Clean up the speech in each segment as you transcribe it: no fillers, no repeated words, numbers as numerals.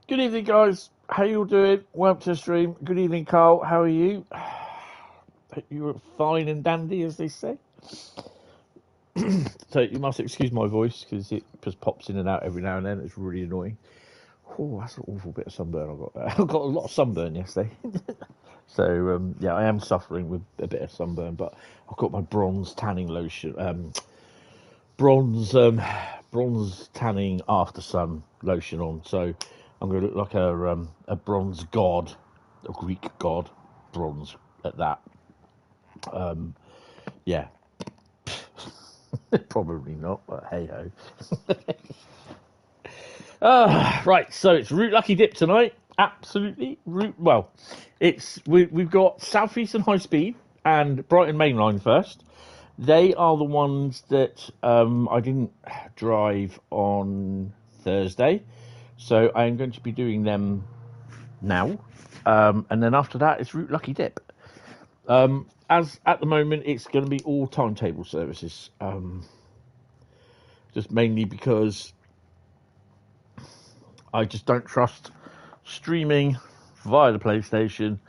Good evening, guys. How you all doing? Welcome to the stream. Good evening, Carl. How are you? Hope you're fine and dandy, as they say. So you must excuse my voice because it just pops in and out every now and then. It's really annoying. Oh, that's an awful bit of sunburn I've got there. I got a lot of sunburn yesterday. So, yeah, I am suffering with a bit of sunburn, but I've got my bronze tanning lotion, bronze tanning after sun lotion on. So I'm going to look like a bronze god, a Greek god, bronze at that. Yeah. Probably not, but hey ho. Right, so it's Route Lucky Dip tonight. Absolutely. Well, we've got Southeastern Highspeed and Brighton Mainline first. They are the ones that I didn't drive on Thursday, so I am going to be doing them now. And then after that, it's Route Lucky Dip. As at the moment, it's going to be all timetable services. Just mainly because I just don't trust streaming via the PlayStation,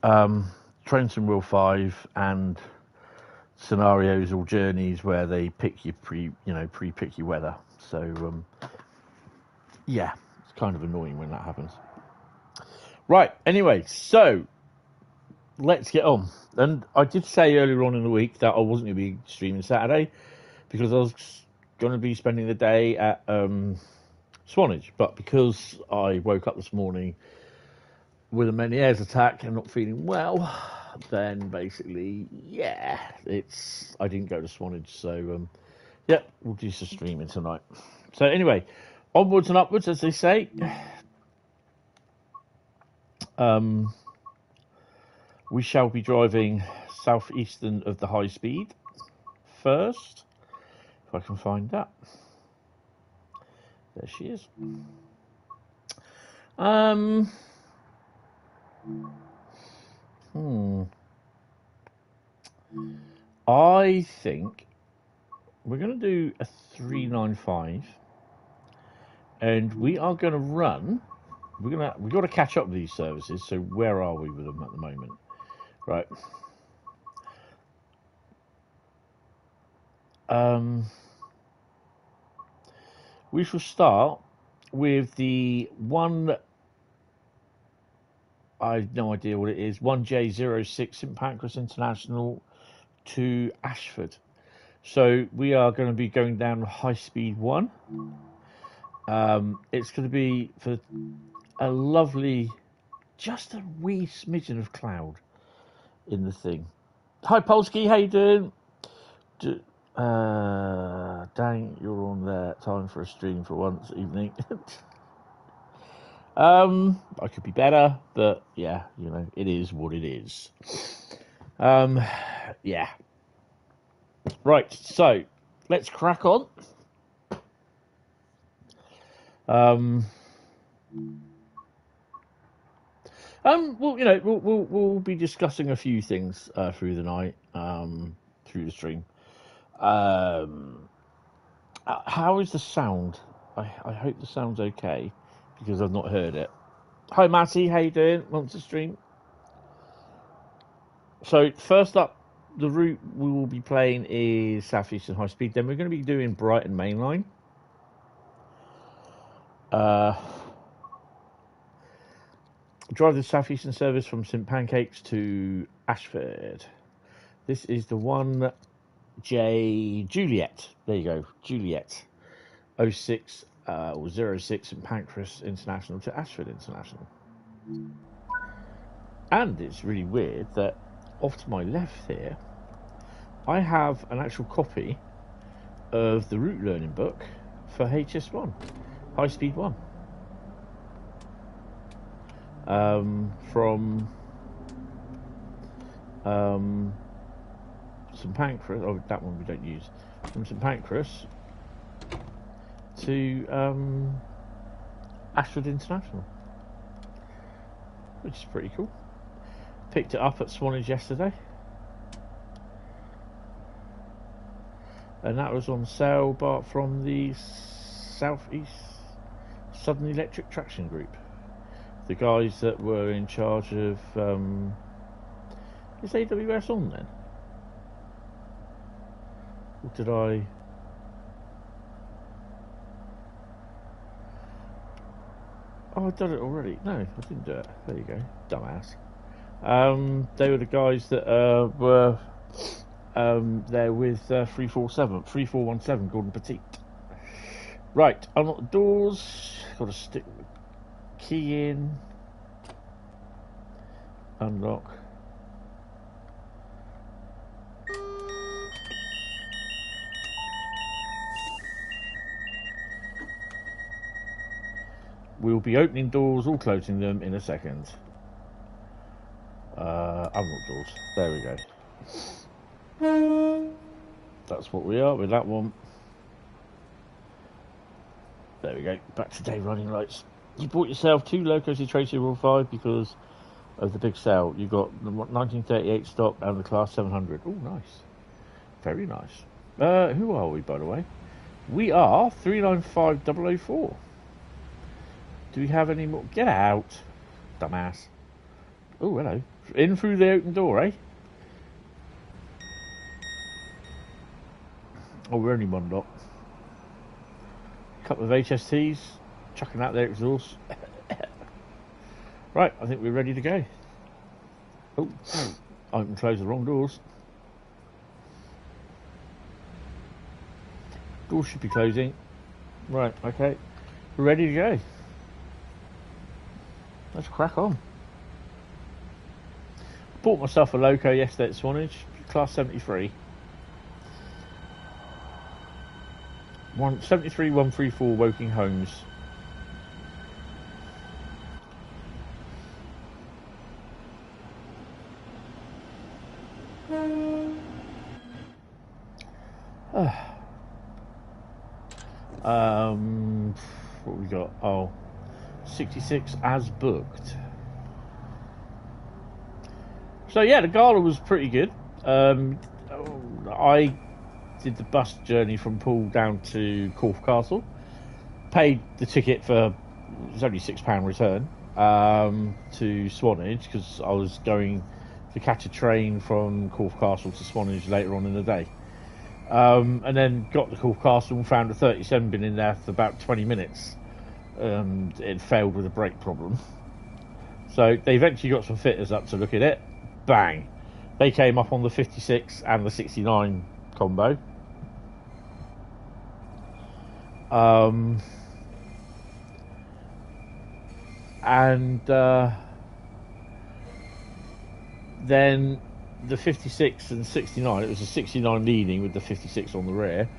Trains and Wheel 5, and scenarios or journeys where they pick you pre-pick your weather. So yeah, it's kind of annoying when that happens. Right, anyway, so let's get on. And I did say earlier on in the week that I wasn't going to be streaming Saturday because I was going to be spending the day at Swanage, but because I woke up this morning with a Meniere's attack and not feeling well, then basically, yeah, I didn't go to Swanage. So yeah, we'll do some streaming tonight. So anyway, onwards and upwards, as they say. We shall be driving southeastern of the Highspeed first, if I can find that. There she is. I think we're going to do a 395, and we are going to run. We've got to catch up with these services. So where are we with them at the moment? Right. We shall start with the one. I have no idea what it is. 1J06 St Pancras International to Ashford. So we are going to be going down Highspeed 1. It's going to be for a lovely, just a wee smidgen of cloud in the thing. Hi Polsky, how you doing? Dang, you're on there. Time for a stream for once evening. I could be better, but yeah, it is what it is. Yeah. Right, so let's crack on. We'll be discussing a few things through the night, through the stream. How is the sound? I hope the sound's okay because I've not heard it. Hi Matty, how you doing? Want to stream? So first up, the route we will be playing is Southeastern Highspeed. Then we're going to be doing Brighton Mainline. Drive the Southeastern service from St Pancakes to Ashford. This is the 1J Juliet. There you go, Juliet 06 or 06 St Pancras International to Ashford International. And it's really weird that off to my left here, I have an actual copy of the route learning book for HS1, Highspeed 1. From St Pancras, oh, that one we don't use, from St Pancras to Ashford International, which is pretty cool. Picked it up at Swanage yesterday, and that was on sale, but from the Southern Electric Traction Group. The guys that were in charge of... is AWS on then? Or did I... Oh, I've done it already. No, I didn't do it. There you go. Dumbass. They were the guys that were there with 3417 Gordon Petit. Right, unlock the doors. Got to stick the key in. Unlock. We'll be opening doors or closing them in a second. Unlock doors. There we go. That's what we are with that one. There we go. Back to day running lights. You bought yourself 2 low-coasted Trade 05 because of the big sale. You got the 1938 stock and the Class 700. Oh, nice. Very nice. Who are we, by the way? We are 395004. Do we have any more? Get out, dumbass. Oh, hello. In through the open door, eh? Oh, we're only one lot. Couple of HSTs, chucking out their exhaust. Right, I think we're ready to go. Oh, I can close the wrong doors. Doors should be closing. Right, okay. We're ready to go. Let's crack on. Bought myself a loco yesterday at Swanage, Class 73. 73134 Woking Homes. What we got? Oh, 66 as booked. So yeah, the gala was pretty good. I did the bus journey from Poole down to Corfe Castle. Paid the ticket for, it was only £6 return, to Swanage, because I was going to catch a train from Corfe Castle to Swanage later on in the day. And then got to Corfe Castle and found a 37 been in there for about 20 minutes. It failed with a brake problem. So they eventually got some fitters up to look at it. Bang! They came up on the 56 and the 69 combo. Then the 56 and 69, it was a 69 leading with the 56 on the rear.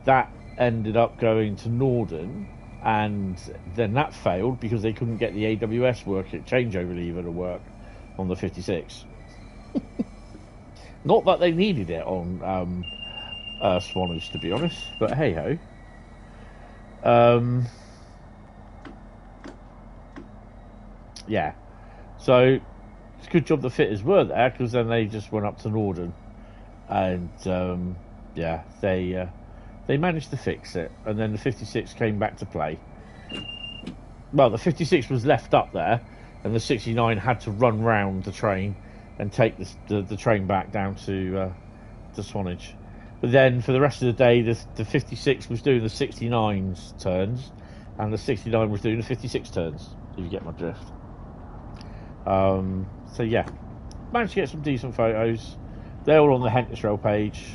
That ended up going to Norden, and then that failed because they couldn't get the AWS changeover lever to work on the 56. Not that they needed it on Swanage, to be honest, but hey ho. Yeah, so it's a good job the fitters were there, because then they just went up to Norden, and yeah, they managed to fix it, and then the 56 came back to play. Well, the 56 was left up there, and the 69 had to run round the train and take the train back down to Swanage. But then for the rest of the day, the 56 was doing the 69's turns, and the 69 was doing the 56 turns, if you get my drift. So yeah, managed to get some decent photos. They're all on the Hentis Rail page.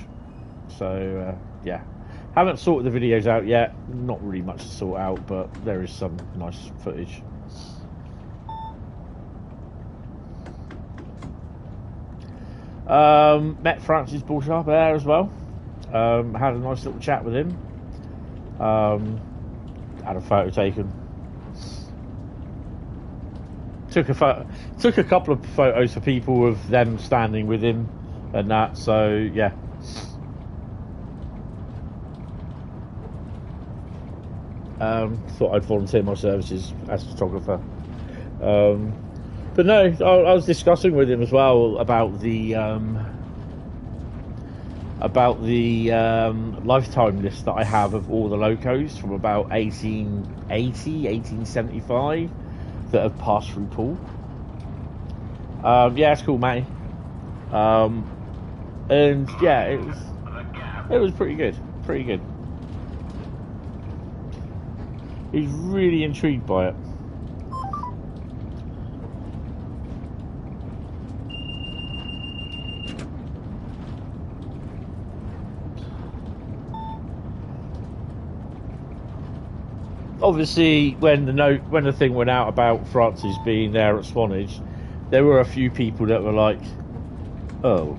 So yeah, haven't sorted the videos out yet. Not really much to sort out, but there is some nice footage. Met Francis Beauchamp there as well. Had a nice little chat with him. Had a photo taken. Took a couple of photos for people of them standing with him and that. So yeah. Thought I'd volunteer my services as a photographer. But no, I was discussing with him as well about the about the lifetime list that I have of all the locos from about 1880, 1875 that have passed through Poole. Yeah, it's cool, Matty. And yeah, it was pretty good, pretty good. He's really intrigued by it. Obviously, when the thing went out about Francis being there at Swanage, there were a few people that were like, "Oh,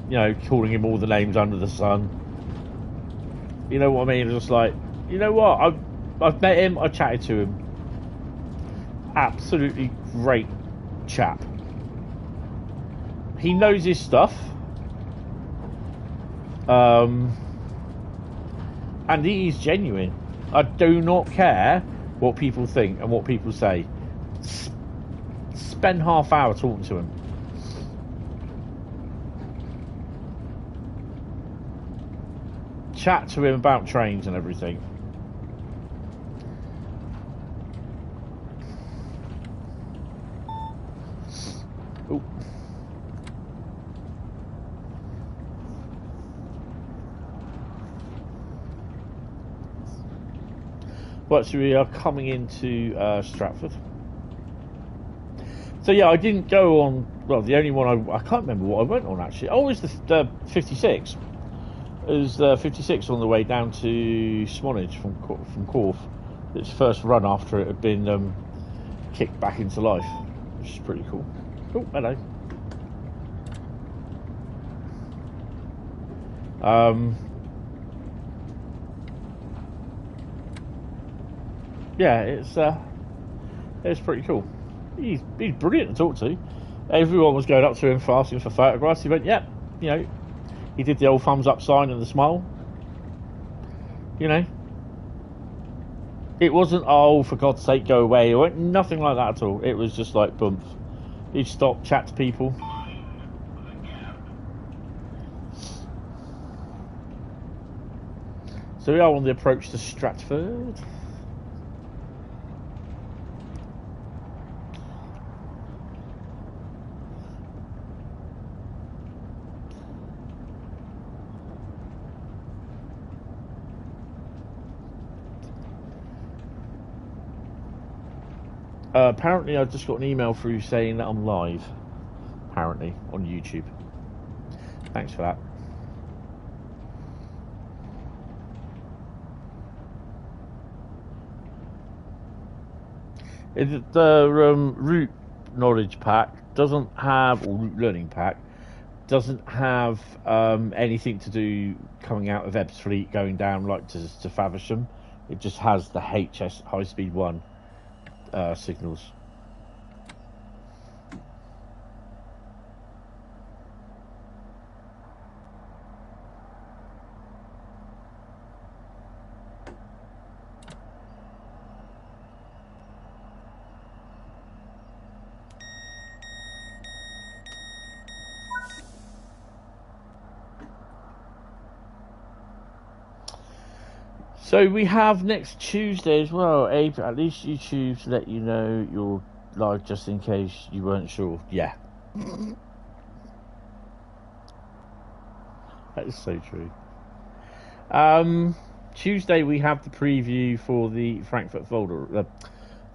you know," calling him all the names under the sun. You know what I mean? Just like, you know what? I've met him. I chatted to him. Absolutely great chap. He knows his stuff. And he is genuine. I do not care what people think and what people say. Spend half hour talking to him. Chat to him about trains and everything. Ooh. Right, so we are coming into Stratford. So yeah, I didn't go on. Well, the only one I can't remember what I went on actually. Oh, it was the 56. It was the 56 on the way down to Swanage from Corfe. Its first run after it had been kicked back into life, which is pretty cool. Oh, hello. Yeah, it's pretty cool. He's brilliant to talk to. Everyone was going up to him for asking for photographs. He went, "Yep," you know. He did the old thumbs up sign and the smile. You know, it wasn't, "Oh, for God's sake, go away." It went nothing like that at all. It was just like bump. He'd stop, chat to people. So we are on the approach to Stratford. Apparently I just got an email through saying that I'm live, apparently, on YouTube. Thanks for that. The route knowledge pack doesn't have, or route learning pack, doesn't have anything to do coming out of Ebbsfleet going down like to Faversham. It just has the HS Highspeed 1 signals. So we have next Tuesday as well, Abe. At least YouTube to let you know you're live, just in case you weren't sure. Yeah. That is so true. Tuesday we have the preview for the Frankfurt folder,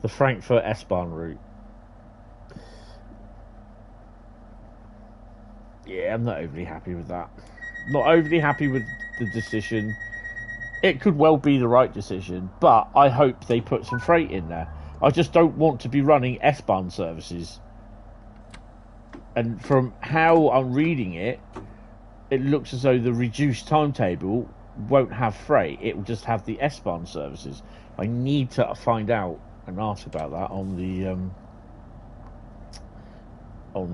the Frankfurt S-Bahn route. Yeah, I'm not overly happy with that. Not overly happy with the decision. It could well be the right decision, but I hope they put some freight in there. I just don't want to be running S-Bahn services. And from how I'm reading it, it looks as though the reduced timetable won't have freight. It will just have the S-Bahn services. I need to find out and ask about that on the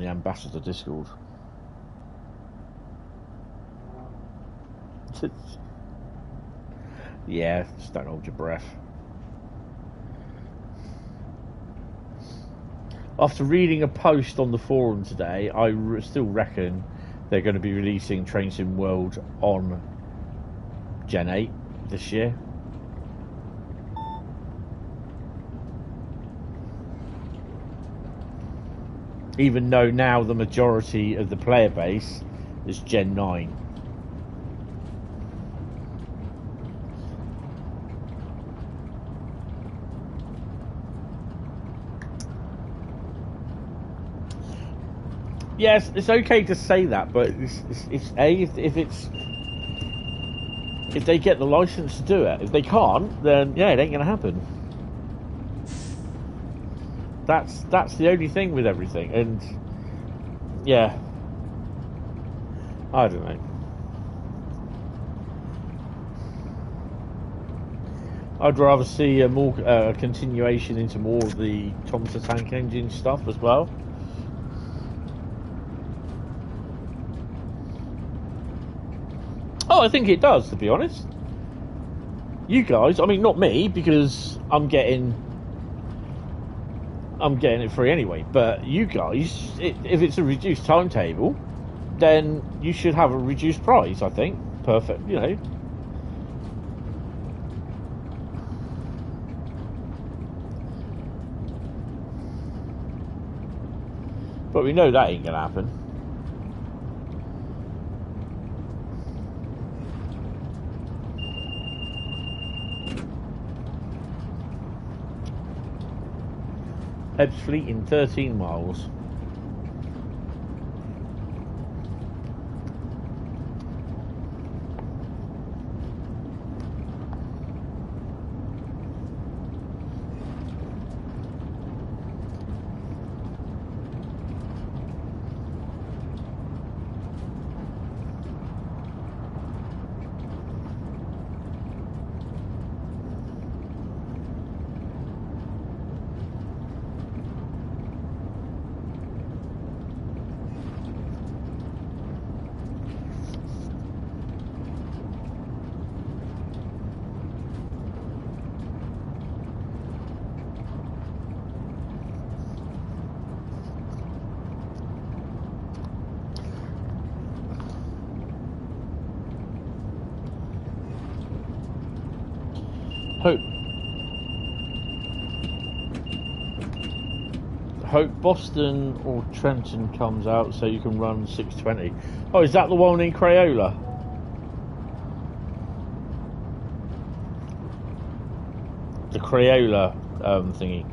Ambassador Discord. Yeah, just don't hold your breath. After reading a post on the forum today, I still reckon they're going to be releasing Train Sim World on Gen 8 this year. Even though now the majority of the player base is Gen 9. Yes, it's okay to say that, but if they get the license to do it. If they can't, then yeah, it ain't gonna happen. That's the only thing with everything, and yeah, I don't know. I'd rather see a more continuation into more of the Thomas the Tank Engine stuff as well. Oh, I think it does, to be honest. You guys, I mean, not me, because I'm getting it free anyway. But you guys, if it's a reduced timetable, then you should have a reduced price. I think perfect, you know. But we know that ain't gonna happen. Ebbsfleet in 13 miles. Hope Boston or Trenton comes out so you can run 620. Oh, is that the one in Crayola? The Crayola thingy.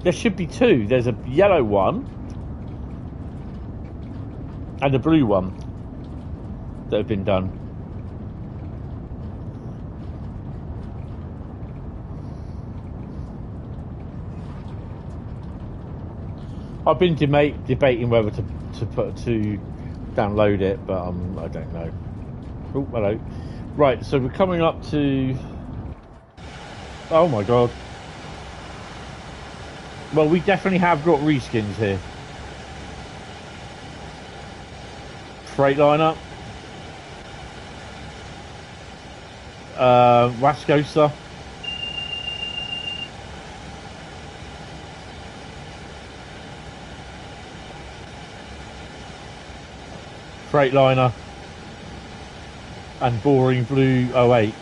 There should be two. There's a yellow one and a blue one that have been done. I've been debating whether to download it, but I don't know. Oh, hello. Right, so we're coming up to. Oh my god. Well, we definitely have got reskins here. Freightliner. Wascosa. Freightliner and Boring Blue 08.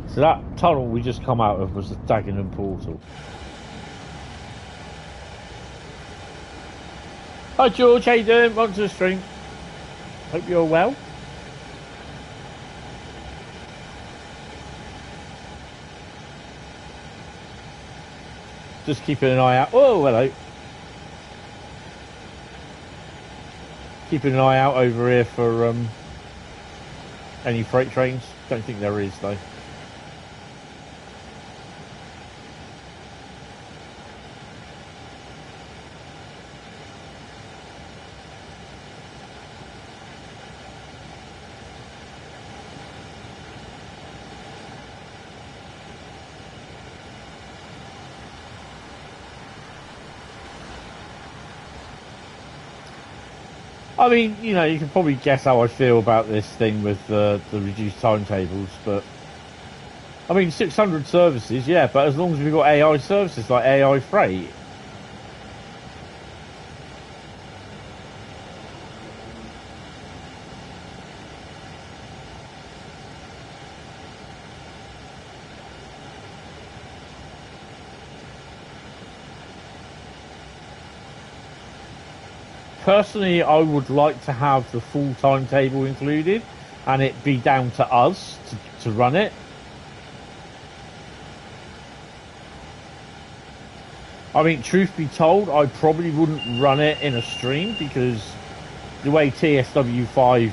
So that tunnel we just come out of was the Dagenham portal. Hi George, how you doing? Welcome to the stream. Hope you're well. Just keeping an eye out. Oh, hello. Keeping an eye out over here for any freight trains. Don't think there is though. I mean, you know, you can probably guess how I feel about this thing with the reduced timetables, but I mean, 600 services, yeah, but as long as we've got AI services like AI Freight. Personally, I would like to have the full timetable included and it be down to us to run it. I mean, truth be told, I probably wouldn't run it in a stream because the way TSW5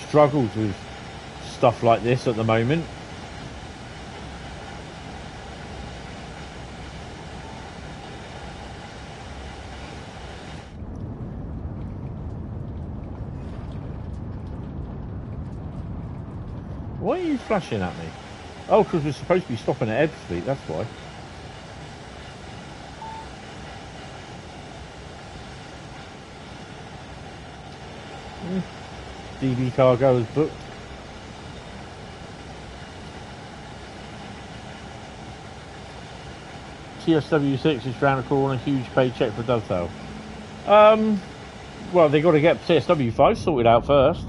struggles with stuff like this at the moment. Why are you flashing at me? Oh, because we're supposed to be stopping at Ebbsfleet, that's why. DB cargo is booked. TSW6 is round the corner, huge paycheck for Dovetail. Well, they got to get TSW5 sorted out first.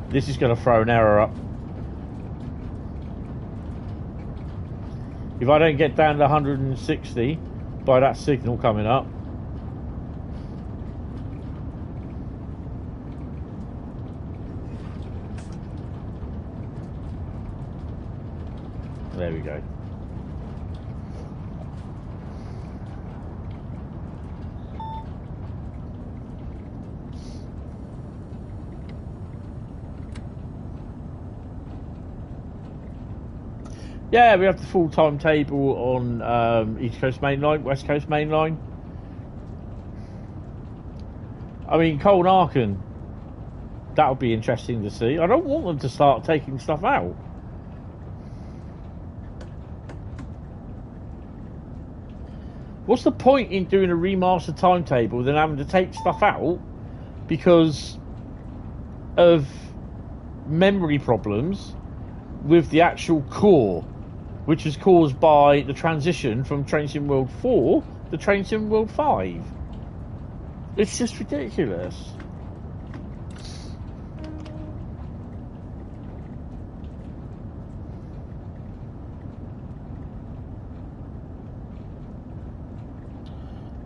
This is going to throw an error up. If I don't get down to 160 by that signal coming up. There we go. Yeah, we have the full timetable on East Coast Mainline, West Coast Mainline. I mean, Cole and Arkin, that would be interesting to see. I don't want them to start taking stuff out. What's the point in doing a remastered timetable than having to take stuff out because of memory problems with the actual core, which is caused by the transition from Train Sim World 4 to Train Sim World 5. It's just ridiculous.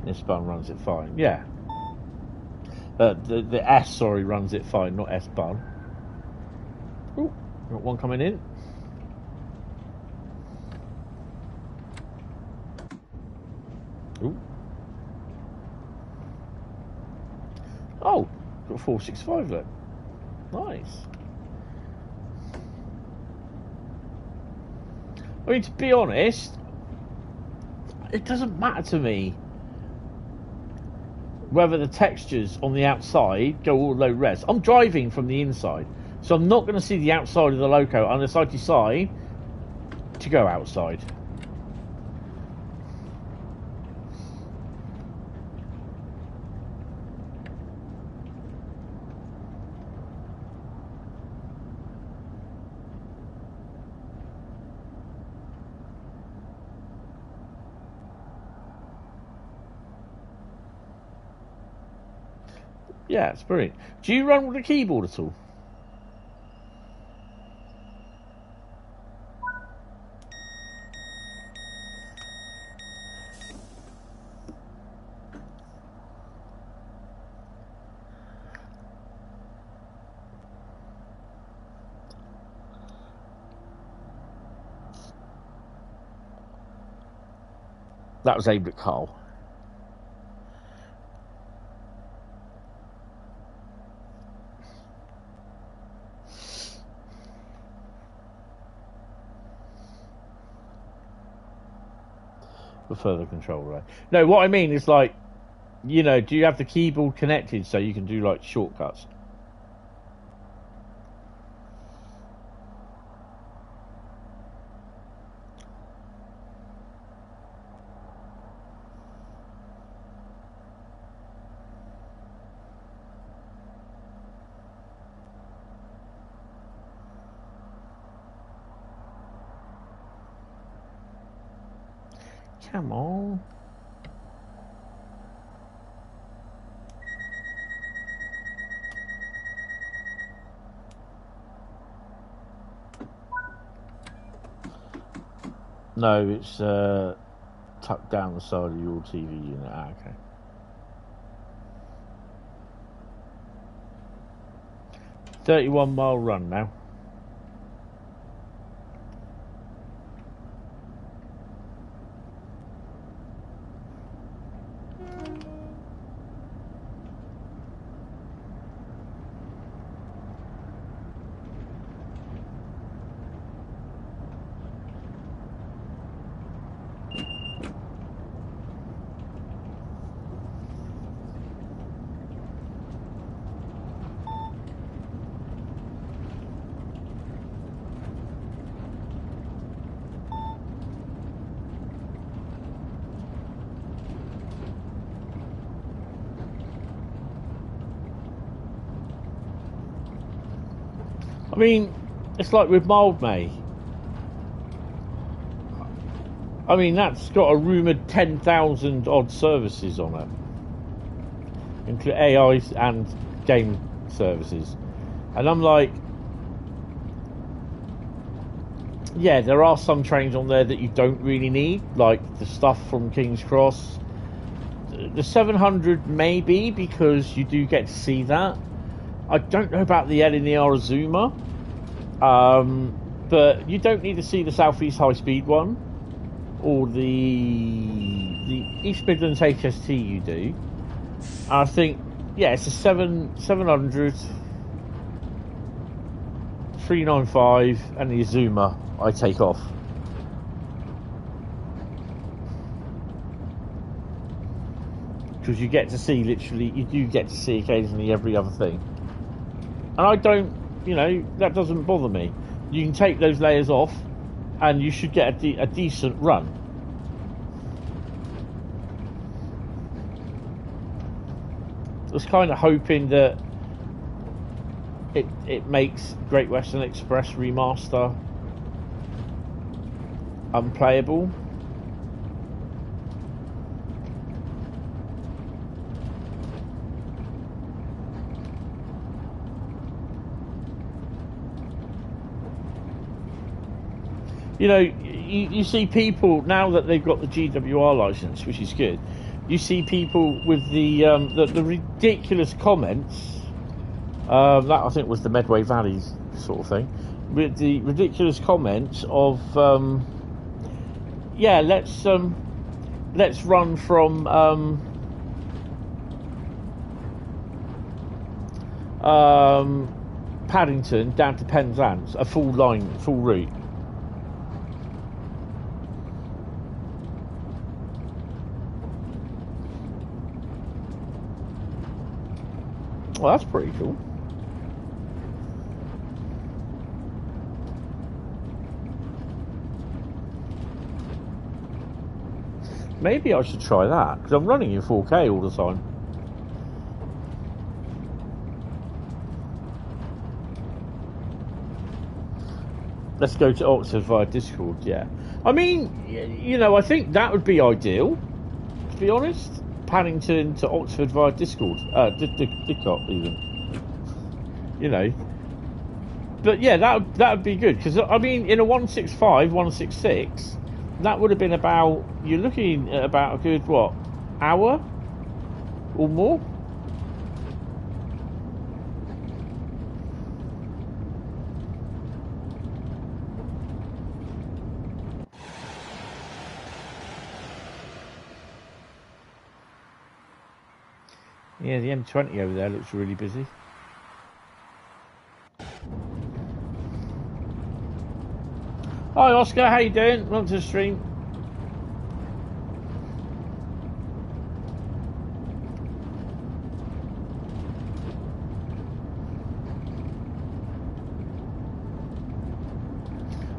This bun runs it fine, yeah. The S, sorry, runs it fine, not S bun. Ooh, got one coming in. Ooh. Oh, got 465 there. Nice. I mean, to be honest, it doesn't matter to me whether the textures on the outside go all low res. I'm driving from the inside, so I'm not going to see the outside of the loco unless I decide to go outside. Yeah, it's brilliant. Do you run with a keyboard at all? That was aimed at Carl. For further control, right? No, what I mean is like, you know, do you have the keyboard connected so you can do like shortcuts? Come on. No, it's tucked down the side of your TV unit. Ah, okay. $31-mile run now. I mean, it's like with Mildmay. I mean, that's got a rumoured 10,000 odd services on it, including AI and game services. And I'm like, yeah, there are some trains on there that you don't really need, like the stuff from King's Cross. The 700 maybe, because you do get to see that. I don't know about the LNER Azuma, but you don't need to see the Southeast Highspeed one, or the East Midlands HST you do. I think, yeah, it's a 700, 395, and the Azuma I take off. Because you get to see, literally, you do get to see occasionally every other thing. And I don't, you know, that doesn't bother me. You can take those layers off and you should get a decent run. I was kind of hoping that it makes Great Western Express Remaster unplayable. You know, you see people, now that they've got the GWR license, which is good, you see people with the ridiculous comments, that I think was the Medway Valley sort of thing, with the ridiculous comments of, yeah, let's run from Paddington down to Penzance, a full route. Well, that's pretty cool. Maybe I should try that, because I'm running in 4K all the time. Let's go to Oxford via Discord, yeah. I mean, you know, I think that would be ideal, to be honest. Paddington to Oxford via Discord, Didcot even, you know. But yeah, that would be good, because I mean, in a 165, 166, that would have been about, you're looking at about a good, what, hour or more? Yeah, the M20 over there looks really busy. Hi Oscar, how you doing? Welcome to the stream.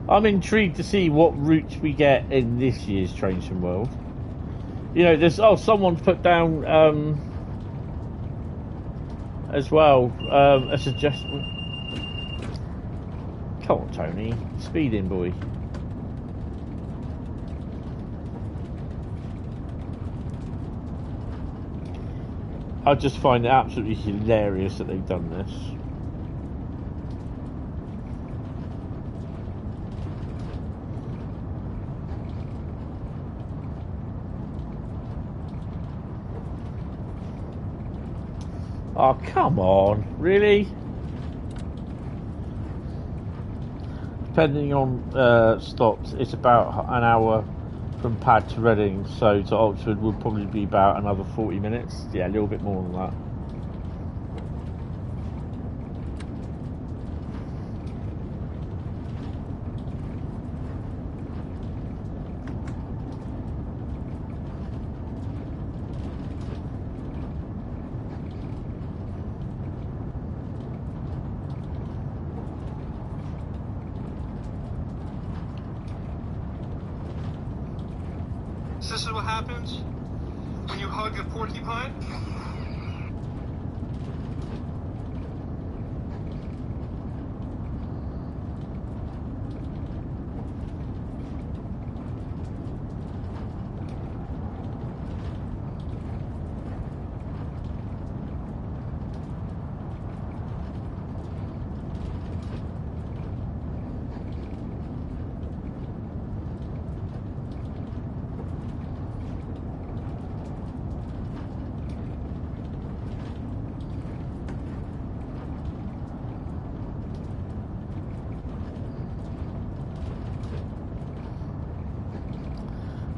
I'm intrigued to see what routes we get in this year's Trains from World. You know, there's, oh, someone's put down as well, a suggestion. Come on, Tony, speed in, boy. I just find it absolutely hilarious that they've done this. Oh, come on, really? Depending on stops, it's about an hour from Pad to Reading, so to Oxford would probably be about another 40 minutes. Yeah, a little bit more than that. This is what happens when you hug a porcupine.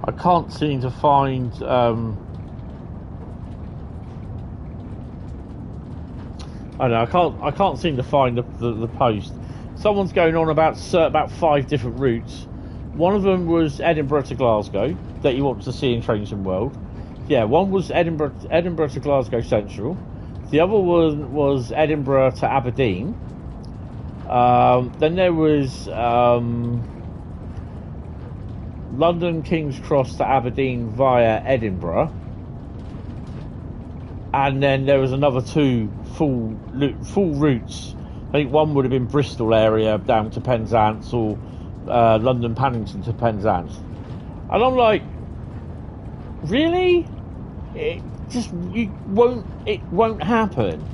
I can't seem to find I don't know, I can't seem to find the post. Someone's going on about 5 different routes. One of them was Edinburgh to Glasgow that you want to see in Trains and World. Yeah, one was Edinburgh to Glasgow Central. The other one was Edinburgh to Aberdeen. Then there was London King's Cross to Aberdeen via Edinburgh, and then there was another 2 full routes. I think one would have been Bristol area down to Penzance, or London Paddington to Penzance. And I'm like, really? It won't happen.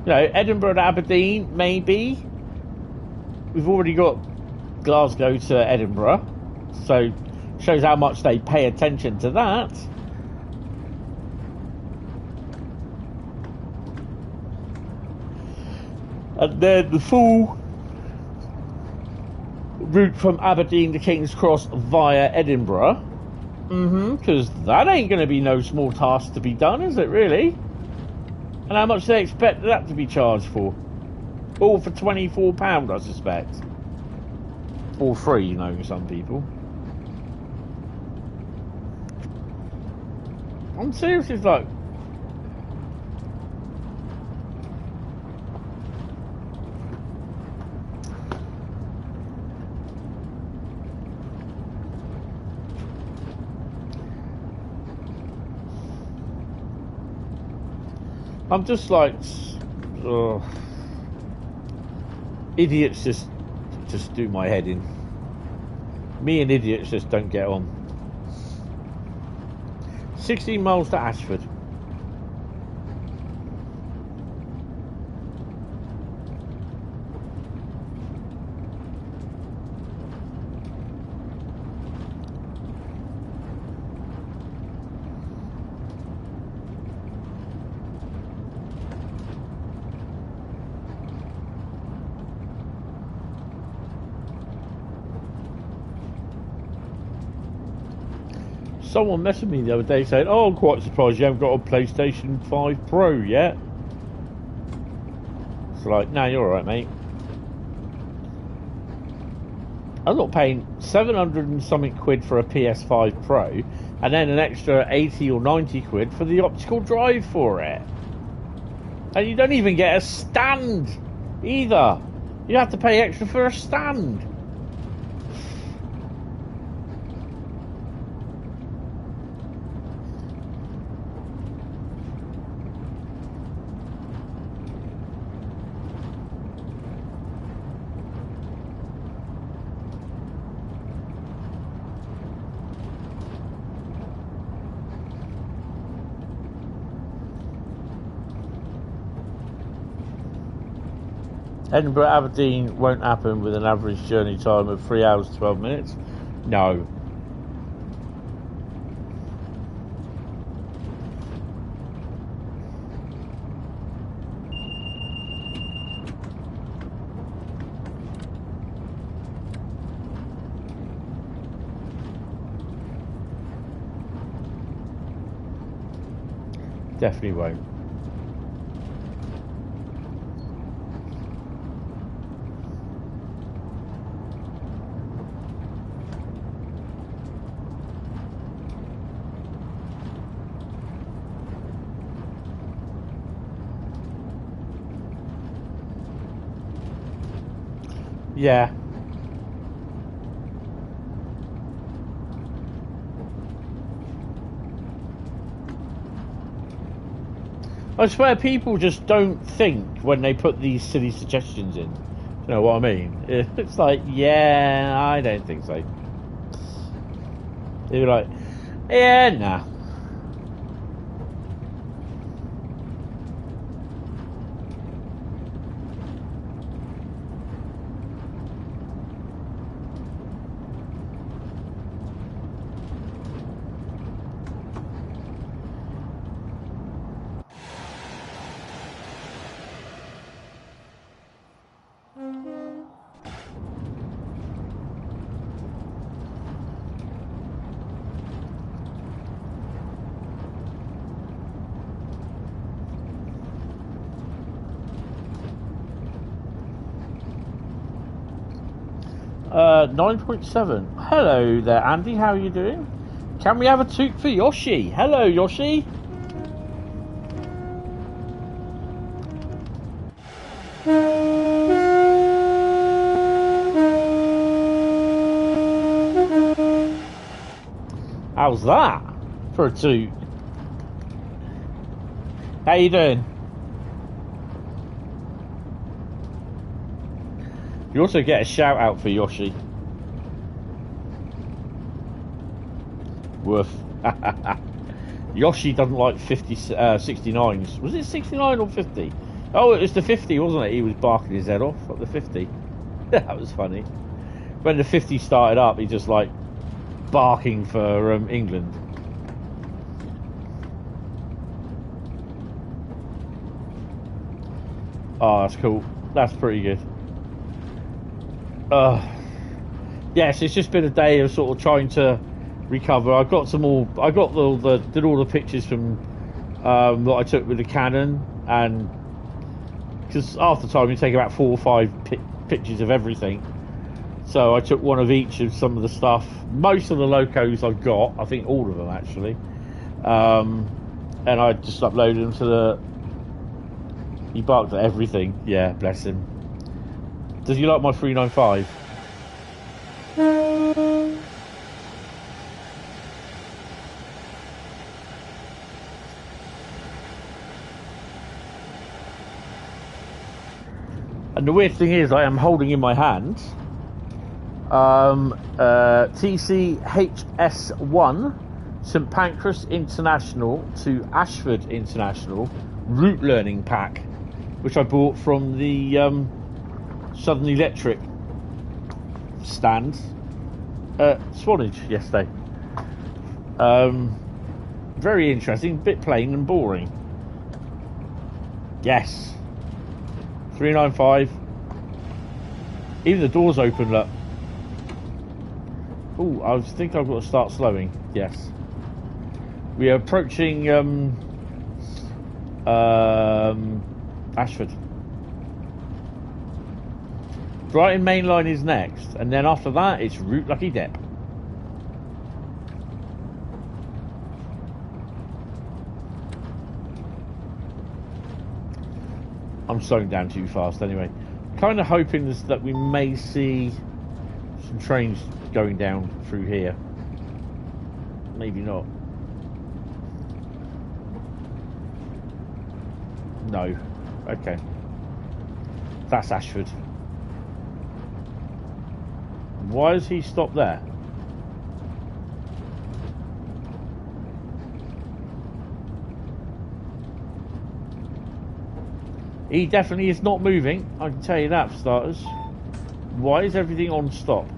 You know, Edinburgh to Aberdeen, maybe. We've already got Glasgow to Edinburgh. So, shows how much they pay attention to that. And then the full route from Aberdeen to King's Cross via Edinburgh. Because that ain't going to be no small task to be done, is it really? And how much they expect that to be charged for? All for £24, I suspect. Or free, you know, some people. I'm seriously like, I'm just like, idiots just do my head in. Me and idiots just don't get on. 16 miles to Ashford. Someone messaged me the other day saying, "Oh, I'm quite surprised you haven't got a PlayStation 5 Pro yet." It's like, nah, you're alright, mate. I'm not paying 700 and something quid for a PS5 Pro, and then an extra 80 or 90 quid for the optical drive for it. And you don't even get a stand either. You have to pay extra for a stand. Edinburgh Aberdeen won't happen with an average journey time of 3 hours 12 minutes. No. Definitely won't. Yeah. I swear people just don't think when they put these silly suggestions in. You know what I mean? It's like, yeah, I don't think so. They're like, yeah, nah. Uh, 9.7. Hello there, Andy. How are you doing? Can we have a toot for Yoshi? Hello, Yoshi. How's that for a toot? How you doing? You also get a shout out for Yoshi. Woof. Yoshi doesn't like 69s. Was it 69 or 50? Oh, it was the 50, wasn't it? He was barking his head off at the 50. That was funny. When the 50 started up, he just like barking for England. Oh, that's cool. That's pretty good. Yes, it's just been a day of sort of trying to recover. I got did all the pictures from that I took with the Canon, and because half the time you take about 4 or 5 pictures of everything, so I took one of each of some of the stuff. Most of the locos I've got, I think all of them actually, and I just uploaded them to the. He barked at everything. Yeah, bless him. Does he like my 395? And the weird thing is, I am holding in my hand TCHS1 St Pancras International to Ashford International route learning pack, which I bought from the Southern Electric stand at Swanage yesterday. Very interesting, bit plain and boring. Yes. 395. Even the doors open, look. Oh, I think I've got to start slowing. Yes. We are approaching Ashford. Brighton Mainline is next, and then after that it's Route Lucky Dep. I'm slowing down too fast anyway. Kind of hoping that we may see some trains going down through here. Maybe not. No. Okay. That's Ashford. Why has he stopped there? He definitely is not moving. I can tell you that for starters. Why is everything on stop?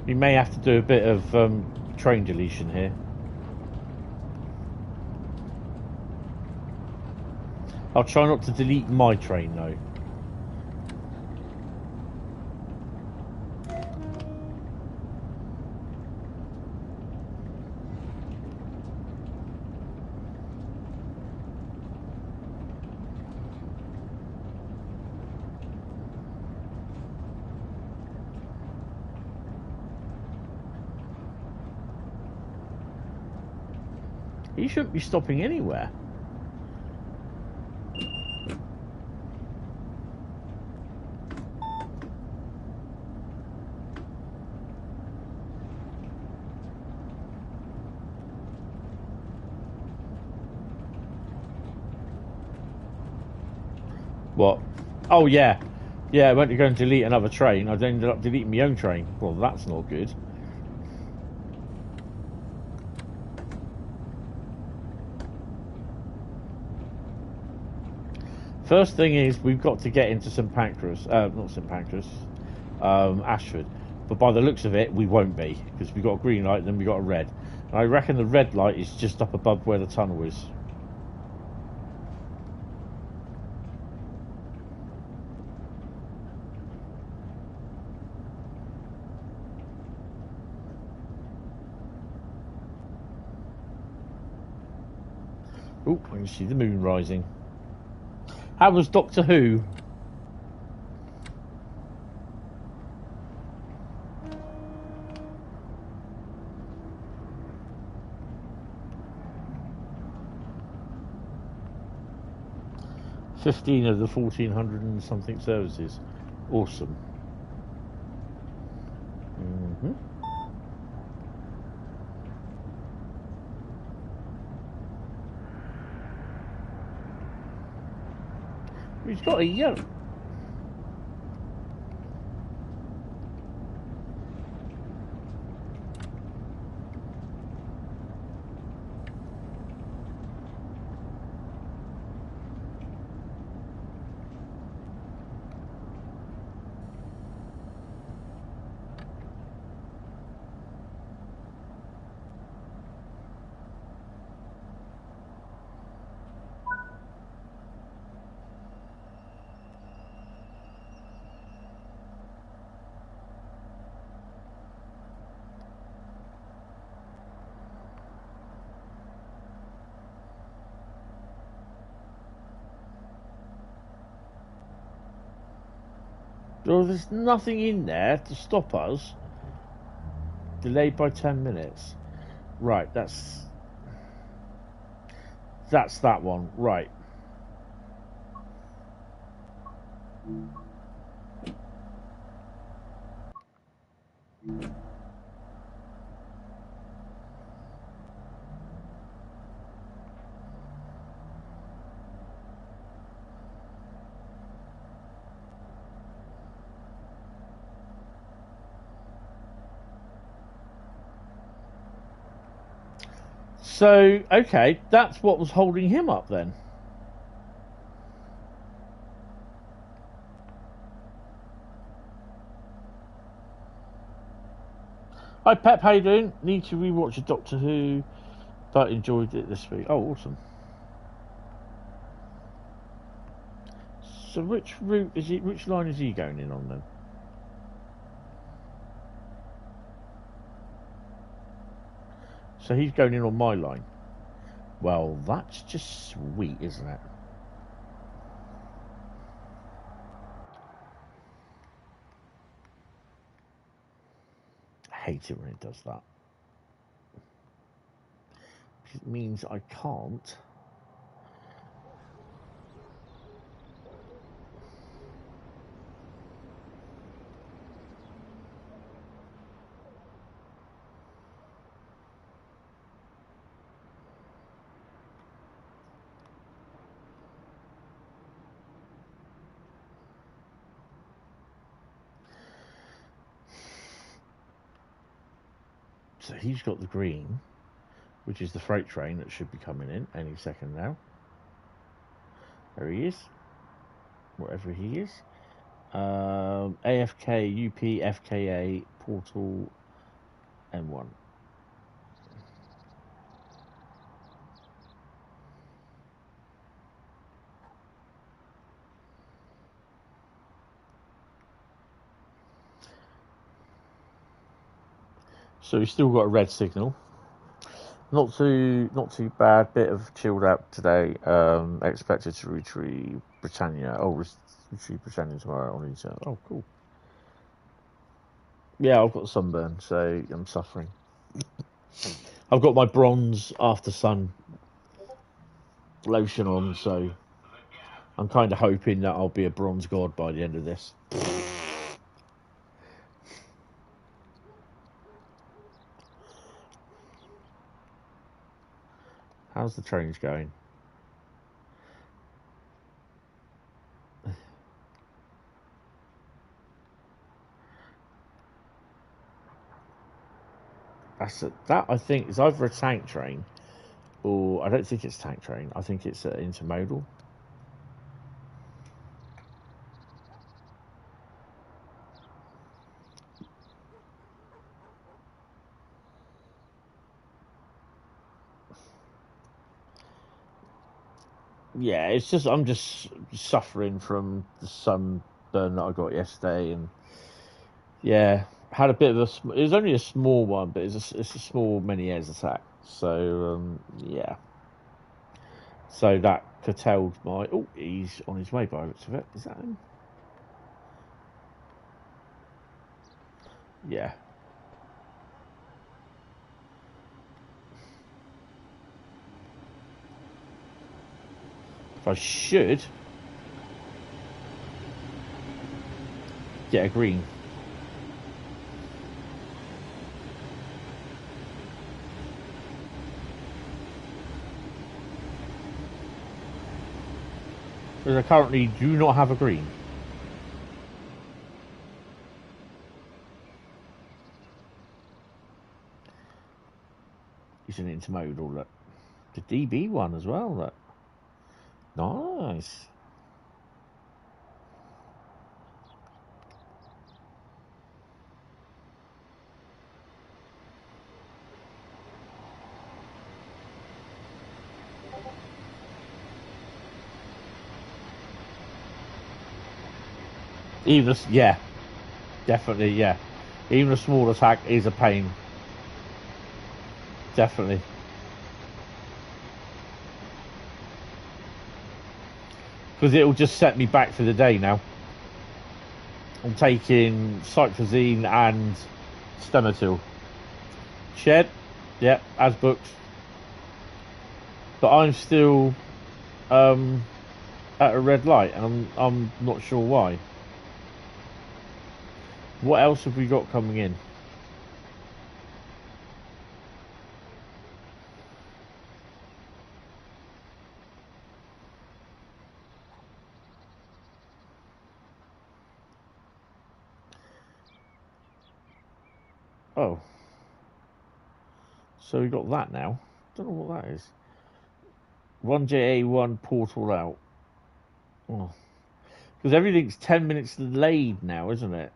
We may have to do a bit of train deletion here. I'll try not to delete my train though. He shouldn't be stopping anywhere. What? Oh yeah. Yeah, I went to go and delete another train. I ended up deleting my own train. Well, that's not good. First thing is we've got to get into St Pancras, not St Pancras, Ashford. But by the looks of it, we won't be, because we've got a green light and then we've got a red. And I reckon the red light is just up above where the tunnel is. Oh, I can see the moon rising. How was Doctor Who? "15 of the 1,400 and something services. Awesome. He's got a yellow. Well, there's nothing in there to stop us. Delayed by 10 minutes. Right, that's that one. Right. So, okay, that's what was holding him up then. Hi Pep, how you doing? Need to rewatch a Doctor Who, but enjoyed it this week. Oh, awesome. So which route is it, which line is he going in on then? So he's going in on my line. Well, that's just sweet, isn't it? I hate it when it does that. It means I can't. So he's got the green, which is the freight train that should be coming in any second now. There he is, wherever he is. AFK, UP, FKA, Portal, M1. So he's still got a red signal. Not too bad. Bit of chilled out today. Expected to retrieve Britannia. Oh, retrieve Britannia tomorrow on Riesa. Oh, cool. Yeah, I've got sunburn, so I'm suffering. I've got my bronze after sun lotion on, so I'm kind of hoping that I'll be a bronze god by the end of this. How's the trains going? That I think is either a tank train, or I don't think it's tank train. I think it's intermodal. Yeah, it's just I'm just suffering from the sunburn that I got yesterday, and yeah, had a bit of a. It was only a small one, but it's a small Meniere's attack. So yeah, so that curtailed my. Oh, he's on his way by the looks of it. Is that him? Yeah. I should get a green. Because I currently do not have a green. It's an intermodal, look. The DB one as well, look. Nice. Even yeah, definitely, yeah. Even a small attack is a pain. Definitely. Because it'll just set me back for the day now. I'm taking cyclozine and Stemetil. Shed, yeah, as booked. But I'm still at a red light, and I'm not sure why. What else have we got coming in? Oh. So we got that now. Don't know what that is. 1JA1 portal out. Oh. Because everything's 10 minutes delayed now, isn't it?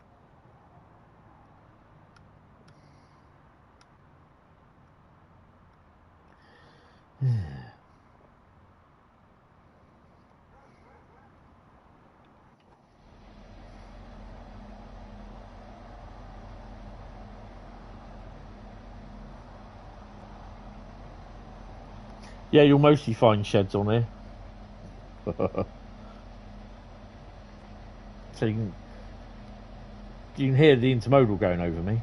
Yeah, you'll mostly find sheds on here. So you can hear the intermodal going over me.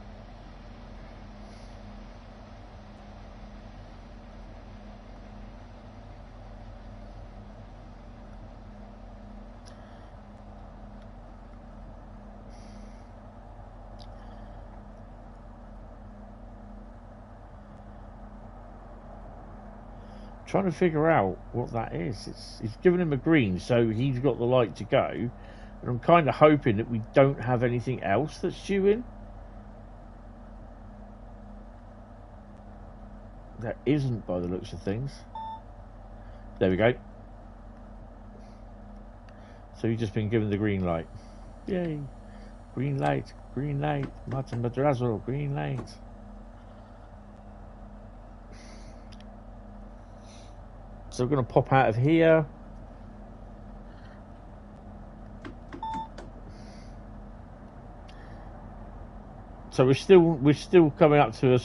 Trying to figure out what that is. It's given him a green, so he's got the light to go. And I'm kind of hoping that we don't have anything else that's due in. There isn't, by the looks of things. There we go. So he's just been given the green light. Yay! Green light, Martin Madrazo, green light. So we're going to pop out of here. So we're still coming up to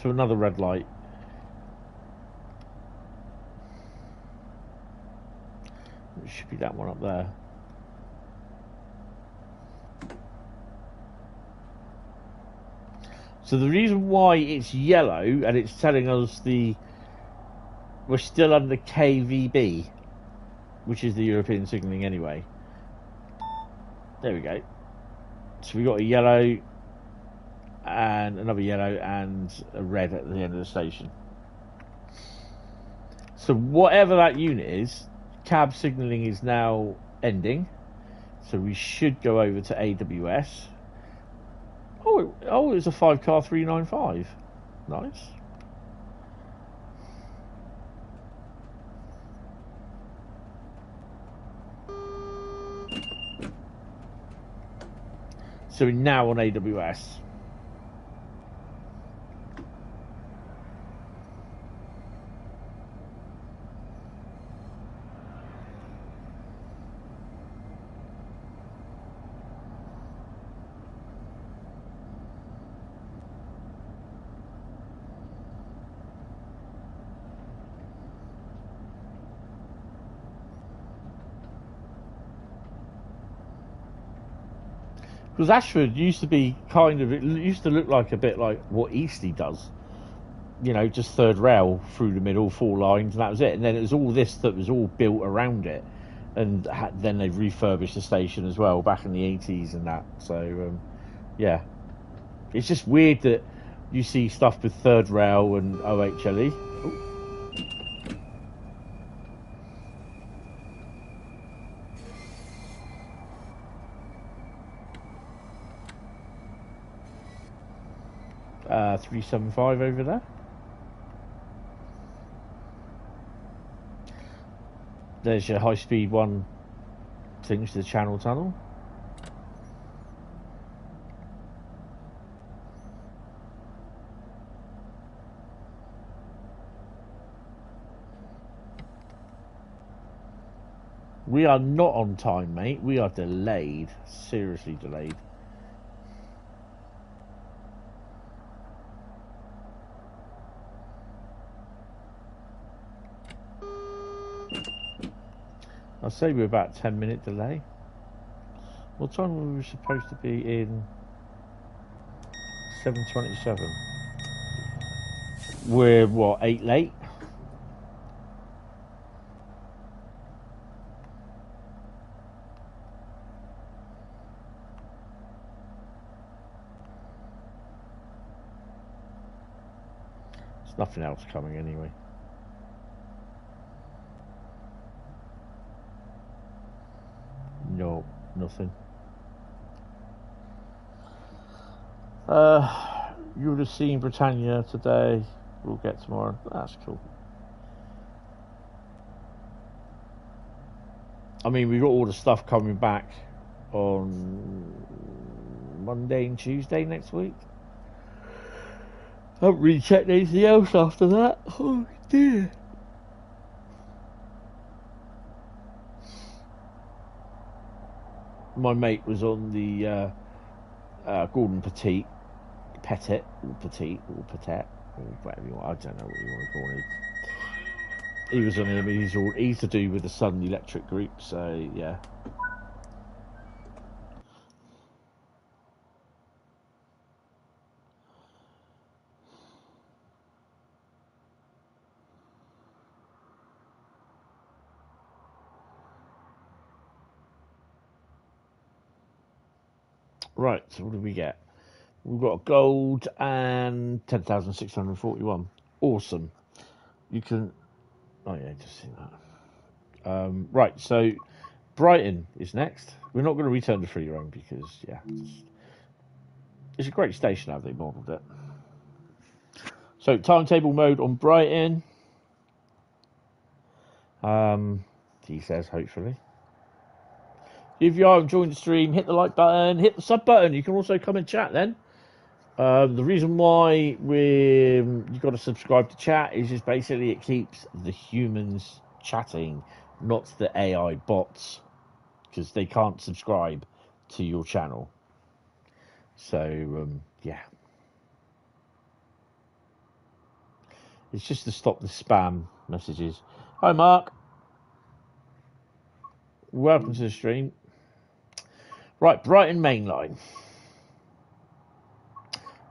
another red light. It should be that one up there. So the reason why it's yellow and it's telling us we're still under KVB, which is the European signalling anyway. There we go. So we got a yellow and another yellow and a red at the end of the station. So whatever that unit is, cab signalling is now ending. So we should go over to AWS. Oh, it was a 5-car 395. Nice. So we're now on AWS. Because Ashford used to be it used to look like a bit like what Eastleigh does. You know, just third rail through the middle, 4 lines, and that was it. And then it was all this that was all built around it. And then they've refurbished the station as well back in the 80s and that. So, yeah. It's just weird that you see stuff with third rail and OHLE. Ooh. 375 over there. There's your high-speed one things to the Channel Tunnel. We are not on time, mate. We are delayed. Seriously delayed. I'll say we're about a 10-minute delay. What time were we supposed to be in? 7:27. We're what, 8 late? There's nothing else coming anyway. No, nothing. You would have seen Britannia today. We'll get tomorrow. That's cool. I mean, we got all the stuff coming back on Monday and Tuesday next week. I haven't really checked anything else after that. Oh dear. My mate was on the Gordon Petit, or whatever you want. I don't know what you want to call it. He was on him. He's to do with the Southern Electric Group. So yeah. Right. So what do we get? We've got gold and 10,641. Awesome. You can. Oh yeah, just seen that. Right. So Brighton is next. We're not going to return to Free Roam because yeah, it's a great station how they modelled it. So timetable mode on Brighton. He says hopefully. If you are enjoying the stream, hit the like button, hit the sub button. You can also come and chat then. The reason why you've got to subscribe to chat is just basically it keeps the humans chatting, not the AI bots, because they can't subscribe to your channel. So, yeah. It's just to stop the spam messages. Hi, Mark. Welcome to the stream. Right, Brighton Mainline,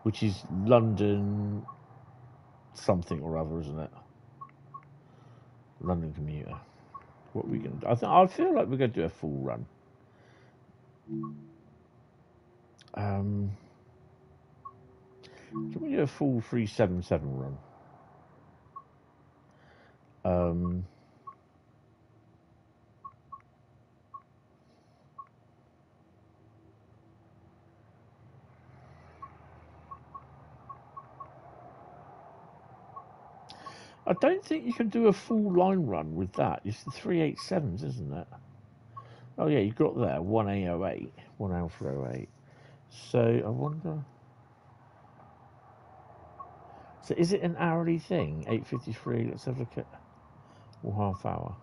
which is London something or other, isn't it? London commuter. What are we going to do? I feel like we're going to do a full run. Can we do a full 377 run? I don't think you can do a full line run with that. It's the 387s, isn't it? Oh yeah, you've got there 1A08, 1 Alpha 08. So I wonder. So is it an hourly thing? 8:53. Let's have a look at. Or half hour.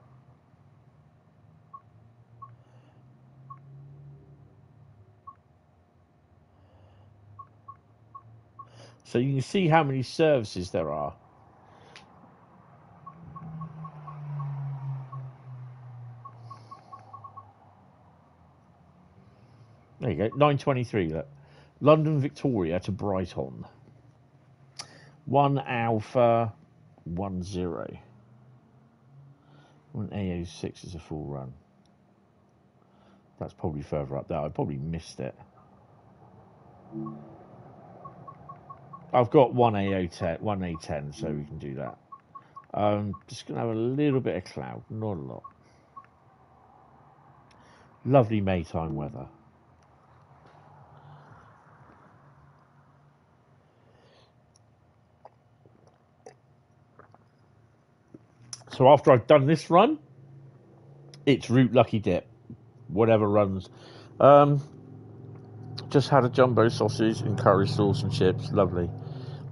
So you can see how many services there are. There you go, 9:23. Look, London Victoria to Brighton. 1 Alpha 10. 1 AO6 is a full run. That's probably further up there. I probably missed it. I've got 1 AO10, 1 A10, so we can do that. Just gonna have a little bit of cloud, not a lot. Lovely Maytime weather. So after I've done this run, it's Route Lucky Dip, whatever runs. Just had a jumbo sausage and curry sauce and chips, lovely.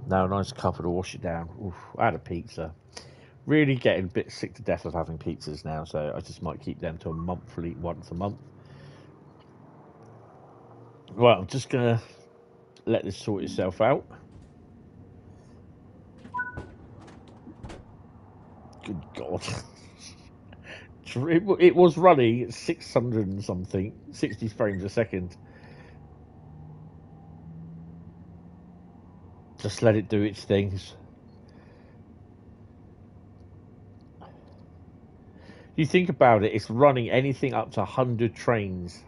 Now a nice cuppa to wash it down. Oof, I had a pizza. Really getting a bit sick to death of having pizzas now, so I just might keep them to a monthly, once a month. Right, I'm just gonna let this sort itself out. Good God. It was running at 600 and something, 60 frames a second. Just let it do its things. You think about it, it's running anything up to 100 trains.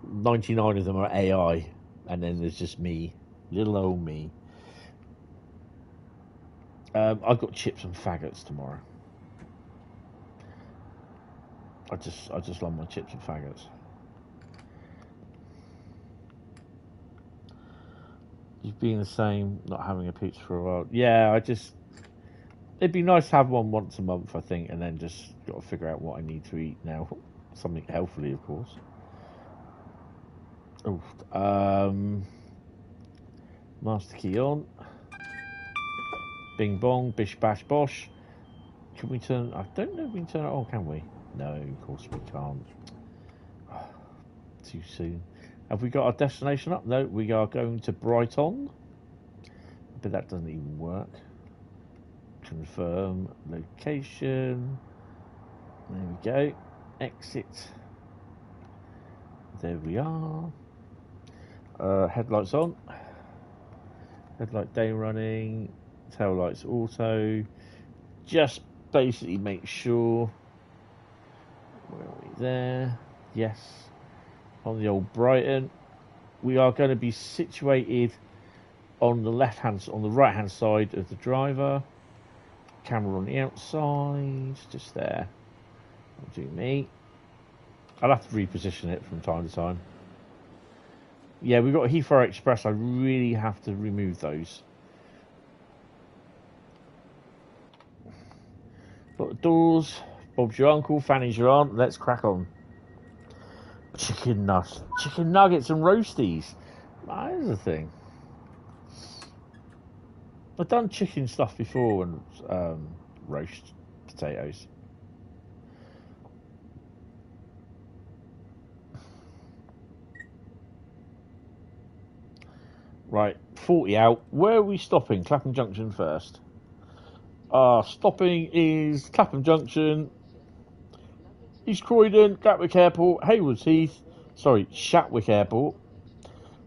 99 of them are AI, and then there's just me, little old me. I've got chips and faggots tomorrow. I just love my chips and faggots. You've been the same, not having a pizza for a while. Yeah, it'd be nice to have one once a month, I think, and then just got to figure out what I need to eat now. Something healthily, of course. Oh, master key on. Bing bong, bish bash bosh. Can we turn? I don't know if we can turn it on, can we? No, of course we can't. Too soon. Have we got our destination up? No, we are going to Brighton. But that doesn't even work. confirm location. There we go. Exit. There we are. Headlights on. Headlight day running. Tail lights auto. Just basically make sure. Where are we there? Yes. On the old Brighton. We are going to be situated on the right hand side of the driver. Camera on the outside, just there. That'll do me. I'll have to reposition it from time to time. Yeah, we've got a Heathrow Express. I really have to remove those. Got the doors. Bob's your uncle, Fanny's your aunt. Let's crack on. Chicken nuggets and roasties. That is a thing. I've done chicken stuff before and roast potatoes. Right, 40 out. Where are we stopping? Clapham Junction first. Stopping is Clapham Junction, East Croydon, Gatwick Airport, Haywards Heath, Shatwick Airport,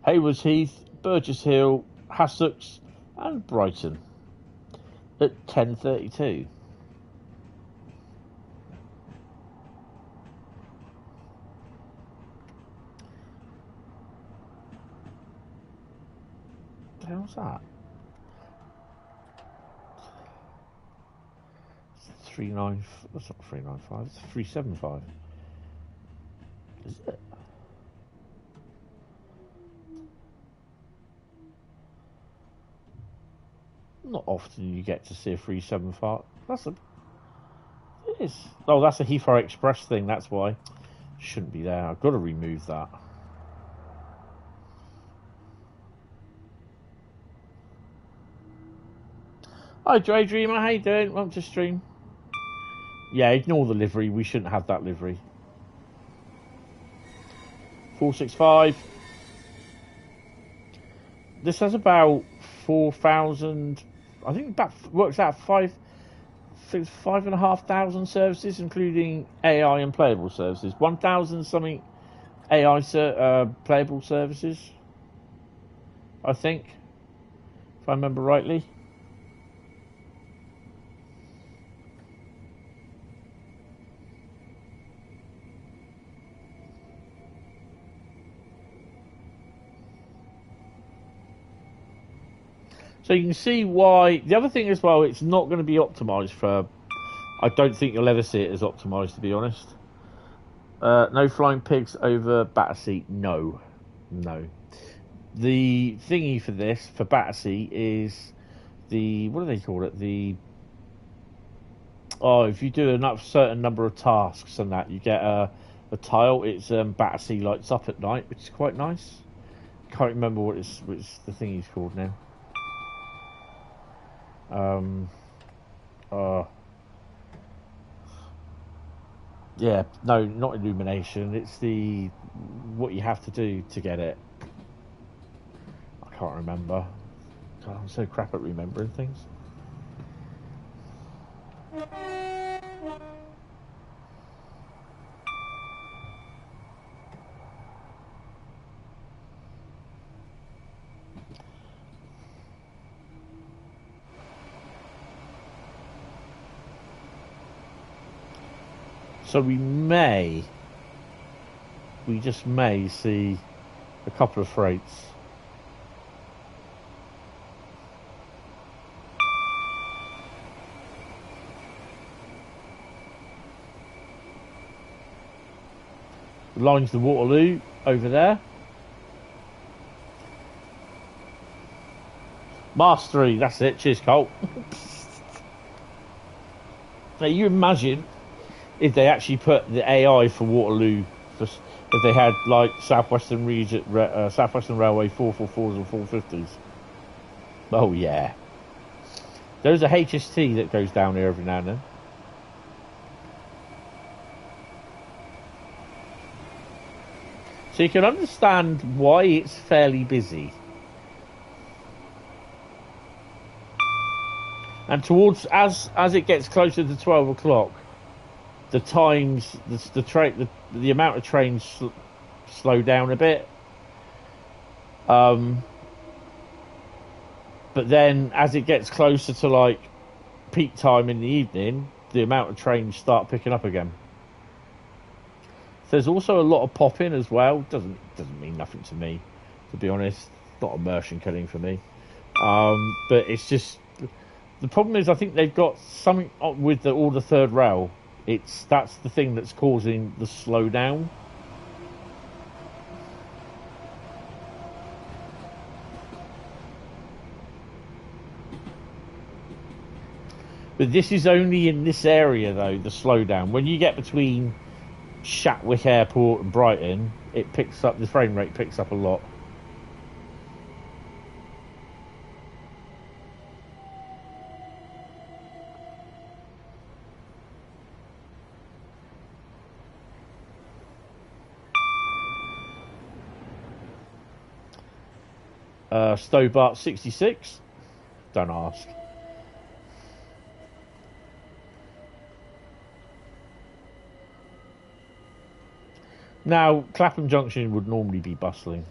Haywards Heath, Burgess Hill, Hassocks, and Brighton at 10:32. What the hell's that? 39. That's not 395. It's 375. Is it? Not often you get to see a 375. It is. Oh, that's a Heathrow Express thing. That's why. Shouldn't be there. I've got to remove that. Hi, Dre Dreamer. How you doing? Welcome to stream. Yeah, ignore the livery. We shouldn't have that livery. 465. This has about 4,000. I think that works out 5,500 services, including AI and playable services. 1,000 something AI playable services, I think, if I remember rightly. So you can see why. The other thing as well, it's not going to be optimised for. I don't think you'll ever see it as optimised, to be honest. No flying pigs over Battersea. No. The thingy for this, for Battersea, is the, what do they call it? If you do a certain number of tasks and that, you get a tile. It's Battersea lights up at night, which is quite nice. Can't remember what the thingy's called now. Yeah, no, not illumination. It's what you have to do to get it. I can't remember. God, I'm so crap at remembering things. So we just may see a couple of freights. The line's the Waterloo over there. Mastery, that's it. Cheers, Colt. Now you imagine if they actually put the AI for Waterloo, if they had like Southeastern Railway 444s and 450s. Oh yeah. There's a HST that goes down here every now and then. So you can understand why it's fairly busy. And towards as it gets closer to 12 o'clock, the times the amount of trains slow down a bit. But then as it gets closer to like peak time in the evening, the amount of trains start picking up again. There's also a lot of pop-in as well. Doesn't mean nothing to me, to be honest. Not immersion cutting for me. But it's just the problem is I think they've got something with all the third rail. That's the thing that's causing the slowdown. But this is only in this area though, the slowdown. When you get between Shatwick Airport and Brighton, it picks up, the frame rate picks up a lot. Stobart 66. Don't ask. Now, Clapham Junction would normally be bustling.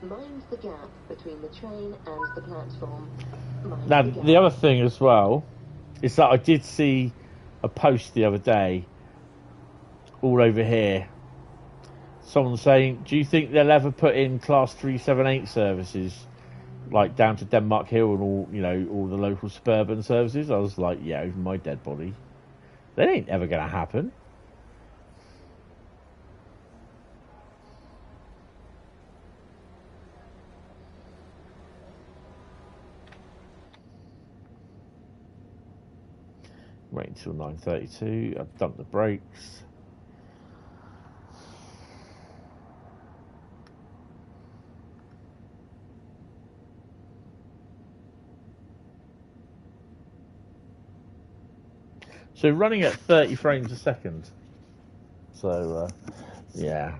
Mind the gap between the train and the platform. Now, the other thing as well is that I did see a post the other day all over here. Someone saying, do you think they'll ever put in Class 378 services, like down to Denmark Hill and all, you know, all the local suburban services? I was like, yeah, over my dead body. That ain't ever going to happen. Wait until 9:32. I've dumped the brakes. So running at 30 frames a second. So, yeah.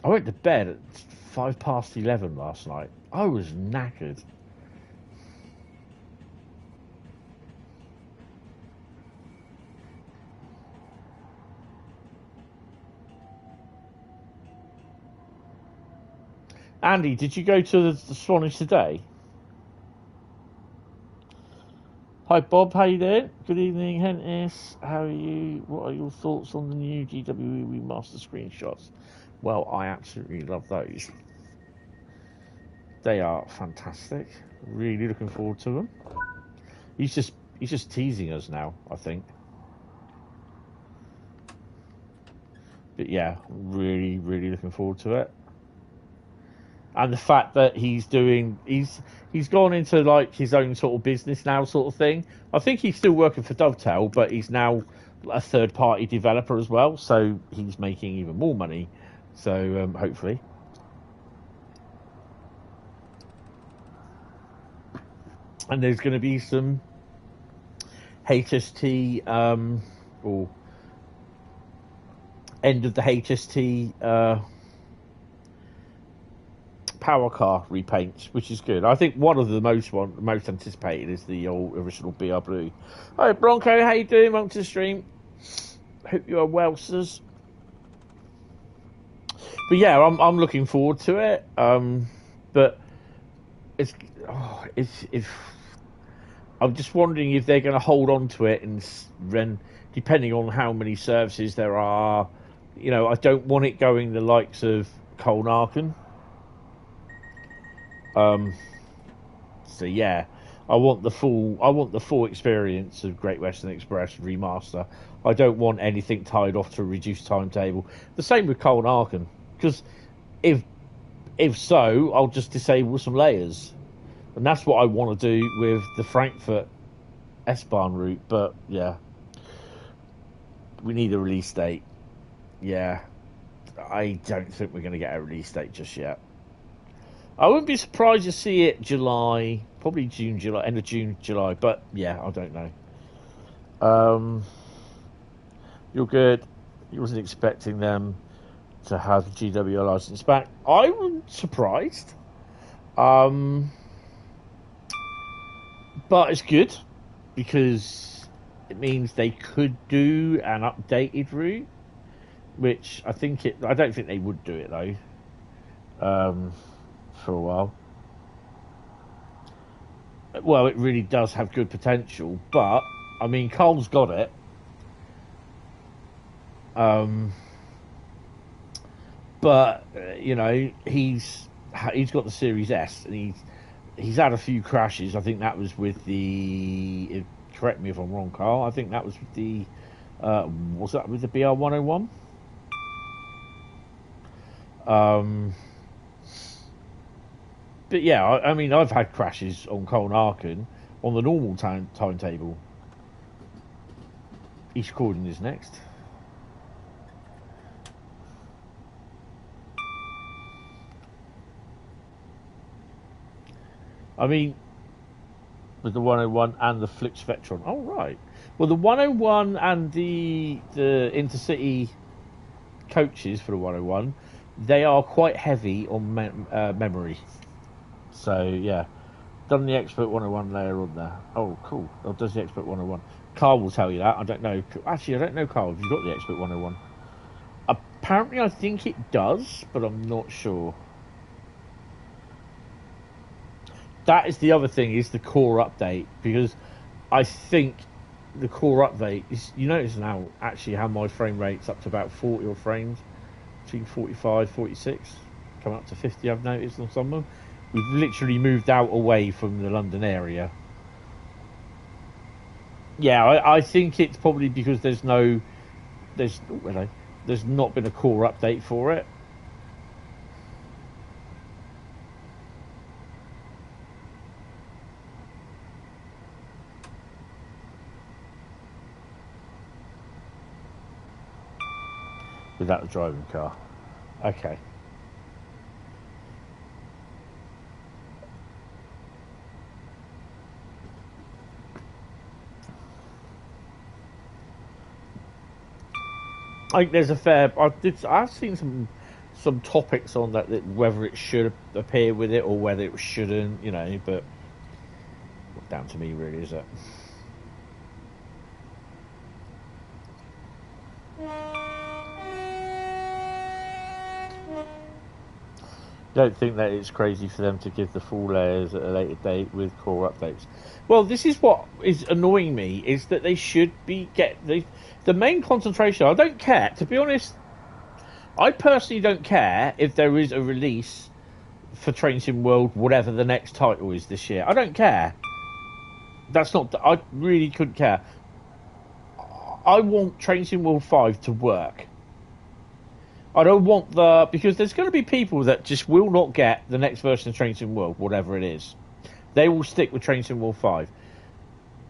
I went to bed at 11:05 last night. I was knackered. Andy, did you go to the Swanage today? Hi Bob, how you doing? Good evening, Hentis. How are you? What are your thoughts on the new GWE remaster screenshots? Well, I absolutely love those. They are fantastic. Really looking forward to them. He's just teasing us now, I think. But yeah, really, really looking forward to it. And the fact that he's gone into like his own sort of business now, sort of thing. I think he's still working for Dovetail, but he's now a third-party developer as well, so he's making even more money. So hopefully, and there's going to be some HST or end of the HST. Power car repaints, which is good. I think one of the most anticipated is the old original BR Blue. Hi Bronco, how you doing? Welcome to the stream. Hope you are well, sirs. But yeah, I'm looking forward to it. But it's I'm just wondering if they're going to hold on to it and depending on how many services there are. You know, I don't want it going the likes of Colnarken. So yeah, I want the full experience of Great Western Express remaster. I don't want anything tied off to a reduced timetable. The same with Colnarken, because if so, I'll just disable some layers, and that's what I want to do with the Frankfurt S-Bahn route. But yeah, we need a release date. Yeah, I don't think we're going to get a release date just yet. I wouldn't be surprised to see it July, probably June, July, end of June, July. But yeah, I don't know. You're good. You wasn't expecting them. to have the GWO license back. I was surprised. But it's good because it means they could do an updated route, which I don't think they would do it though. For a while. Well, it really does have good potential, but I mean, Cole's got it. But you know, he's got the Series S, and he's had a few crashes. I think that was with the. Correct me if I'm wrong, Carl. I think that was with the. Was that with the BR101? But yeah, I mean, I've had crashes on Cole and Arkin on the normal timetable. East Corden is next. I mean, with the 101 and the Flix Vectron. Oh, right. Well, the 101 and the Intercity coaches for the 101, they are quite heavy on memory. So, yeah. Done the Expert 101 layer on there. Oh, cool. Oh, does the Expert 101. Carl will tell you that. I don't know. Actually, I don't know, Carl. Have you got the Expert 101? Apparently, I think it does, but I'm not sure. That is the other thing, is the core update, because I think the core update is, you notice now actually how my frame rate's up to about 40 or frames, between 45, 46, coming up to 50 I've noticed on some of them. We've literally moved out away from the London area. Yeah, I think it's probably because there's not been a core update for it. Without the driving car. Okay. I think there's a fair. I've seen some topics on that whether it should appear with it or whether it shouldn't, you know. But not down to me, really, is it? Don't think that it's crazy for them to give the full layers at a later date with core updates. Well, this is what is annoying me, is that they should be the main concentration. I don't care, to be honest. I personally don't care if there is a release for Train Sim World, whatever the next title is this year. I don't care. I really couldn't care. I want Train Sim World 5 to work. I don't want because there's going to be people that just will not get the next version of Train Sim World, whatever it is. They will stick with Train Sim World 5.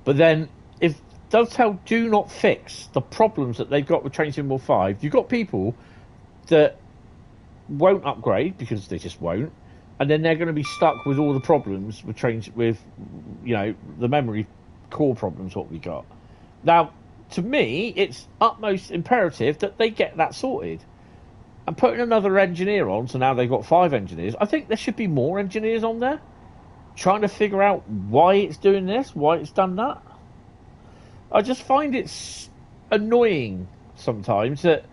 But then, if Dovetail do not fix the problems that they've got with Train Sim World 5, you've got people that won't upgrade because they just won't, and then they're going to be stuck with all the problems with the memory core problems what we got. Now, to me, it's utmost imperative that they get that sorted. And putting another engineer on, so now they've got 5 engineers. I think there should be more engineers on there, trying to figure out why it's doing this, why it's done that. I just find it annoying sometimes that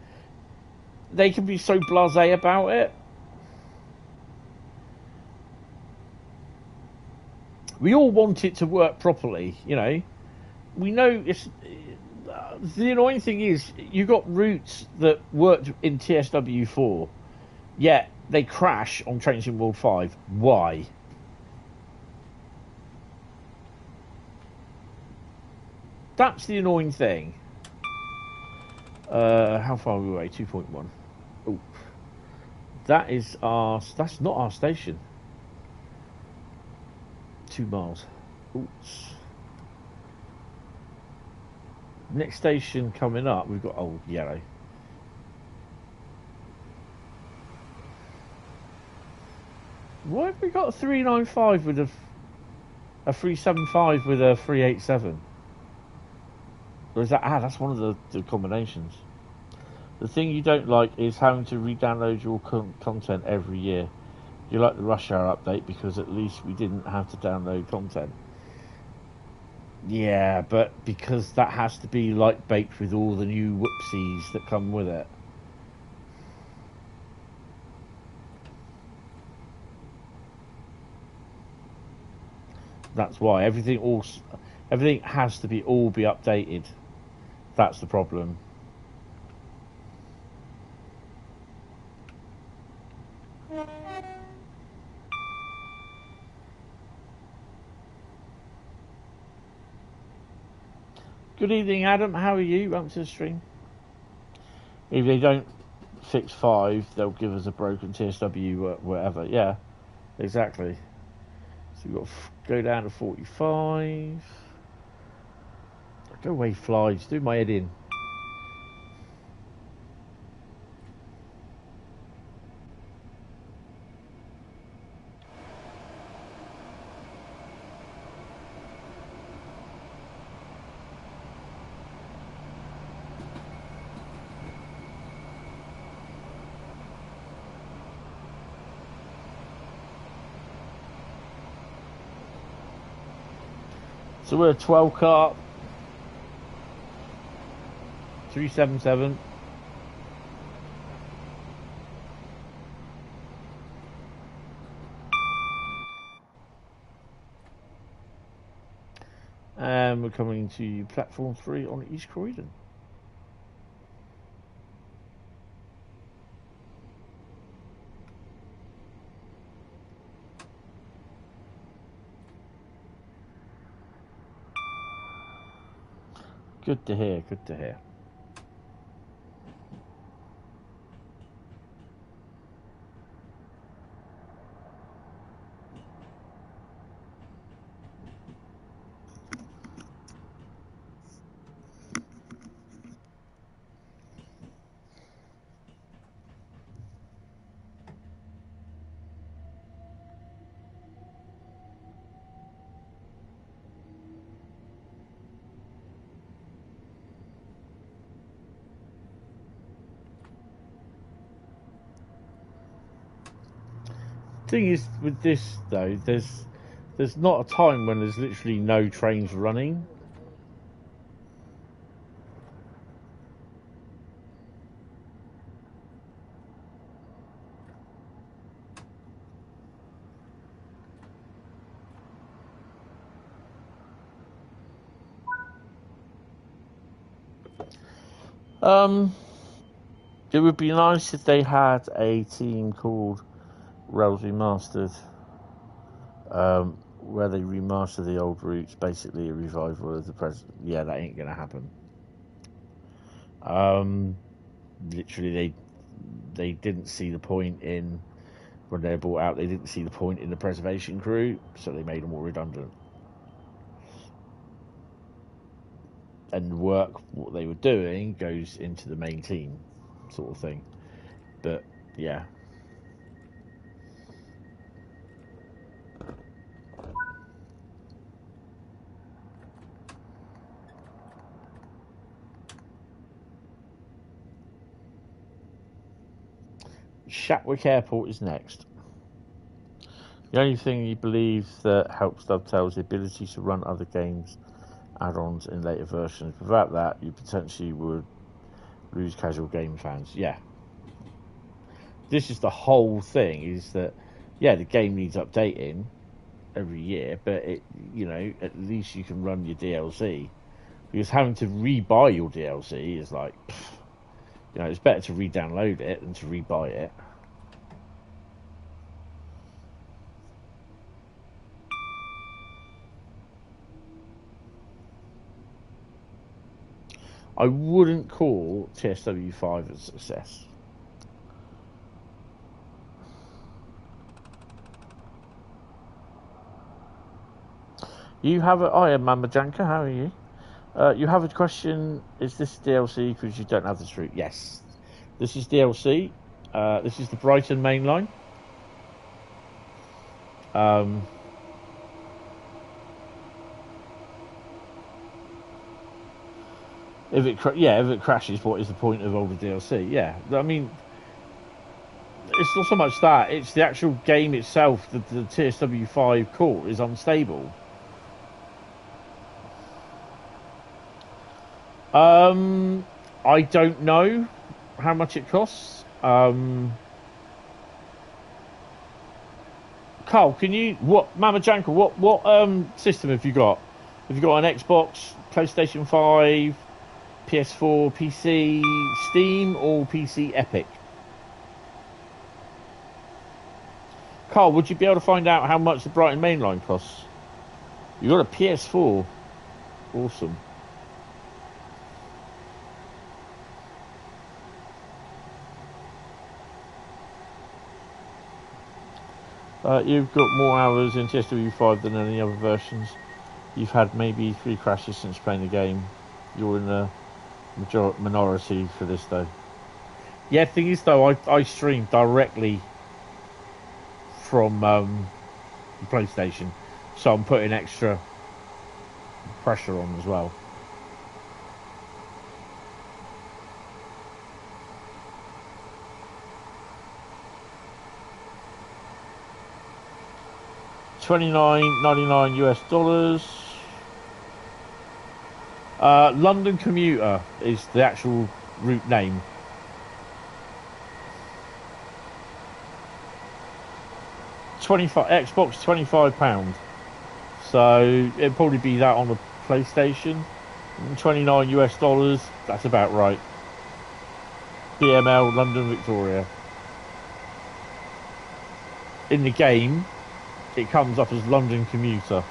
they can be so blasé about it. We all want it to work properly, you know. We know it's. The annoying thing is, you got routes that worked in TSW4, yet they crash on Train Sim World 5. Why? That's the annoying thing. How far are we away? 2.1. Oh, that's not our station. 2 miles. Oops. Next station coming up, we've got Old Yellow. Why have we got a 395 with a 375 with a 387? Or is that that's one of the combinations? The thing you don't like is having to re-download your content every year. You like the rush hour update because at least we didn't have to download content. Yeah, but because that has to be like baked with all the new whoopsies that come with it. That's why everything has to be updated. That's the problem. Good evening, Adam. How are you? Welcome to the stream. If they don't fix 5, they'll give us a broken TSW, whatever. Yeah, exactly. So we've got to go down to 45. Go away, flies. Do my head in. So we're a 12 car, 377. And we're coming to platform 3 on East Croydon. Good to hear, good to hear. Thing is with this though, there's not a time when there's literally no trains running. It would be nice if they had a team called Rails Remastered, where they remaster the old routes, basically a revival of the present. Yeah, that ain't gonna happen. Literally, they didn't see the point in when they were bought out. They didn't see the point in the preservation crew, so they made them all redundant. And the work what they were doing goes into the main team, sort of thing. But yeah. Shatwick Airport is next. The only thing he believes that helps Dovetail is the ability to run other games add-ons in later versions. Without that, you potentially would lose casual game fans. Yeah. This is the whole thing, is that, yeah, the game needs updating every year, but it, you know, at least you can run your DLC. Because having to rebuy your DLC is like, pff, you know, it's better to re-download it than to rebuy it. I wouldn't call TSW5 a success. You have a... I am Mama Janka, how are you? You have a question, is this DLC because you don't have the street? Yes. This is DLC. This is the Brighton Mainline. If it crashes, what is the point of all the DLC? Yeah, I mean, it's not so much that; it's the actual game itself. The TSW5 core is unstable. I don't know how much it costs. Carl, can you Mama Janka, what system have you got? Have you got an Xbox, PlayStation 5, PS4, PC, Steam, or PC Epic? Carl, would you be able to find out how much the Brighton Mainline costs? You got a PS4. Awesome. You've got more hours in TSW5 than any other versions. You've had maybe 3 crashes since playing the game. You're in the minority for this, though. Yeah, the thing is, though, I stream directly from PlayStation, so I'm putting extra pressure on as well. $29.99 US. London Commuter is the actual route name. Xbox £25. So it'd probably be that on the PlayStation. $29 US. That's about right. BML London Victoria. In the game, it comes up as London Commuter.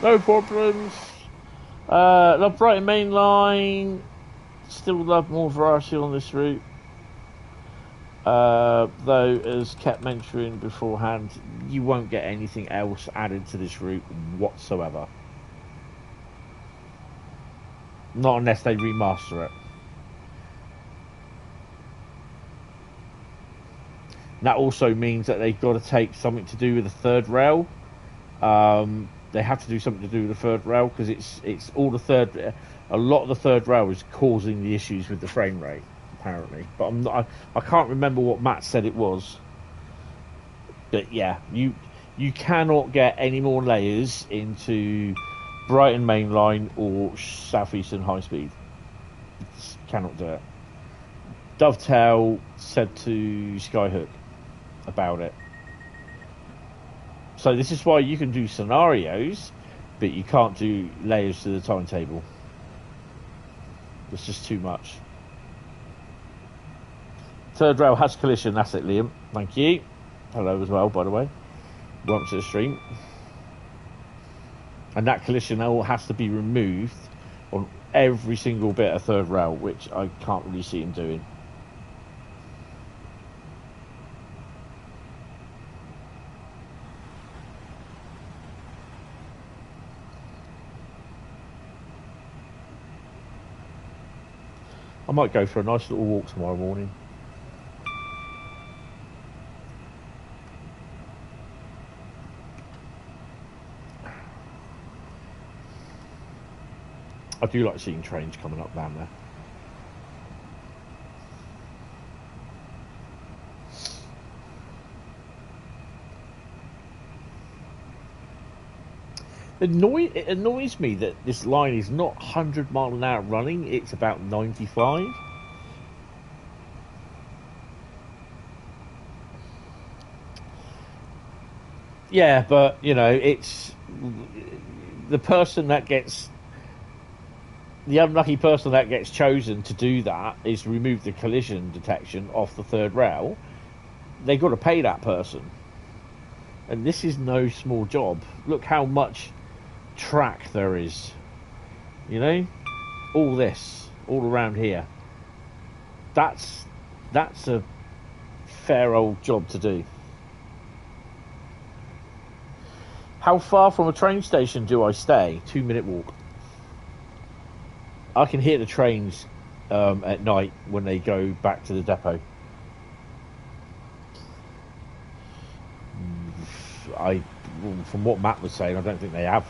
No problems. Love Brighton Mainline. Still love more variety on this route. Though, as kept mentioning beforehand, you won't get anything else added to this route whatsoever. Not unless they remaster it. And that also means that they've got to take something to do with the third rail. They have to do something to do with the third rail because it's all the third. A lot of the third rail is causing the issues with the frame rate, apparently. But I'm not. I can't remember what Matt said it was. But yeah, you cannot get any more layers into Brighton Mainline or Southeastern Highspeed. Just cannot do it. Dovetail said to Skyhook about it. So this is why you can do scenarios, but you can't do layers to the timetable. It's just too much. Third rail has collision. That's it, Liam. Thank you. Hello as well, by the way. Welcome to the stream. And that collision all has to be removed on every single bit of third rail, which I can't really see him doing. I might go for a nice little walk tomorrow morning. I do like seeing trains coming up down there. It annoys me that this line is not 100 mile an hour running, it's about 95. Yeah, but, you know, it's the person that gets, the unlucky person that gets chosen to do that is remove the collision detection off the third rail. They've got to pay that person. And this is no small job. Look how much track there is, you know, all this all around here. That's a fair old job to do. How far from a train station do I stay? 2-minute walk. I can hear the trains at night when they go back to the depot. From what Matt was saying, I don't think they have.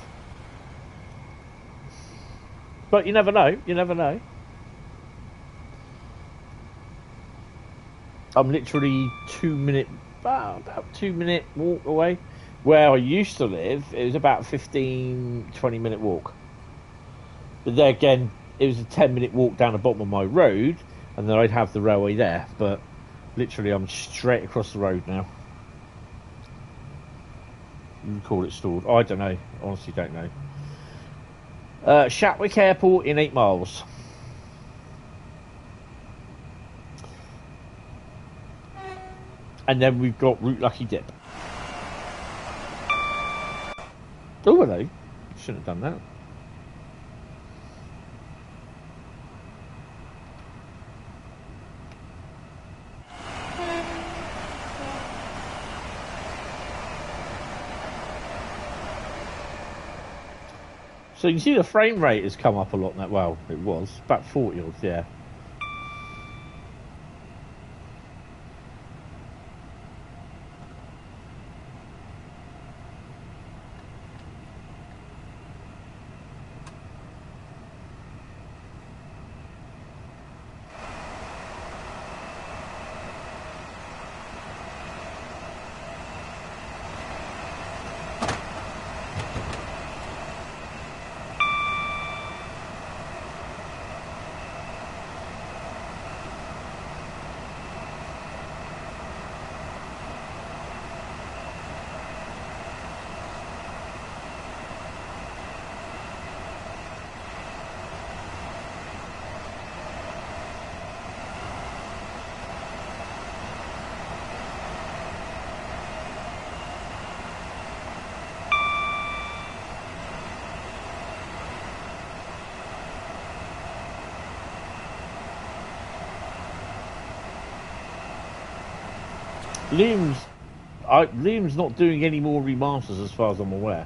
But you never know. You never know. I'm literally about 2-minute walk away. Where I used to live, it was about 15-20 minute walk. But there again, it was a 10-minute walk down the bottom of my road, and then I'd have the railway there. But literally, I'm straight across the road now. You can call it stalled. I don't know. Honestly, don't know. Shatwick Airport in 8 miles. And then we've got Route Lucky Dip. Oh, hello. Shouldn't have done that. So you can see the frame rate has come up a lot now. Well, it was about 40 odd, yeah. Liam's not doing any more remasters as far as I'm aware.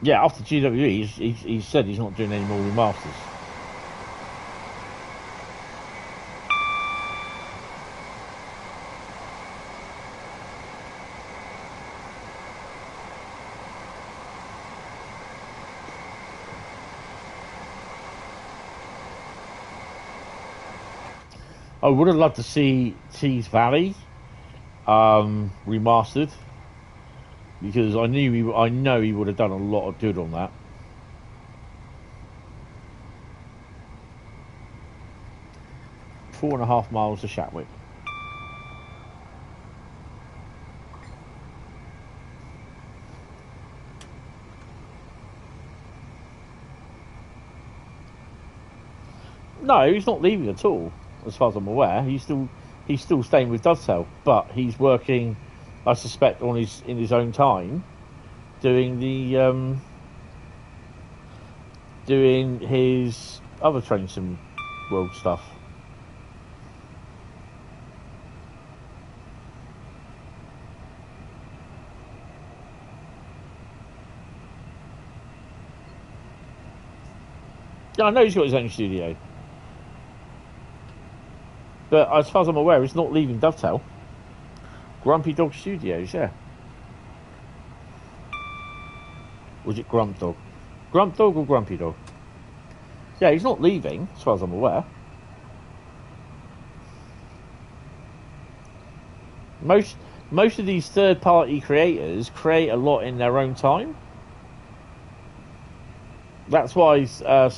Yeah, after GWE, he said he's not doing any more remasters. I would have loved to see Tees Valley remastered, because I know he would have done a lot of good on that. Four 4.5 miles to Shatwick. No, he's not leaving at all, as far as I'm aware. He's still staying with Dovetail, but he's working, I suspect, in his own time, doing his other Train Sim World stuff. Yeah, I know he's got his own studio, but as far as I'm aware, he's not leaving Dovetail. Grumpy Dog Studios, yeah. Was it Grump Dog? Grump Dog or Grumpy Dog? Yeah, he's not leaving, as far as I'm aware. Most of these third-party creators create a lot in their own time. That's why I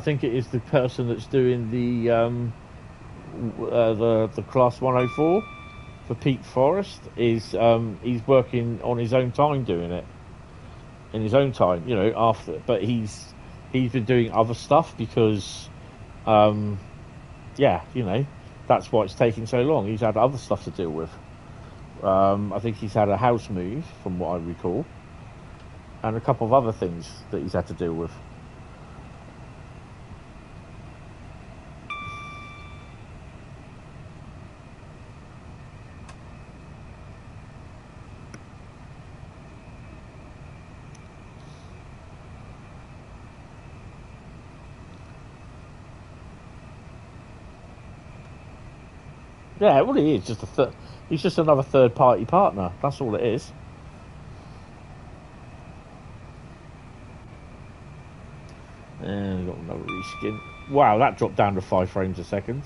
think it is the person that's doing the Class 104 for Peak Forest is he's working on his own time, doing it in his own time, after. But he's he's been doing other stuff because, yeah, you know, that's why it's taking so long. He's had other stuff to deal with. I think he's had a house move, from what I recall, and a couple of other things that he's had to deal with. Yeah, well, he is just he's just another third-party partner. That's all it is. And we've got another reskin. Wow, that dropped down to 5 frames a second.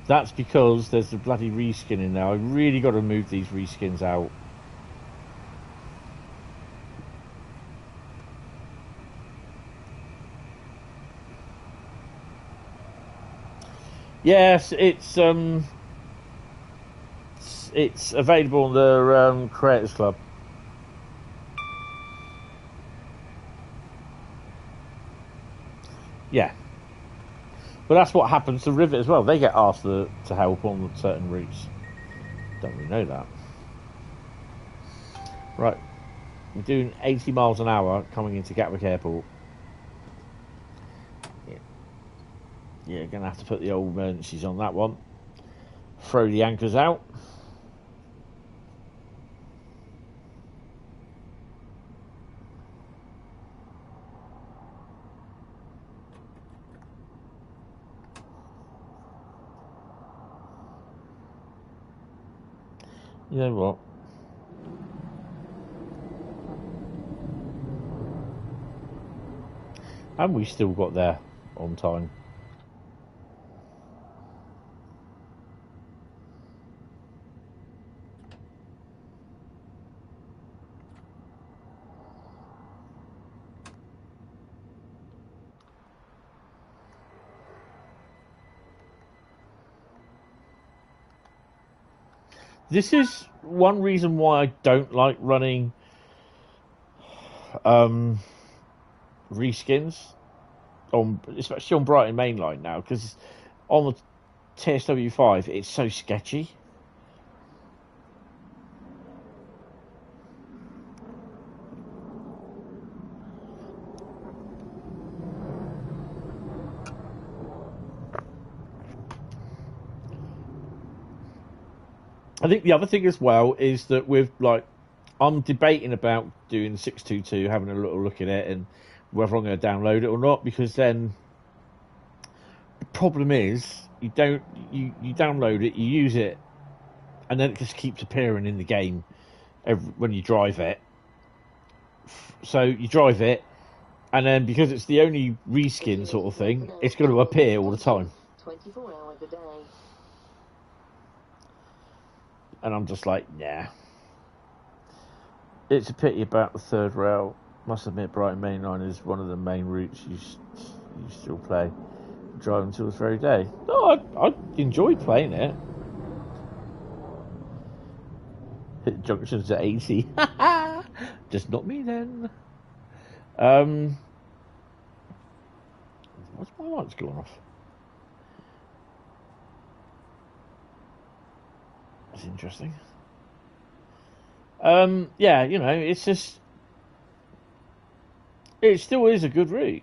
That's because there's a bloody reskin in there. I really got to move these reskins out. Yes, it's available on the Creators Club. Yeah, but that's what happens to Rivet as well. They get asked to help on certain routes. Don't really know that. Right, we're doing 80 miles an hour coming into Gatwick Airport. Yeah, gonna have to put the old emergencies on that one. Throw the anchors out. You know what? And we still got there on time. This is one reason why I don't like running reskins on, especially on Brighton Mainline now, because on the TSW5 it's so sketchy. I think the other thing as well is that with, like, I'm debating about doing 622, having a little look at it and whether I'm going to download it or not, because then the problem is you download it, you use it, and then it just keeps appearing in the game when you drive it. So you drive it, and then because it's the only reskin sort of thing, it's going to appear all the time. 24 hours a day. And I'm just like, nah. It's a pity about the third rail. Must admit, Brighton Mainline is one of the main routes you still play. Drive until this very day. No, I enjoy playing it. Hit junctions at 80. Just not me then. What's my lights going off? That's interesting. Yeah, you know, it's just, it still is a good route.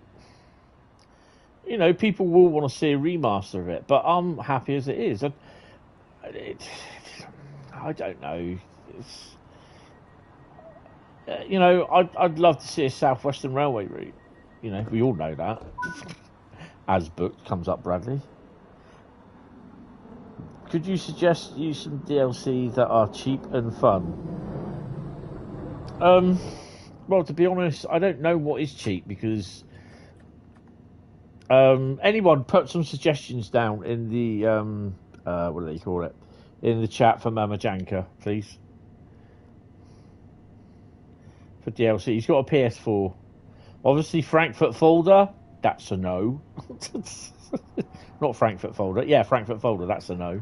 You know, people will want to see a remaster of it, but I'm happy as it is. I don't know. It's, you know, I'd love to see a Southwestern Railway route. You know, we all know that. As booked, comes up Bradley. Could you suggest use some DLC that are cheap and fun? Well, to be honest, I don't know what is cheap, because anyone put some suggestions down in the what do they call it, in the chat for Mama Janka, please, for DLC. He's got a PS4. Obviously, Frankfurt folder, that's a no. Not Frankfurt folder. Yeah, Frankfurt folder, that's a no.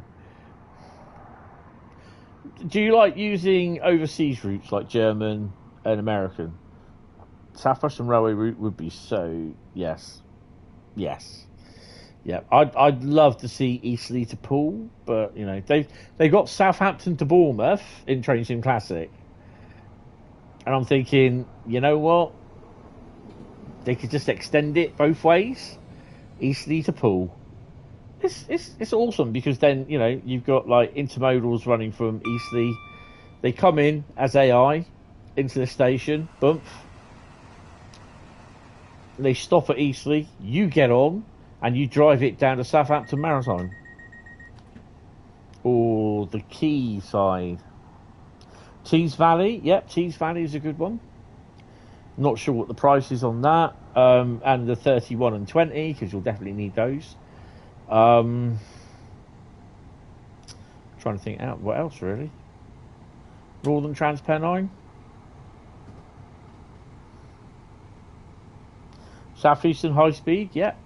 Do you like using overseas routes like German and American? South Western Railway route would be so, yes. Yeah, I'd love to see Eastleigh to Poole, but you know they got Southampton to Bournemouth in Train Sim Classic, and I'm thinking, you know what, they could just extend it both ways, Eastleigh to Poole. It's awesome because then you know you've got like intermodals running from Eastleigh, they come in as AI into the station, bump, they stop at Eastleigh, you get on. And you drive it down to Southampton Maritime. Or the Quay side. Tees Valley. Yep, Tees Valley is a good one. Not sure what the price is on that. And the 31 and 20, because you'll definitely need those. Trying to think out what else really. Northern Trans Pennine. Southeastern Highspeed, yep.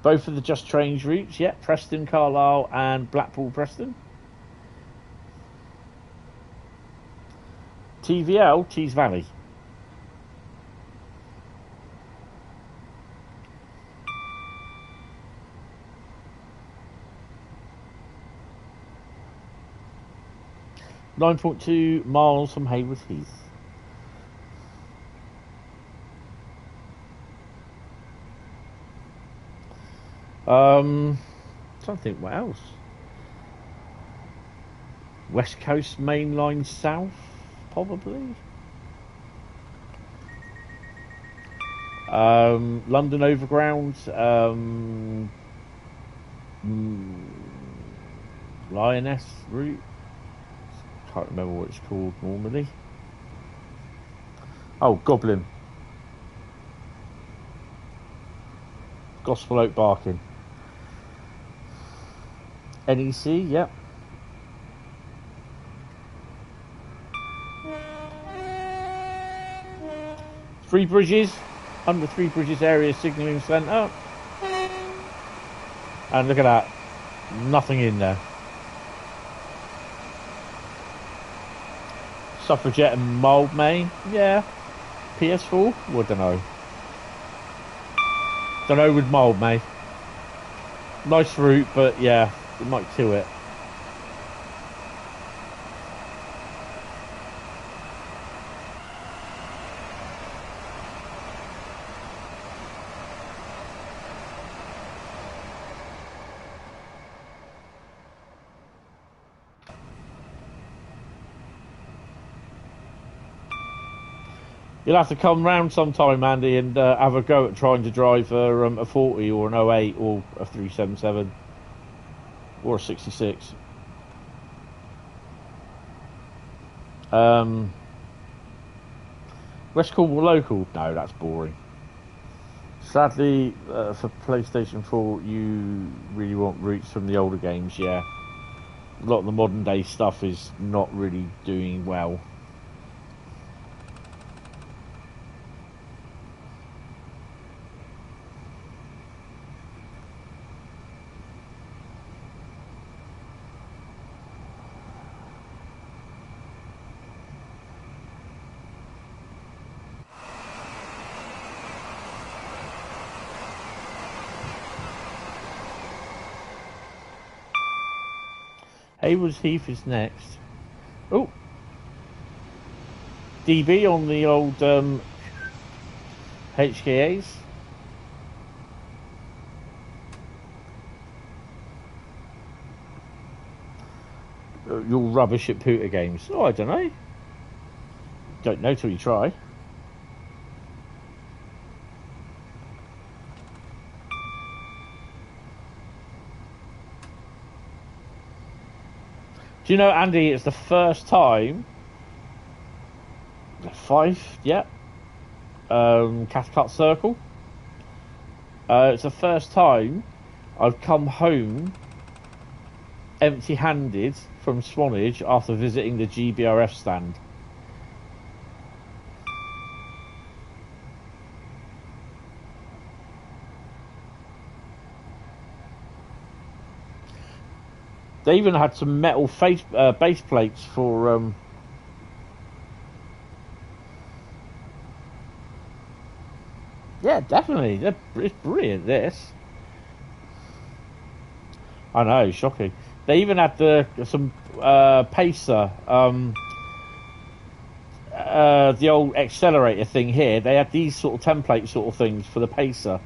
Both of the Just Trains routes, yeah. Preston, Carlisle, and Blackpool, Preston. TVL, Tees Valley. .2 miles from Haywards Heath. Trying to think what else. West Coast Mainline South, probably. London Overground. Lioness route. Can't remember what it's called normally. Oh, Goblin. Gospel Oak Barking. NEC, yep. Three Bridges, under Three Bridges area signalling centre. And look at that, nothing in there. Suffragette and Mildmay, yeah. PS4, well, I don't know. Don't know with Mildmay. Nice route, but yeah, it might kill it. You'll have to come round sometime, Andy, and have a go at trying to drive a 40 or an 08 or a 377 or a 66. West Cornwall Local? No, that's boring. Sadly, for PlayStation 4, you really want routes from the older games, yeah. A lot of the modern day stuff is not really doing well. Haywards Heath is next. Oh, DB on the old HKAs. You're rubbish at Pooter games. Oh, I don't know. Don't know till you try. Do you know, Andy, it's the first time... Fife, yeah. Cathcart Circle. It's the first time I've come home empty-handed from Swanage after visiting the GBRF stand. They even had some metal base plates for. Yeah, definitely. It's brilliant. This. I know, shocking. They even had some pacer. The old accelerator thing here. They had these sort of template sort of things for the pacer,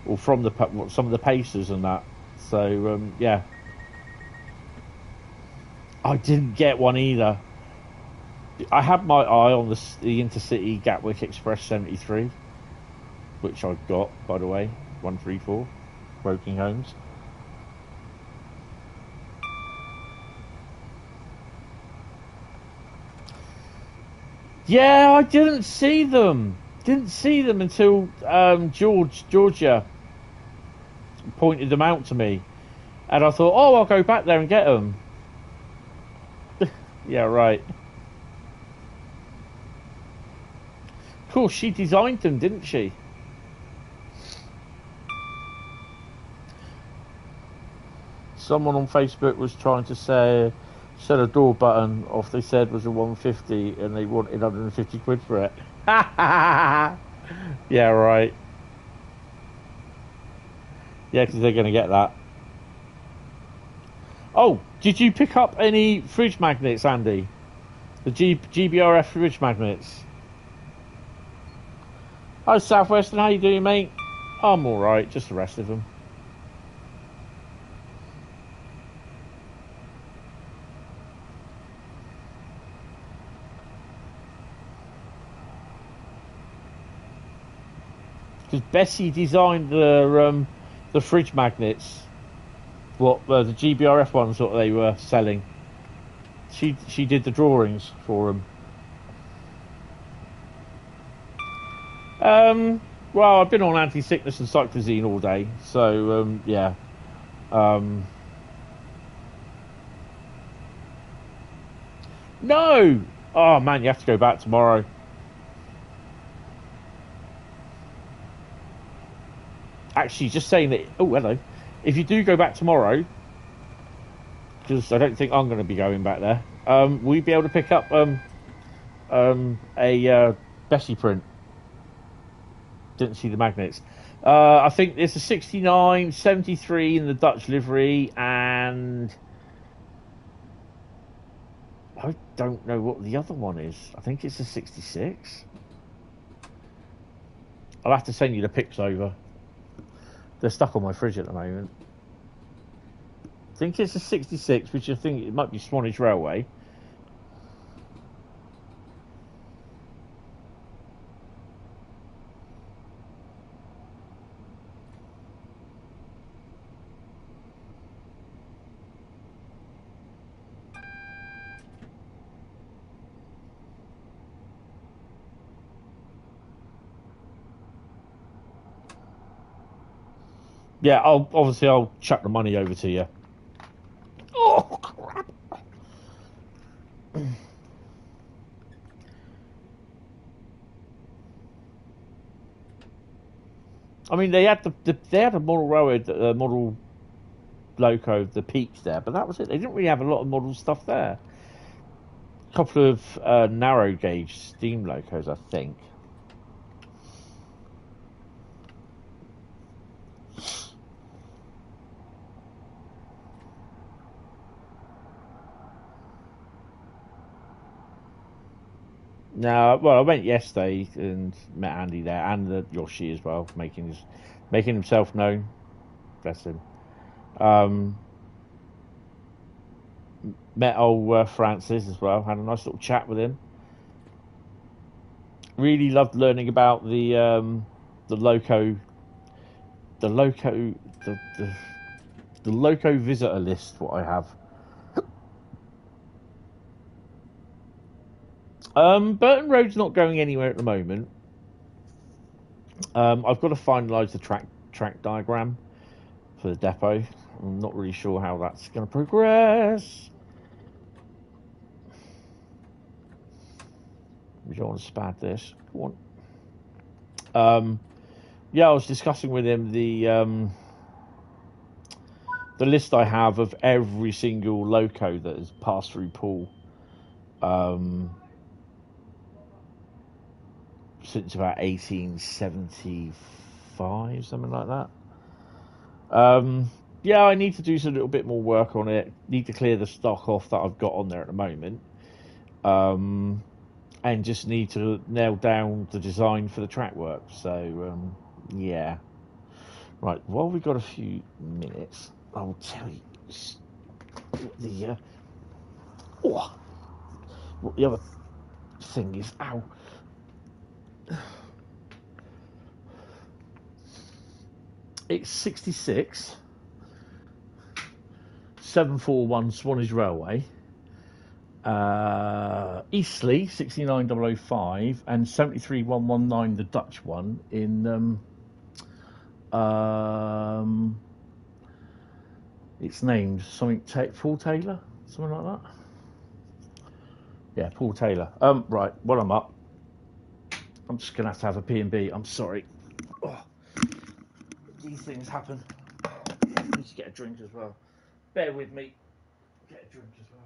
or from some of the pacers and that. So yeah. I didn't get one either. I had my eye on the Intercity Gatwick Express 73, which I got, by the way, 134, Woking Homes. Yeah, I didn't see them. Didn't see them until Georgia pointed them out to me, and I thought, oh, I'll go back there and get them. Yeah, right. Of course, she designed them, didn't she? Someone on Facebook was trying to sell a door button off. They said was a 150, and they wanted 150 quid for it. Yeah, right. Yeah, because they're going to get that. Oh, did you pick up any fridge magnets, Andy? The GBRF fridge magnets. Hi, Southwestern. How you doing, mate? I'm all right. Just the rest of them. Because Bessie designed the fridge magnets. What the GBRF ones that they were selling. She did the drawings for them. Well, I've been on anti-sickness and cyclazine all day, so yeah. No! Oh man, you have to go back tomorrow. Actually, just saying that. Oh, hello. If you do go back tomorrow, because I don't think I'm going to be going back there, will you be able to pick up a Bessie print? Didn't see the magnets. I think there's a 69, 73 in the Dutch livery, and I don't know what the other one is. I think it's a 66. I'll have to send you the pics over. They're stuck on my fridge at the moment. I think it's a 66, which I think it might be Swanage Railway. Yeah, I'll chuck the money over to you. Oh crap! I mean, they had a model railroad, model loco, the peaks there, but that was it. They didn't really have a lot of model stuff there. A couple of narrow gauge steam locos, I think. No, well, I went yesterday and met Andy there, and Yoshi as well, making himself known. Bless him. Met old Francis as well. Had a nice little chat with him. Really loved learning about the loco visitor list. What I have. Burton Road's not going anywhere at the moment. I've got to finalise the track diagram for the depot. I'm not really sure how that's going to progress. We don't want to spad this. Go on. Yeah, I was discussing with him the the list I have of every single loco that has passed through Poole since about 1875, something like that. Yeah, I need to do a little bit more work on it. Need to clear the stock off that I've got on there at the moment. And just need to nail down the design for the track work. So, yeah. Right, while we've got a few minutes, I'll tell you what the other thing is. Ow. It's 66 741 Swanage Railway, Eastleigh 69005, and 73119, the Dutch one, in it's named something Paul Taylor, something like that. Yeah, Paul Taylor. Right, while I'm up, I'm just gonna have a P&B. I'm sorry. Oh, these things happen. I need to get a drink as well. Bear with me. Get a drink as well.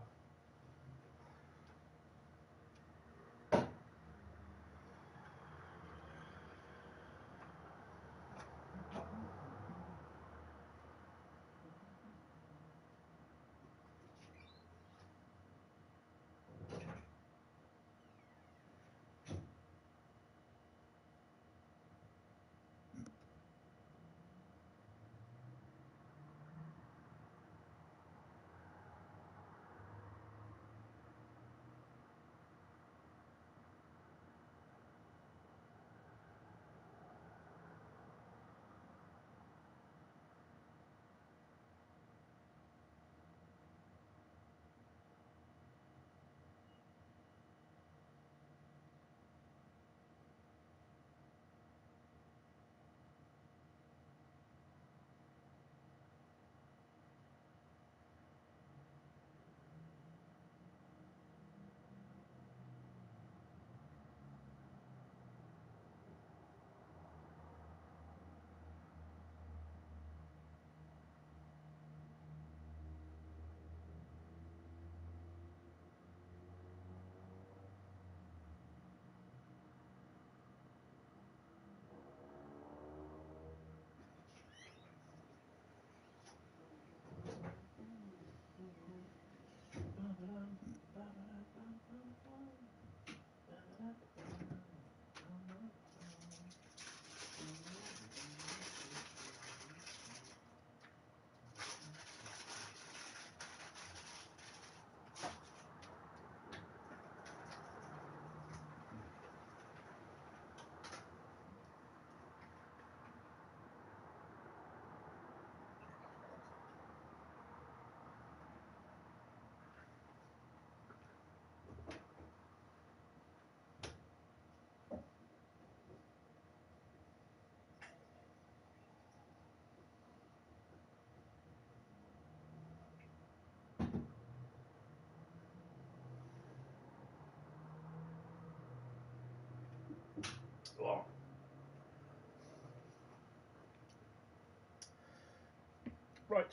Right.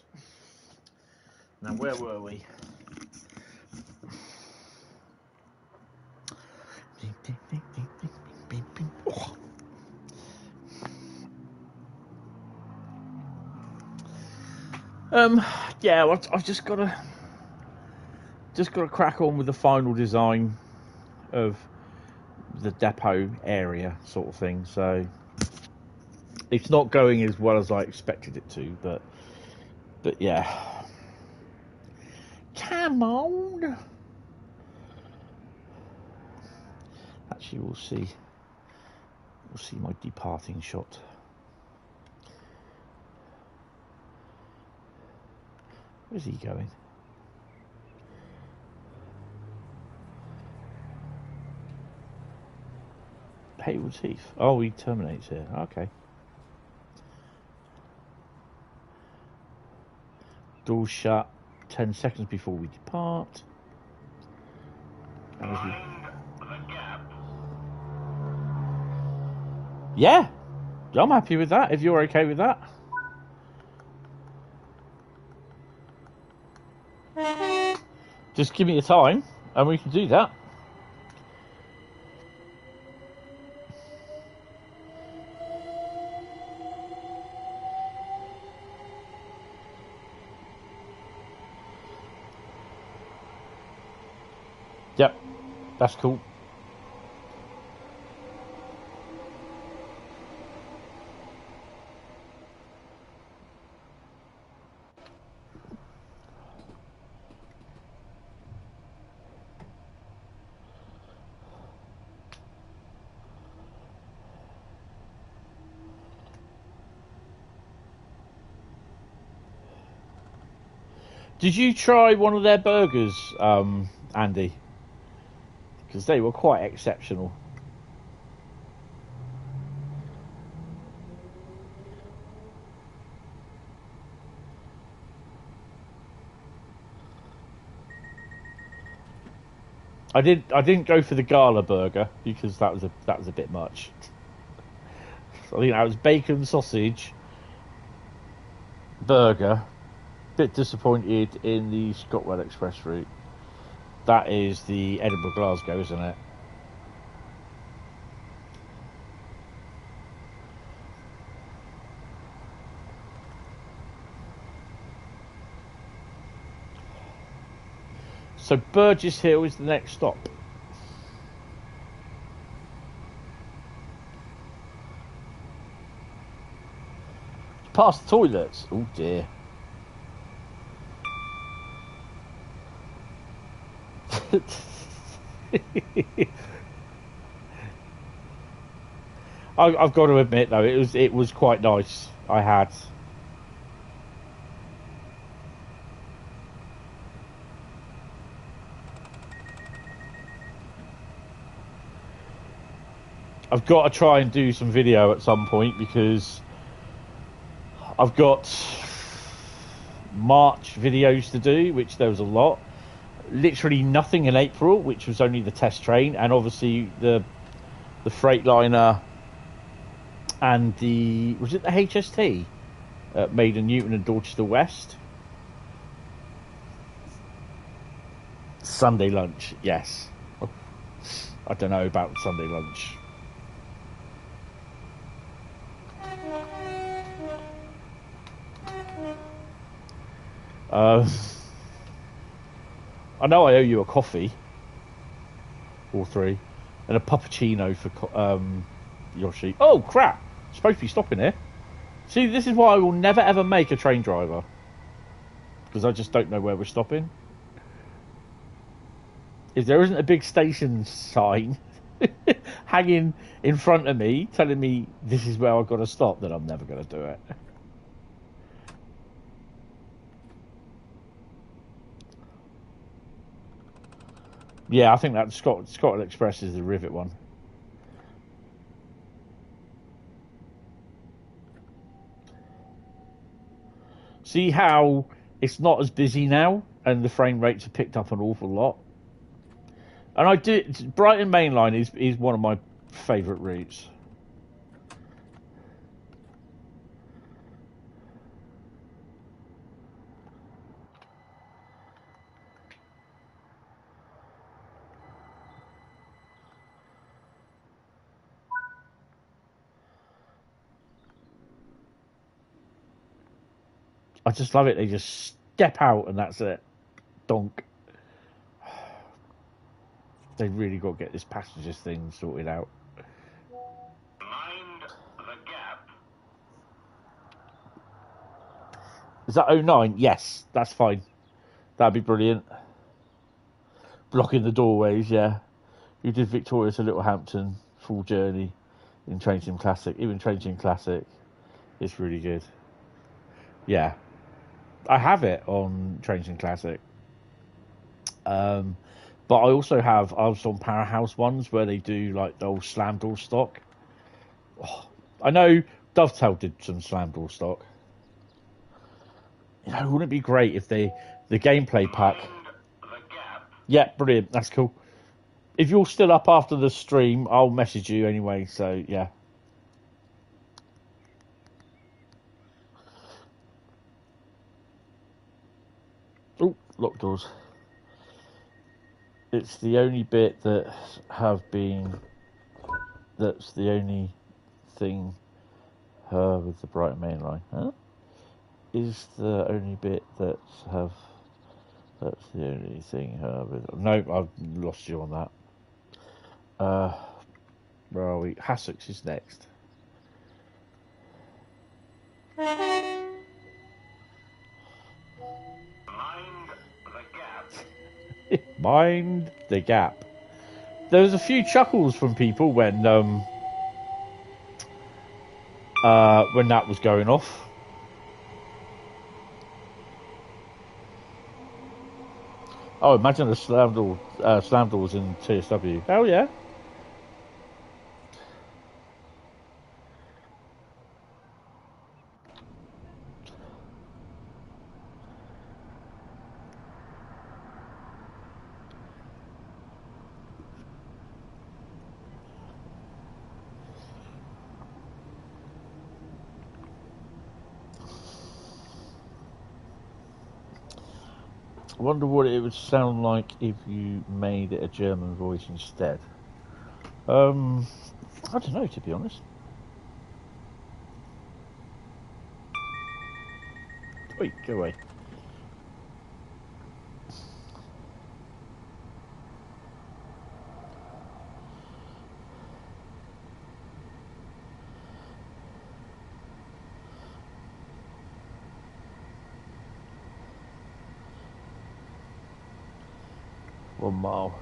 Now, where were we? Yeah, I've just got to crack on with the final design of the depot area, sort of thing. So it's not going as well as I expected it to, but yeah. Come on. Actually, we'll see my departing shot. Where's he going? Haywood's Heath. Oh, he terminates here. Okay. Doors shut 10 seconds before we depart. Yeah, I'm happy with that, if you're okay with that. Just give me a time, and we can do that. Yep, that's cool. Did you try one of their burgers, Andy? Because they were quite exceptional. I didn't go for the gala burger because that was a bit much. So I think that was bacon sausage burger. Bit disappointed in the Scotwell Express route. That is the Edinburgh Glasgow, isn't it? So Burgess Hill is the next stop. Past the toilets. Oh dear. I've got to admit though, it was quite nice. I've got to try and do some video at some point because I've got March videos to do, which there was a lot. Literally nothing in April, which was only the test train, and obviously the Freightliner and was it the HST Maiden Newton and Dorchester West. Sunday lunch, yes. I don't know about Sunday lunch. I know I owe you a coffee or three and a puppuccino for Yoshi. Oh crap! Supposed to be stopping here. See, this is why I will never ever make a train driver, because I just don't know where we're stopping. If there isn't a big station sign hanging in front of me telling me this is where I've got to stop, then I'm never going to do it. Yeah, I think that Scotland Express is the Rivet one. See how it's not as busy now, and the frame rates have picked up an awful lot. And Brighton Mainline is one of my favourite routes. I just love it. They just step out and that's it. Donk. They really got to get this passengers thing sorted out. Mind the gap. Is that 09? Yes, that's fine. That'd be brilliant. Blocking the doorways, yeah. You did Victoria to Littlehampton, full journey in Train Sim Classic. Even Train Sim Classic, it's really good. Yeah. I have it on Train Sim Classic. But I also have, I was on Powerhouse ones where they do like the old slam door stock. Oh, I know Dovetail did some slam door stock. You know, wouldn't it be great if the gameplay pack? Yeah, brilliant. That's cool. If you're still up after the stream, I'll message you anyway. So yeah. Oh, locked doors. It's the only bit that that's the only thing with the Brighton Mainline. Huh? Is the only bit that's the only thing with... No, I've lost you on that. Where are we? Hassocks is next. Mind the gap. There was a few chuckles from people when that was going off. Oh, imagine the slam doors in TSW. Hell yeah. I wonder what it would sound like if you made it a German voice instead. I don't know, to be honest. Wait, go away. One mile.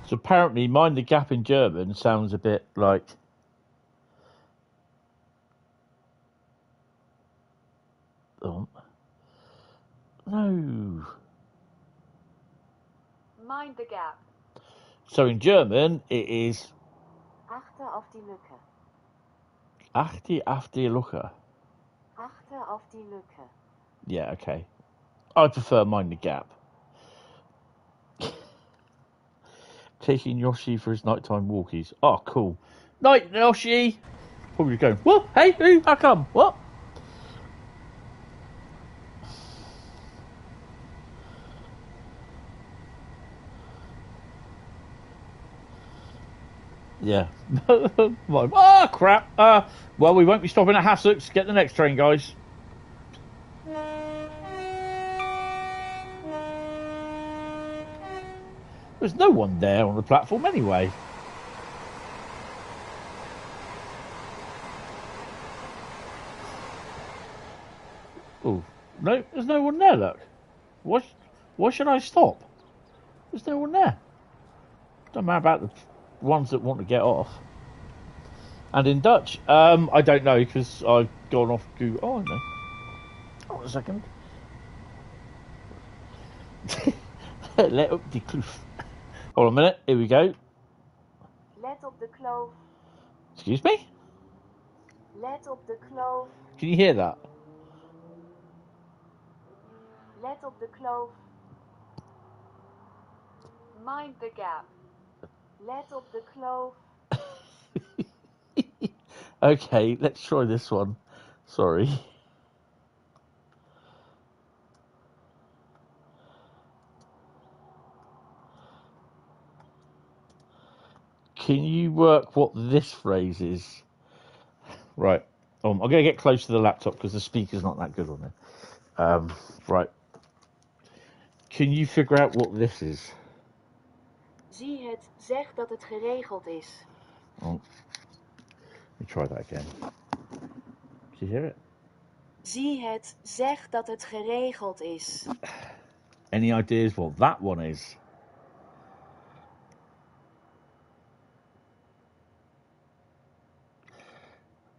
So apparently, mind the gap in German sounds a bit like. Oh. No. Mind the gap. So in German, it is. Achte auf die Lücke. Achte auf die Lücke. Achte auf die Lücke. Yeah, okay. I prefer mind the gap. Taking Yoshi for his nighttime walkies. Oh, cool. Night, Yoshi! Probably going, what? Hey, who? How come? What? Yeah. Oh, crap. Well, we won't be stopping at Hassocks. Get the next train, guys. There's no one there on the platform anyway. Oh, no, there's no one there, look. Why should I stop? There's no one there. Don't matter about the ones that want to get off. And in Dutch, I don't know because I've gone off Google. Oh, no. Hold on a second. Let up the kloof. Hold on a minute. Here we go. Let op de kloof. Excuse me? Let op de kloof. Can you hear that? Let op de kloof. Mind the gap. Let op de kloof. Okay, let's try this one. Sorry. Can you work what this phrase is? Right. I'm going to get close to the laptop because the speaker's not that good on it. Right. Can you figure out what this is? Zie het, zeg dat het geregeld is. Oh. Let me try that again. Do you hear it? Zie het, zeg dat het geregeld is. Any ideas what that one is?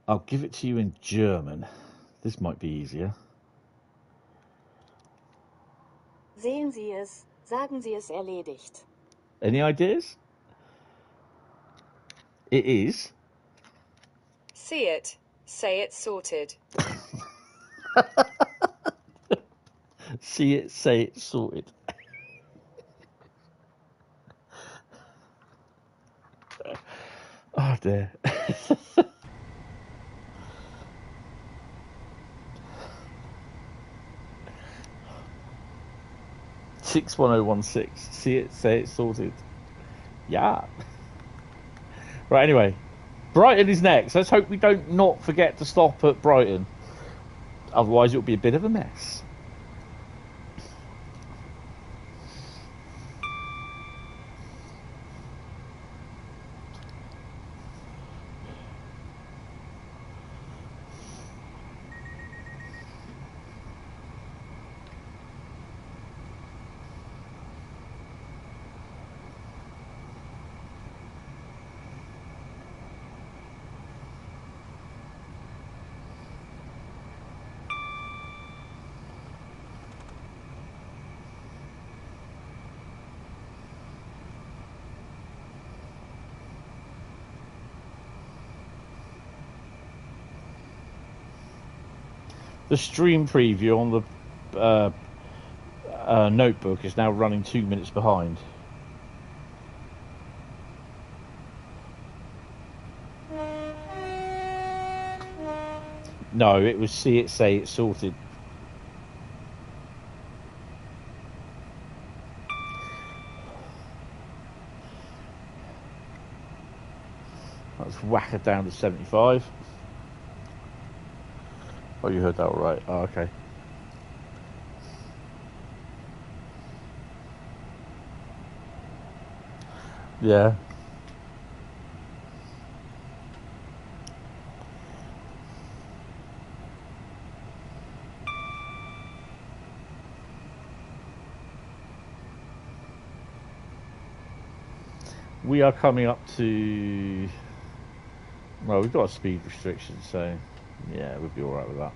I'll give it to you in German. This might be easier. Sehen Sie es, sagen Sie es erledigt. Any ideas? It is. See it, say it sorted. See it, say it, sorted. Oh dear. 61016. See it, say it, sorted. Yeah. Right, anyway. Brighton is next. Let's hope we don't not forget to stop at Brighton. Otherwise it'll be a bit of a mess. The stream preview on the notebook is now running 2 minutes behind. No, it was see it, say it, sorted. Let's whack it down to 75. Oh, you heard that all right. Oh, okay. Yeah. We are coming up to... Well, we've got a speed restriction, so yeah, we'll be alright with that.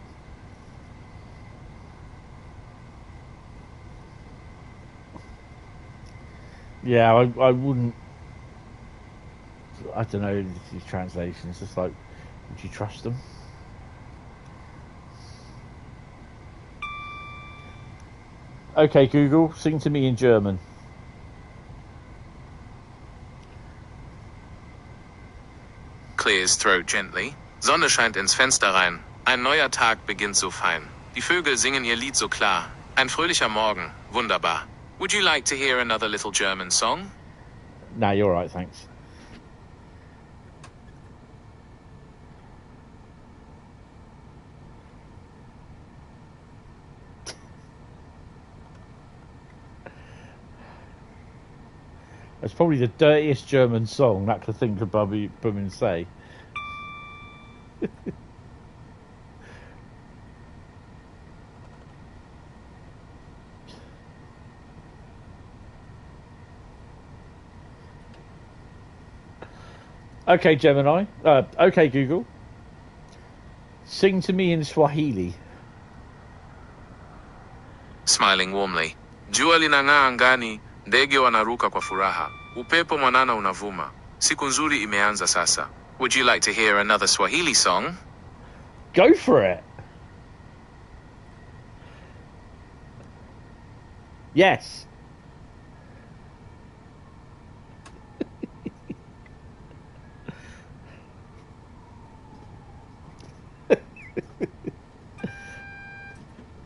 Yeah, I wouldn't... I don't know, these translations, just like, would you trust them? Okay, Google, sing to me in German. Clear his throat gently. Sonne scheint ins Fenster rein. Ein neuer Tag beginnt so fein. Die Vögel singen ihr Lied so klar. Ein fröhlicher Morgen. Wunderbar. Would you like to hear another little German song? Nah, you're right, thanks. It's probably the dirtiest German song that could think of Bremen say. Okay, Gemini. Okay, Google. Sing to me in Swahili. Smiling warmly. Jua linang'aa angani, ndege wanaruka kwa furaha. Upepo mwanana unavuma. Siku nzuri imeanza sasa. Would you like to hear another Swahili song? Go for it. Yes.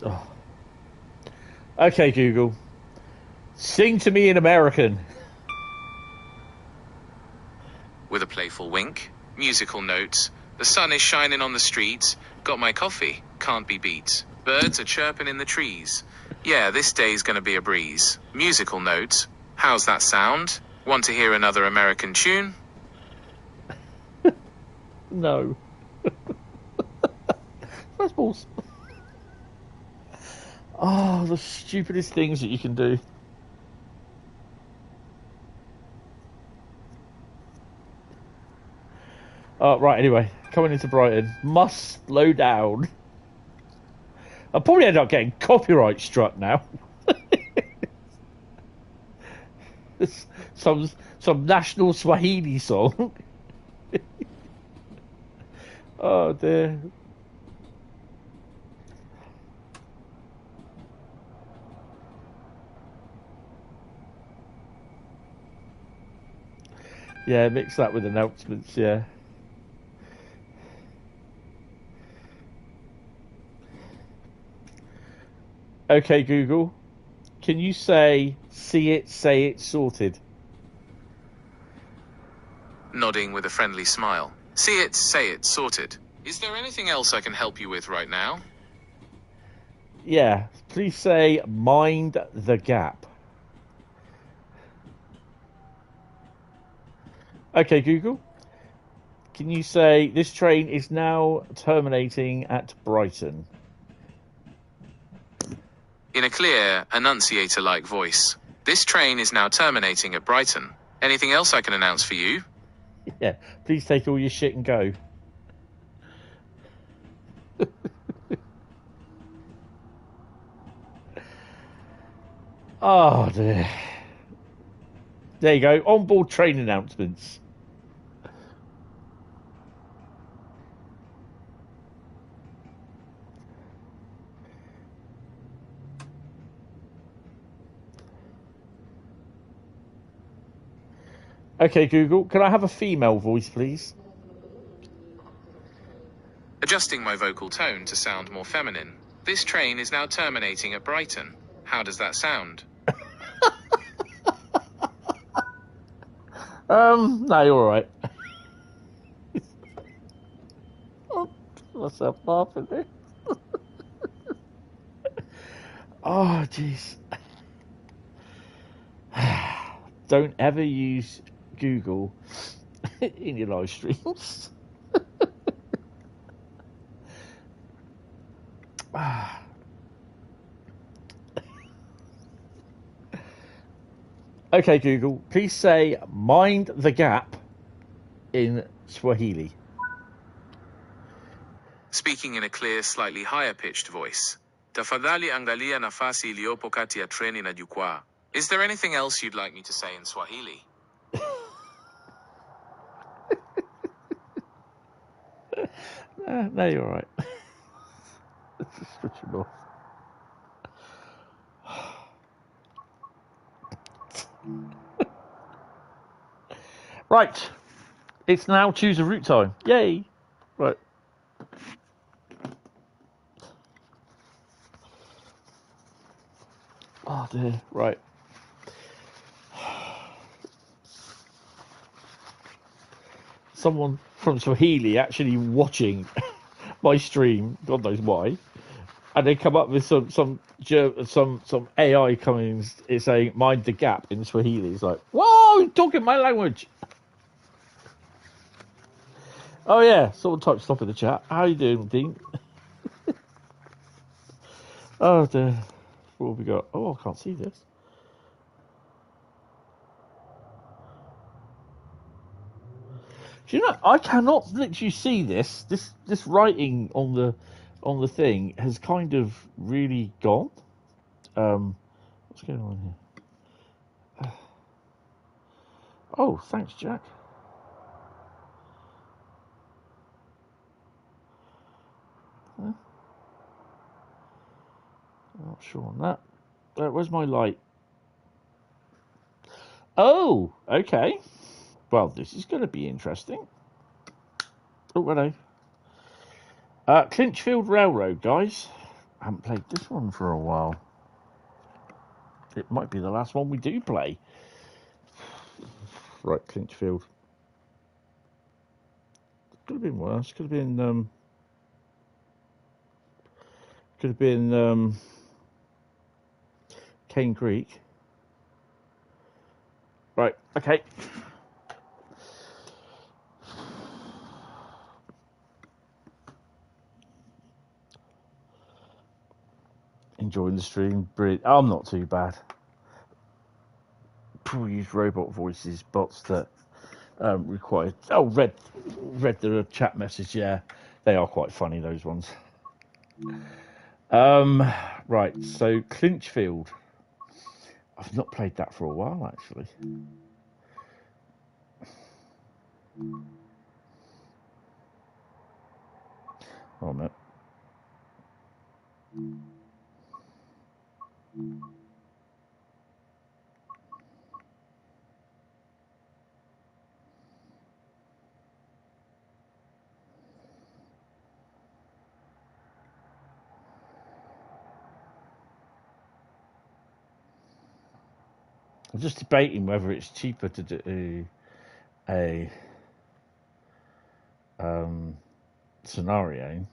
Oh. Okay, Google. Sing to me in American. With a playful wink, musical notes. The sun is shining on the streets. Got my coffee, can't be beat. Birds are chirping in the trees. Yeah, this day's gonna be a breeze. Musical notes. How's that sound? Want to hear another American tune? No. That's balls. Oh, the stupidest things that you can do. Right, anyway, coming into Brighton, must slow down. I'll probably end up getting copyright struck now. some national Swahili song. Oh dear. Yeah, mix that with announcements, yeah. Okay, Google. Can you say say it, sorted? Nodding with a friendly smile. See it, say it, sorted. Is there anything else I can help you with right now? Yeah, please say mind the gap. Okay, Google. Can you say this train is now terminating at Brighton? In a clear, enunciator-like voice. This train is now terminating at Brighton. Anything else I can announce for you? Yeah, please take all your shit and go. Oh dear. There you go. Onboard train announcements. Okay, Google, can I have a female voice, please? Adjusting my vocal tone to sound more feminine. This train is now terminating at Brighton. How does that sound? No, you're all right. Myself laughing there. Oh, jeez. Don't ever use Google in your live streams. Okay, Google, please say mind the gap in Swahili. Speaking in a clear, slightly higher-pitched voice. Tafadhali angalia nafasi iliyopo kati ya treni na jukwaa. Is there anything else you'd like me to say in Swahili? No, you're all right. Let's just switch it off. Right. It's now choose a route time. Yay. Right. Oh dear. Right. Someone from Swahili actually watching my stream, God knows why, and they come up with some AI coming saying mind the gap in Swahili. It's like, whoa, you're talking my language. Oh yeah, someone typed stuff in the chat. How you doing, Dean? Oh dear. What have we got? Oh, I can't see this. Do you know? I cannot literally see this. This writing on the thing has kind of really gone. What's going on here? Oh, thanks, Jack. Huh? I'm not sure on that. Where's my light? Oh, okay. Well, this is going to be interesting. Oh, hello. Clinchfield Railroad, guys. I haven't played this one for a while. It might be the last one we do play. Right, Clinchfield. Could have been worse. Could have been Cane Creek. Right, okay. Enjoying the stream. Brilliant. I'm not too bad. Probably use robot voices, bots that require. Oh, read the chat message. Yeah, they are quite funny, those ones. Right. So Clinchfield. I've not played that for a while, actually. Hold on a minute. I'm just debating whether it's cheaper to do a scenario.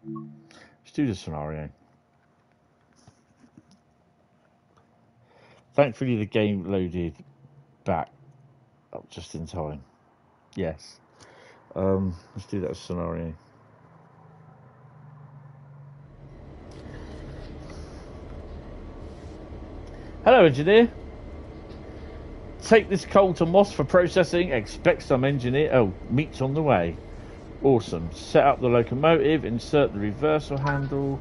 Let's do the scenario. Thankfully, the game loaded back up just in time. Yes. Let's do that scenario. Hello, engineer. Take this coal to Moss for processing. Expect some engineer. Oh, meat's on the way. Awesome. Set up the locomotive. Insert the reversal handle.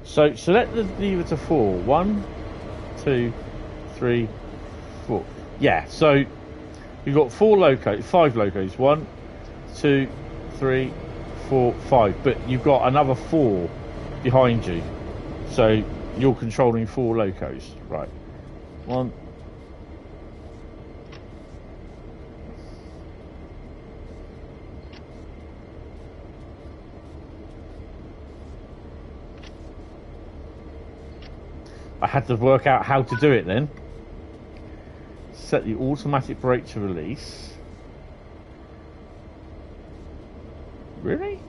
So select the lever to 4. 1, 2, 3, 4. Yeah. So you've got 5 locos. 1, 2, 3, 4, 5. But you've got another 4 behind you. So you're controlling 4 locos, right? 1. I had to work out how to do it then. Set the automatic brake to release. Really?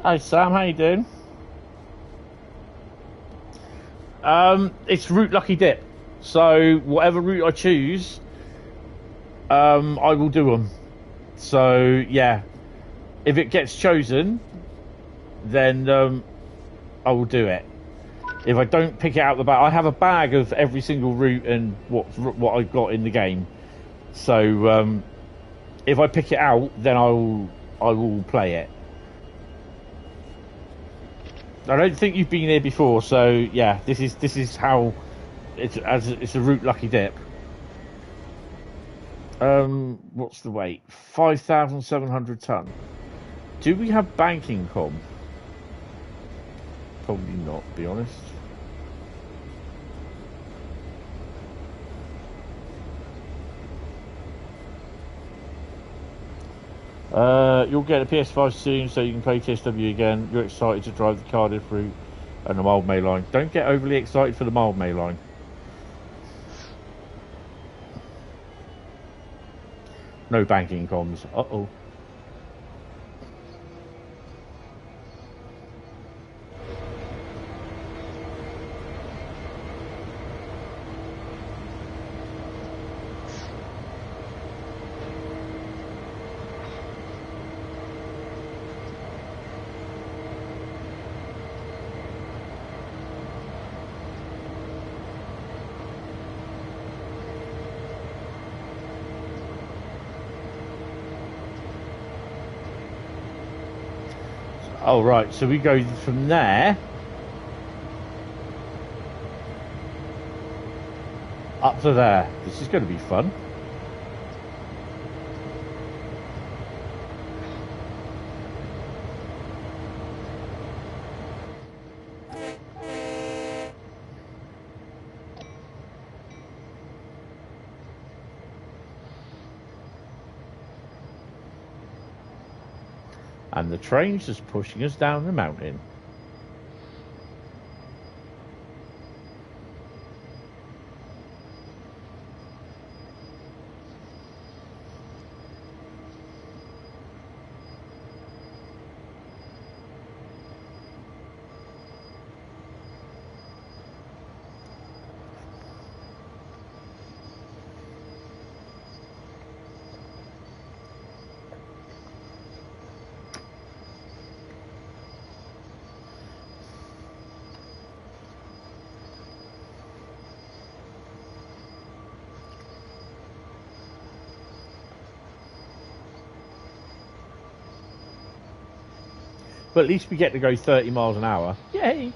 Hi Sam, how you doing? It's route lucky dip. So whatever route I choose, I will do them. So yeah, if it gets chosen, then I will do it. If I don't pick it out the bag, I have a bag of every single route and what I've got in the game. So if I pick it out, then I will play it. I don't think you've been here before, so yeah, this is how it's a route lucky dip. What's the weight? 5,700 ton. Do we have banking com? Probably not, to be honest. You'll get a PS5 soon, so you can play TSW again. You're excited to drive the Cardiff route and the mild Mainline. Don't get overly excited for the mild Mainline. No banking comms. Uh-oh. Oh, right, so we go from there up to there. This is going to be fun. And the train's just pushing us down the mountain. But at least we get to go 30 miles an hour. Yay!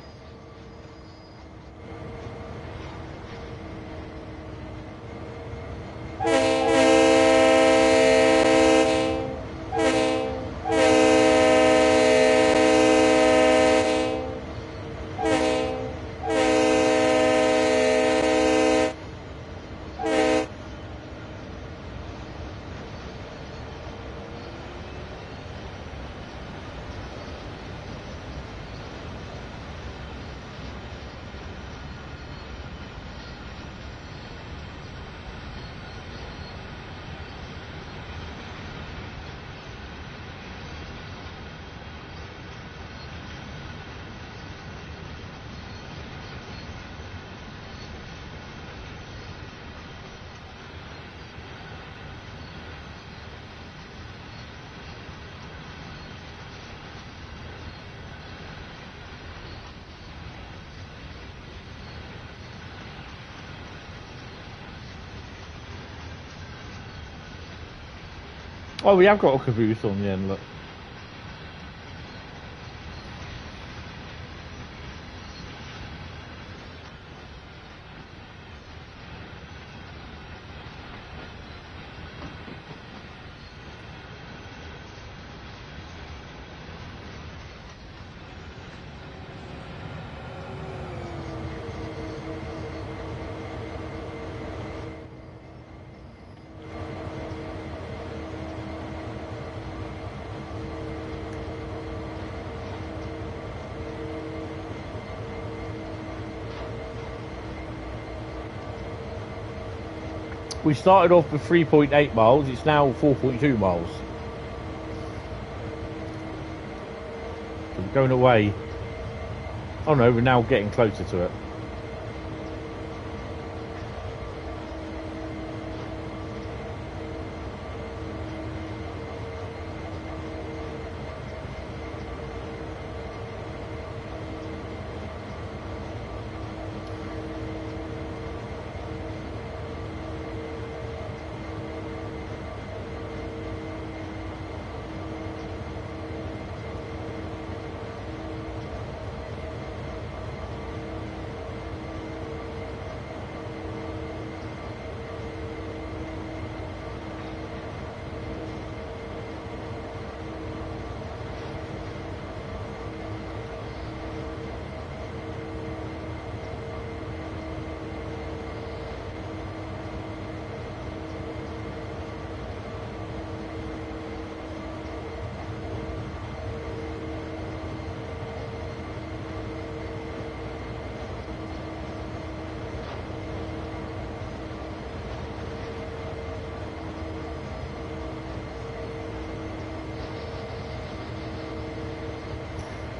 Oh, we have got a caboose on the end, look. We started off with 3.8 miles, it's now 4.2 miles. So we're going away. Oh no, we're now getting closer to it.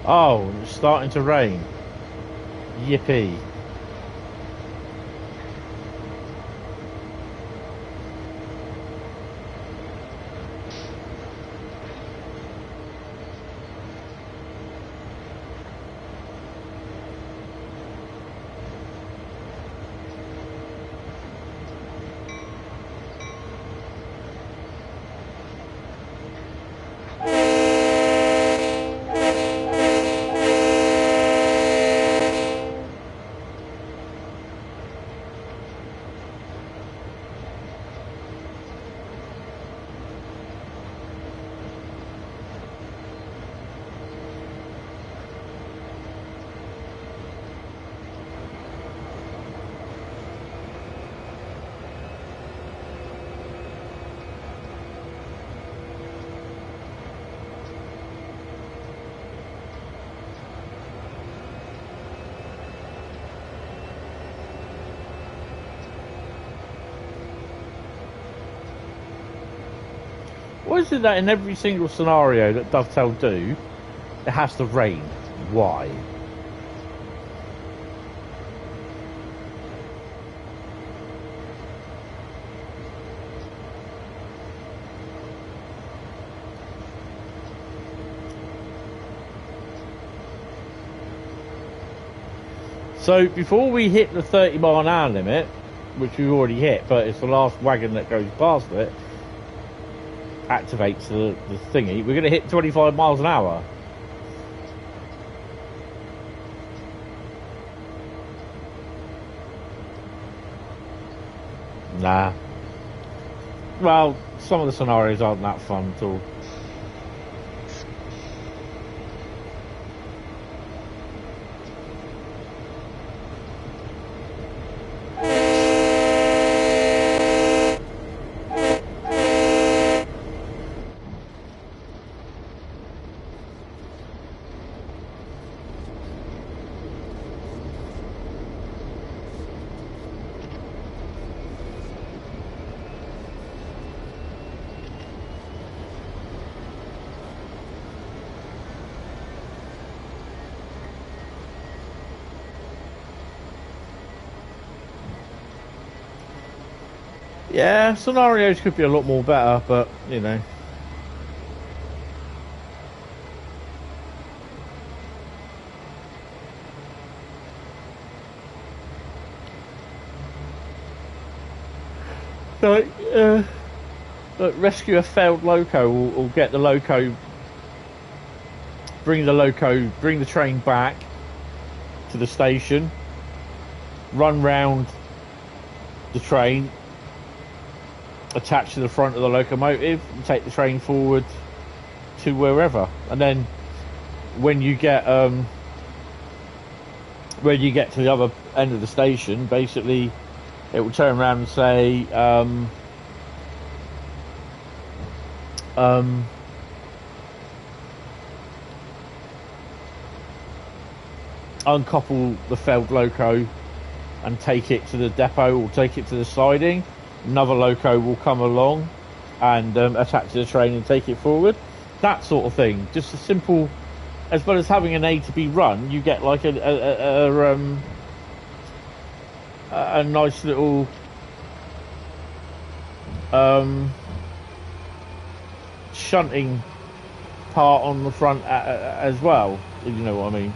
Oh, it's starting to rain. Yippee. Why is it that in every single scenario that Dovetail do, it has to rain? Why? So before we hit the 30 mile an hour limit, which we already hit, but it's the last wagon that goes past it, activates the thingy, we're going to hit 25 miles an hour. Nah. Well, some of the scenarios aren't that fun at all. Yeah, scenarios could be a lot more better, but, you know. Like rescue a failed loco, or get the loco, bring the train back to the station, run round the train, attach to the front of the locomotive, and take the train forward to wherever. And then when you get to the other end of the station, basically it will turn around and say uncouple the failed loco and take it to the depot, or take it to the siding. Another loco will come along and attach to the train and take it forward. That sort of thing. Just a simple, as well as having an A to B run, you get like a nice little shunting part on the front as well, if you know what I mean.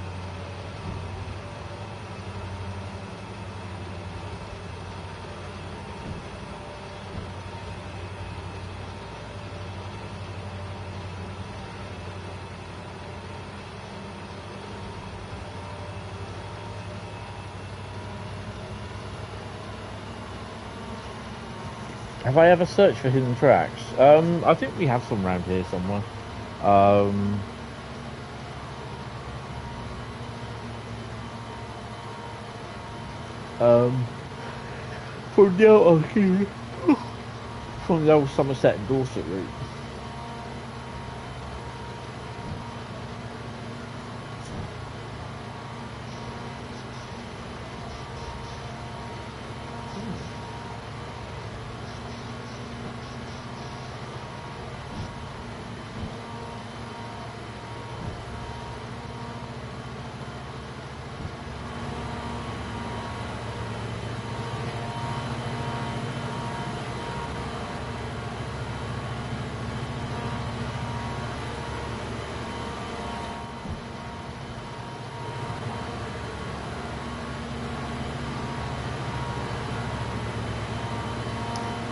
Have I ever searched for hidden tracks? I think we have some around here somewhere. From the old Somerset and Dorset route.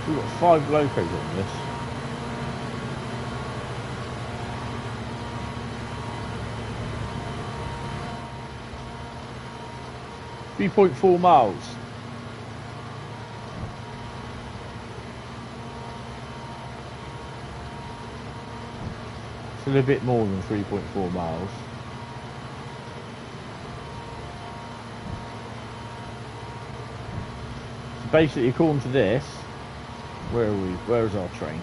We've got 5 locos on this. .4 miles. It's a little bit more than 3.4 miles. So basically, according to this, where are we? Where is our train?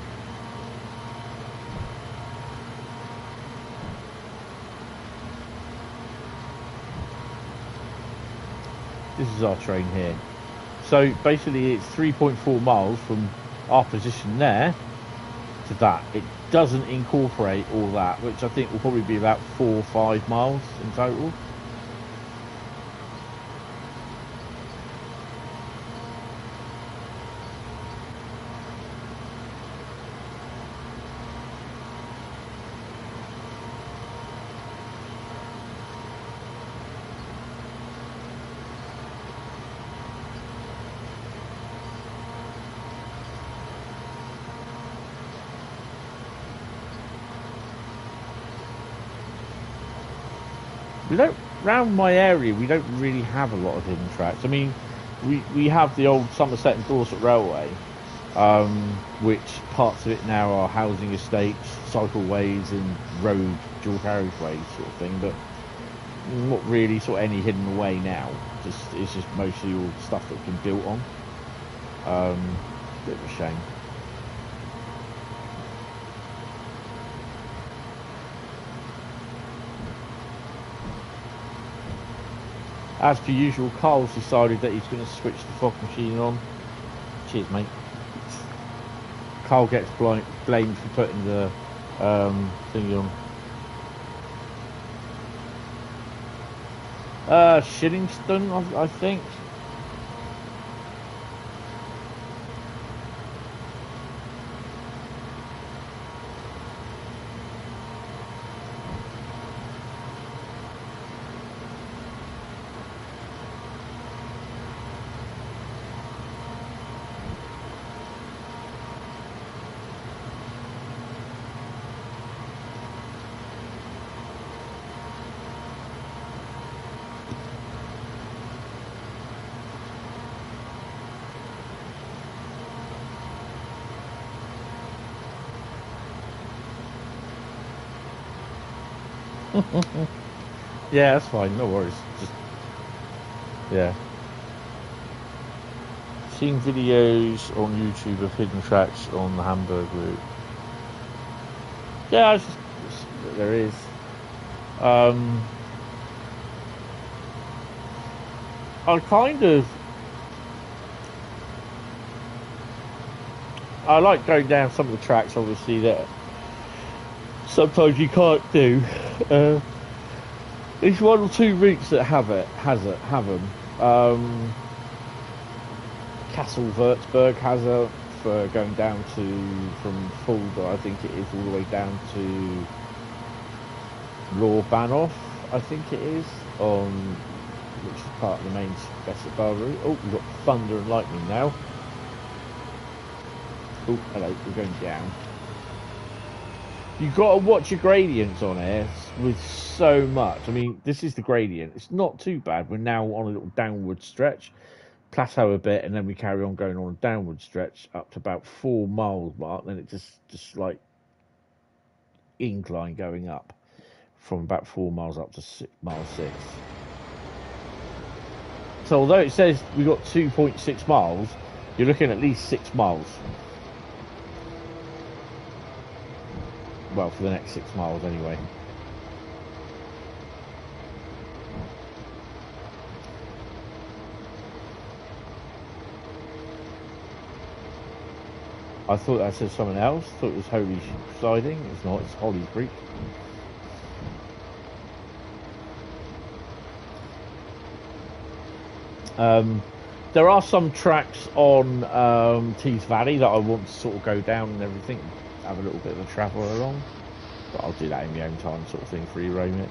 This is our train here. So basically it's 3.4 miles from our position there to that. It doesn't incorporate all that, which I think will probably be about 4 or 5 miles in total. We don't, round my area, we don't really have a lot of hidden tracks. I mean, we have the old Somerset and Dorset Railway, which parts of it now are housing estates, cycleways, and dual carriageways sort of thing, but not really sort of any hidden away now. It's just mostly all stuff that's been built on. Bit of a shame. As per usual, Carl's decided that he's going to switch the fog machine on. Cheers, mate. Carl gets blamed for putting the thingy on. Shillingston, I think. Yeah, that's fine, no worries. Just, yeah. Seeing videos on YouTube of hidden tracks on the Hamburg route. Yeah, there is. I like going down some of the tracks, obviously, that sometimes you can't do. There's one or two routes that have them. Castle Würzburg has it for going down from Fulda, I think it is, all the way down to Lohr-Bahnhof, I think it is, which is part of the main Westborough route. Oh, we've got thunder and lightning now. Oh, hello, we're going down. You've got to watch your gradients on here with so much. I mean, this is the gradient. It's not too bad. We're now on a little downward stretch, plateau a bit, and then we carry on going on a downward stretch up to about 4 miles mark. Then it just like incline going up from about 4 miles up to mile 6. So although it says we got 2.6 miles, you're looking at least 6 miles. Well, for the next 6 miles anyway. I thought that said something else. I thought it was Holy Siding. It's not, it's Holly Creek. There are some tracks on Tees Valley that I want to sort of go down and everything, have a little bit of a travel along, but I'll do that in my own time, sort of thing, free roam it.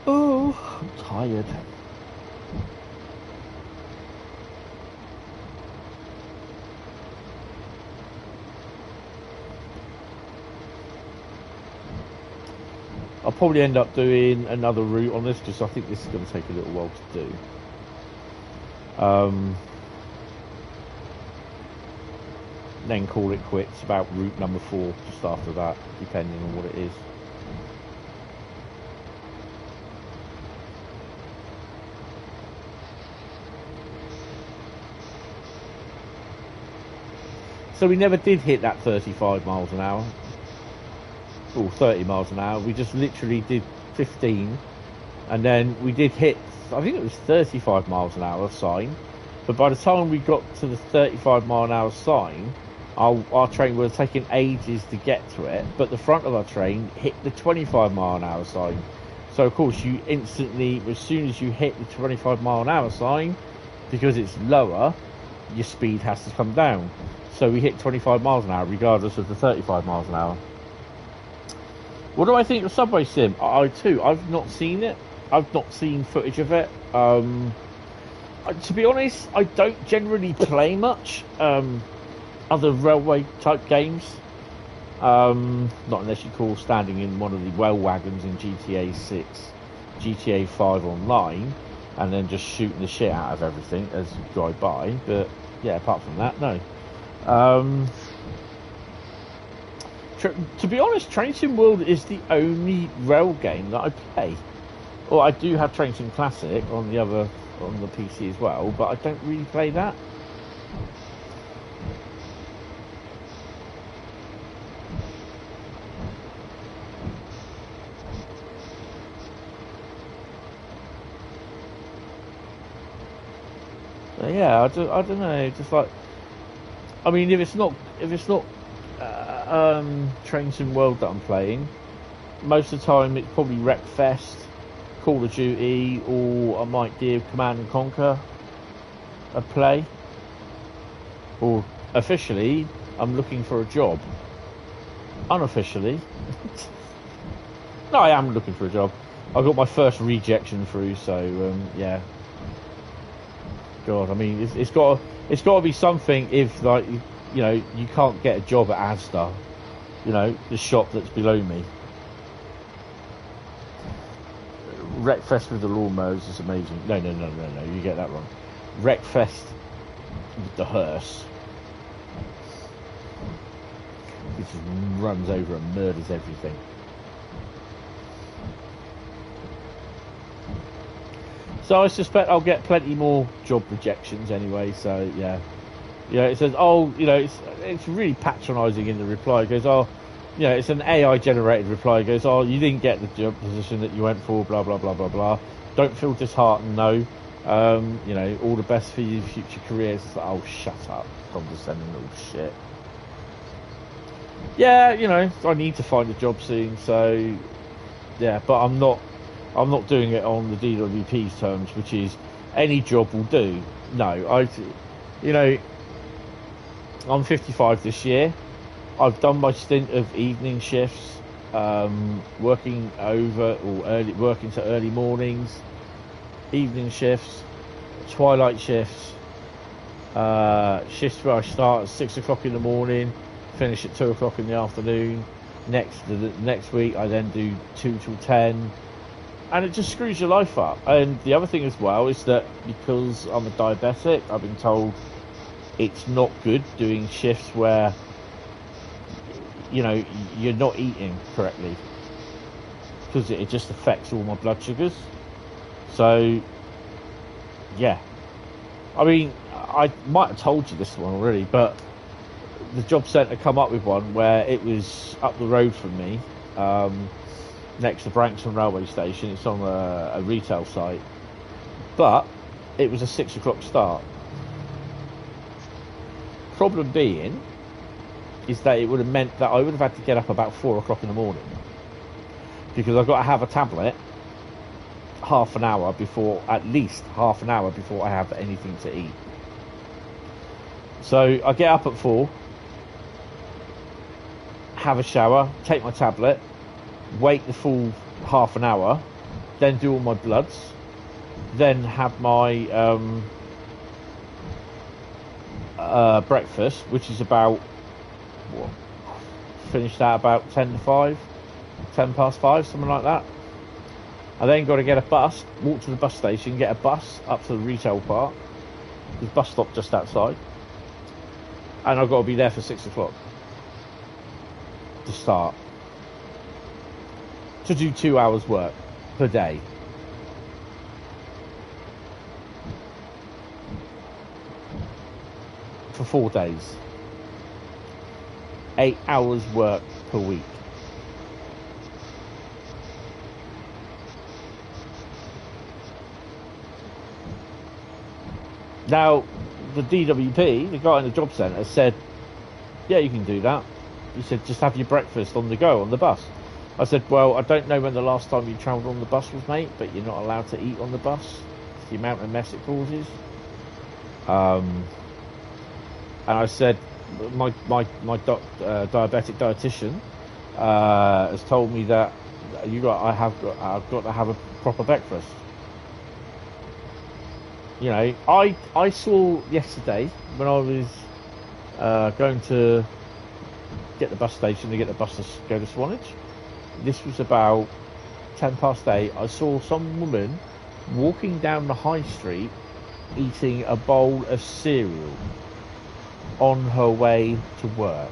Oh, I'm tired. I'll probably end up doing another route on this, because I think this is going to take a little while to do. Then call it quits about route number 4 just after that, depending on what it is. So we never did hit that 35 miles an hour. Or 30 miles an hour. We just literally did 15. And then we did hit, I think it was 35 miles an hour sign. But by the time we got to the 35 mile an hour sign, our train would have taken ages to get to it, but the front of our train hit the 25 mile an hour sign. So of course you instantly, as soon as you hit the 25 mile an hour sign, because it's lower, your speed has to come down. So we hit 25 miles an hour regardless of the 35 miles an hour. What do I think of Subway Sim? I've not seen it. I've not seen footage of it. To be honest, I don't generally play much other railway type games, not unless you call standing in one of the well wagons in GTA 6, GTA 5 online. and then just shooting the shit out of everything as you drive by. But yeah, apart from that, no. To be honest, Train Sim World is the only rail game that I play. Well, I do have Train Sim Classic on the PC as well, but I don't really play that. Yeah, I don't know. Just like, I mean, if it's not Train Sim World that I'm playing, most of the time it's probably Wreckfest, Call of Duty, or I might give Command and Conquer a play. Or officially, I'm looking for a job. Unofficially, no, I am looking for a job. I got my first rejection through, so yeah. God, I mean, it's got to be something. If like you know, you can't get a job at Asda, you know, the shop that's below me. Wreckfest with the lawnmowers is amazing. No, you get that wrong. Wreckfest with the hearse. It just runs over and murders everything. So I suspect I'll get plenty more job rejections anyway. So yeah, it says, oh, you know, it's really patronising in the reply. It goes, oh, you know, it's an AI generated reply. It goes, oh, you didn't get the job position that you went for. Blah blah blah blah blah. Don't feel disheartened. No, you know, all the best for your future careers. It's like, oh, shut up, condescending little shit. Yeah, you know, I need to find a job soon. So yeah, but I'm not doing it on the DWP's terms, which is any job will do. No, you know, I'm 55 this year. I've done my stint of evening shifts, working to early mornings, evening shifts, twilight shifts, shifts where I start at 6 o'clock in the morning, finish at 2 o'clock in the afternoon. Next week I then do 2 till 10. And it just screws your life up. And the other thing as well is that because I'm a diabetic, I've been told it's not good doing shifts where, you know, you're not eating correctly, because it just affects all my blood sugars. So, yeah. I mean, I might have told you this one already, but the job centre come up with one where it was up the road from me, next to Branxton railway station. It's on a retail site, but it was a 6 o'clock start. Problem being is that it would have meant that I would have had to get up about 4 o'clock in the morning, because I've got to have a tablet at least half an hour before I have anything to eat. So I get up at 4, have a shower, take my tablet, wait the full half an hour, then do all my bloods, then have my breakfast, which is about finished at about 10 past 5, something like that. I then got to get a bus, walk to the bus station, get a bus up to the retail park. There's a bus stop just outside, and I've got to be there for 6 o'clock to start, to do 2 hours work per day. For 4 days. 8 hours work per week. Now, the DWP, the guy in the job centre, said, yeah, you can do that. He said, just have your breakfast on the go, on the bus. I said, well, I don't know when the last time you travelled on the bus was, mate, but you're not allowed to eat on the bus. It's the amount of mess it causes. And I said, my diabetic dietitian has told me that I've got to have a proper breakfast. You know, I saw yesterday when I was going to get the bus station to get the bus to go to Swanage. This was about 10 past 8. I saw some woman walking down the high street eating a bowl of cereal on her way to work.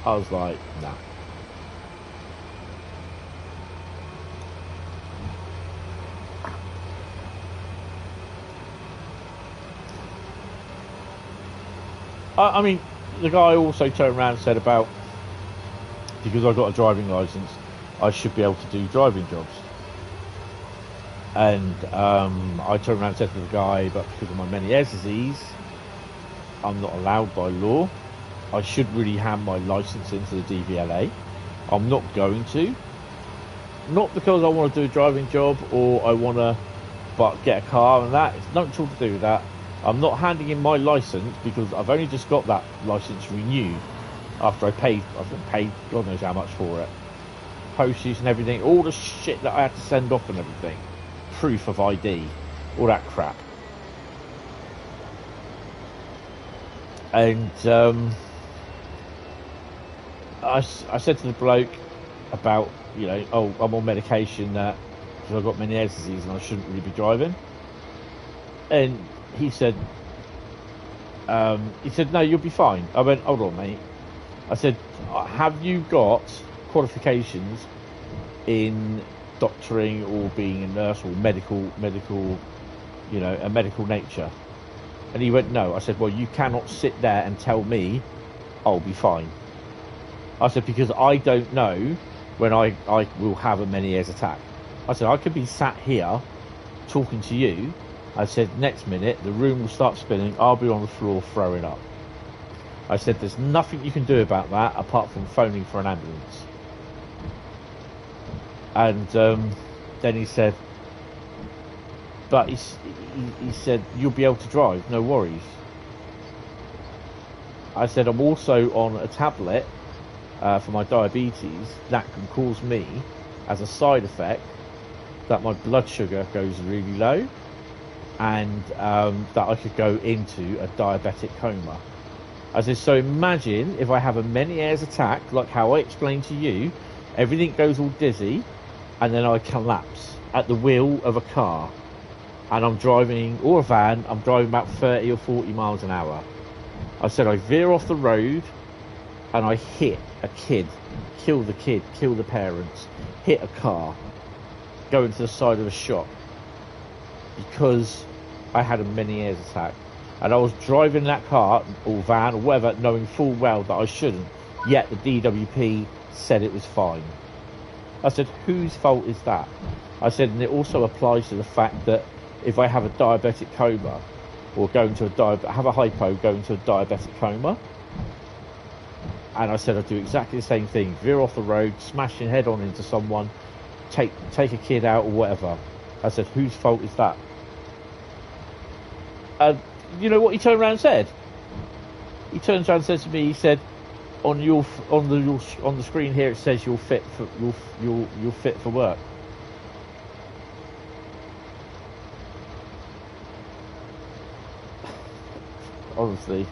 I was like, nah. I mean, the guy also turned around and said about, because I got a driving licence, I should be able to do driving jobs. And I turned around and said to the guy, but because of my many Air's disease, I'm not allowed by law. I should really hand my licence into the DVLA. I'm not going to. Not because I want to do a driving job or I want to get a car and that. It's nothing at all to do with that. I'm not handing in my licence because I've only just got that licence renewed after I paid God knows how much for it. Postage and everything, all the shit that I had to send off and everything. Proof of ID, all that crap. And I said to the bloke about, you know, oh, I'm on medication that because I've got many Air's disease and I shouldn't really be driving. And he said, no, you'll be fine. I went, hold on, mate. I said, have you got qualifications in doctoring or being a nurse or medical, you know, a medical nature? And he went, no. I said, well, you cannot sit there and tell me I'll be fine. I said, because I don't know when I will have a Meniere's attack. I said, I could be sat here talking to you. I said, next minute, the room will start spinning. I'll be on the floor throwing up. I said, there's nothing you can do about that apart from phoning for an ambulance. And then he said, but he said, you'll be able to drive, no worries. I said, I'm also on a tablet for my diabetes that can cause me, as a side effect, that my blood sugar goes really low and that I could go into a diabetic coma. I said, so imagine if I have a Meniere's attack, like how I explained to you, everything goes all dizzy, and then I collapse at the wheel of a car, and I'm driving, or a van, I'm driving about 30 or 40 miles an hour. I said, I veer off the road, and I hit a kid, kill the parents, hit a car, go into the side of a shop, because I had a Meniere's attack. And I was driving that car, or van, or whatever, knowing full well that I shouldn't. Yet the DWP said it was fine. I said, whose fault is that? I said, and it also applies to the fact that if I have a diabetic coma, or have a hypo, go into a diabetic coma. And I said, I'd do exactly the same thing. Veer off the road, smashing head on into someone, take a kid out or whatever. I said, whose fault is that? You know what he turned around and said? He turns around and says to me, he said, on the screen here it says you're fit for work. Honestly.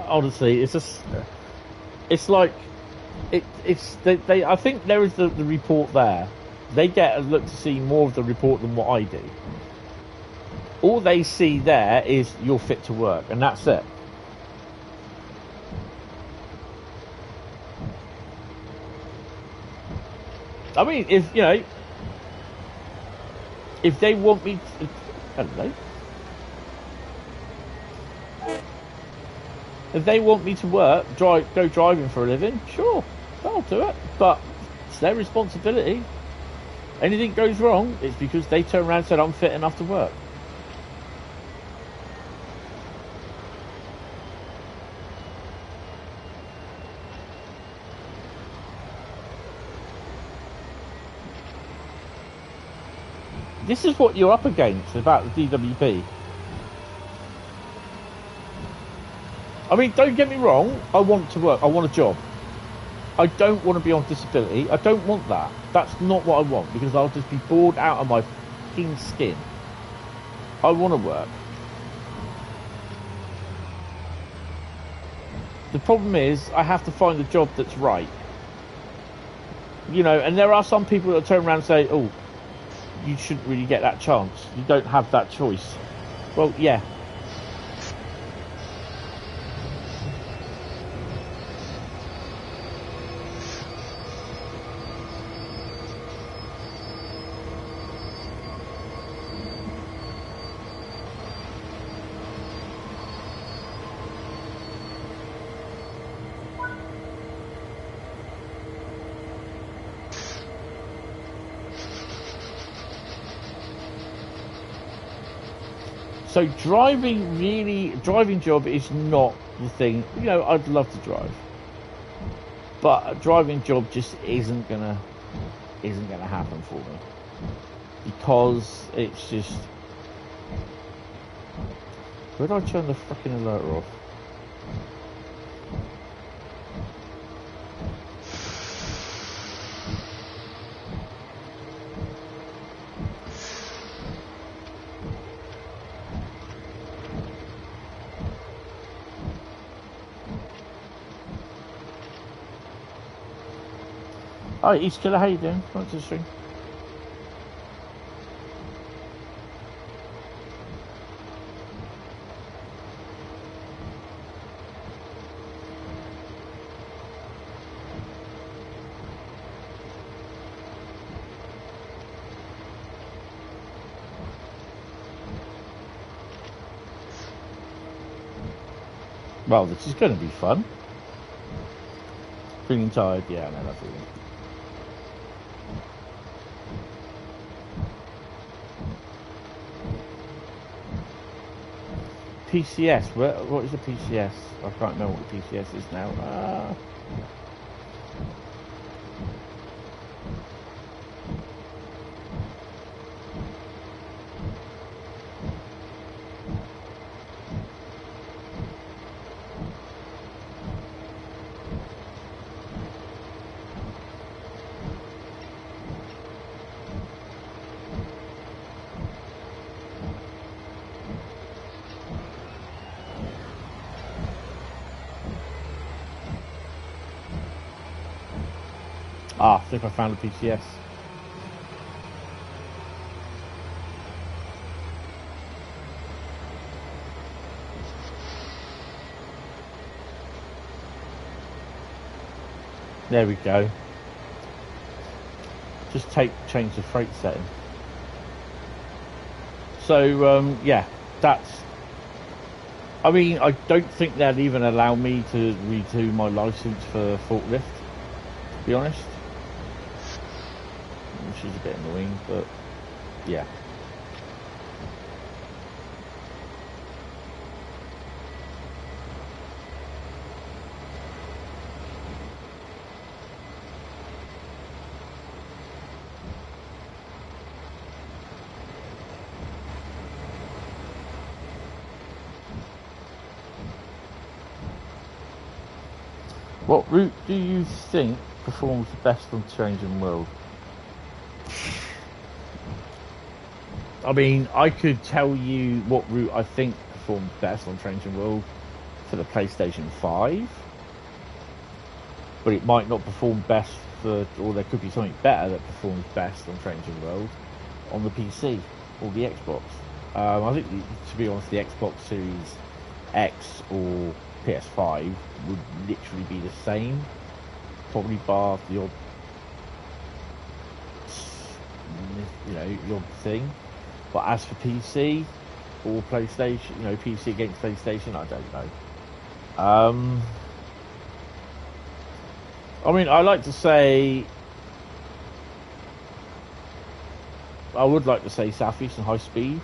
Honestly, it's just, it's like, they I think there is the report there. They get a look to see more of the report than what I do. All they see there is you're fit to work, and that's it. I mean, if they want me to, I don't know. If they want me to work, go driving for a living, sure, I'll do it. But it's their responsibility. Anything goes wrong, it's because they turn around and said I'm fit enough to work. This is what you're up against about the DWP. I mean, don't get me wrong. I want to work. I want a job. I don't want to be on disability. I don't want that. That's not what I want, because I'll just be bored out of my fucking skin. I want to work. The problem is, I have to find a job that's right. You know, and there are some people that turn around and say, oh, you shouldn't really get that chance. You don't have that choice. Well, yeah. So driving job is not the thing. You know, I'd love to drive, but a driving job just isn't gonna happen for me, because it's just. Where do I turn the fucking alerter off? Oh, East Killer, how you doing? Welcome to the stream. Well, this is going to be fun. Feeling tired? Yeah, I know that feeling. PCS, what is a PCS? I can't remember what the PCS is now. I think I found a PCS. There we go. Just change the freight setting. So yeah, that's. I mean, I don't think they'll even allow me to redo my license for forklift, to be honest. Which is a bit annoying, but yeah. What route do you think performs the best on Changing World? I mean, I could tell you what route I think performs best on Changing World for the PlayStation 5, but it might not perform best for, or there could be something better that performs best on Changing World on the PC or the Xbox. I think, to be honest, the Xbox Series X or PS5 would literally be the same, probably bar the odd, the odd thing. But as for PC or PlayStation, PC against PlayStation, I don't know. I mean, I would like to say Southeastern Highspeed,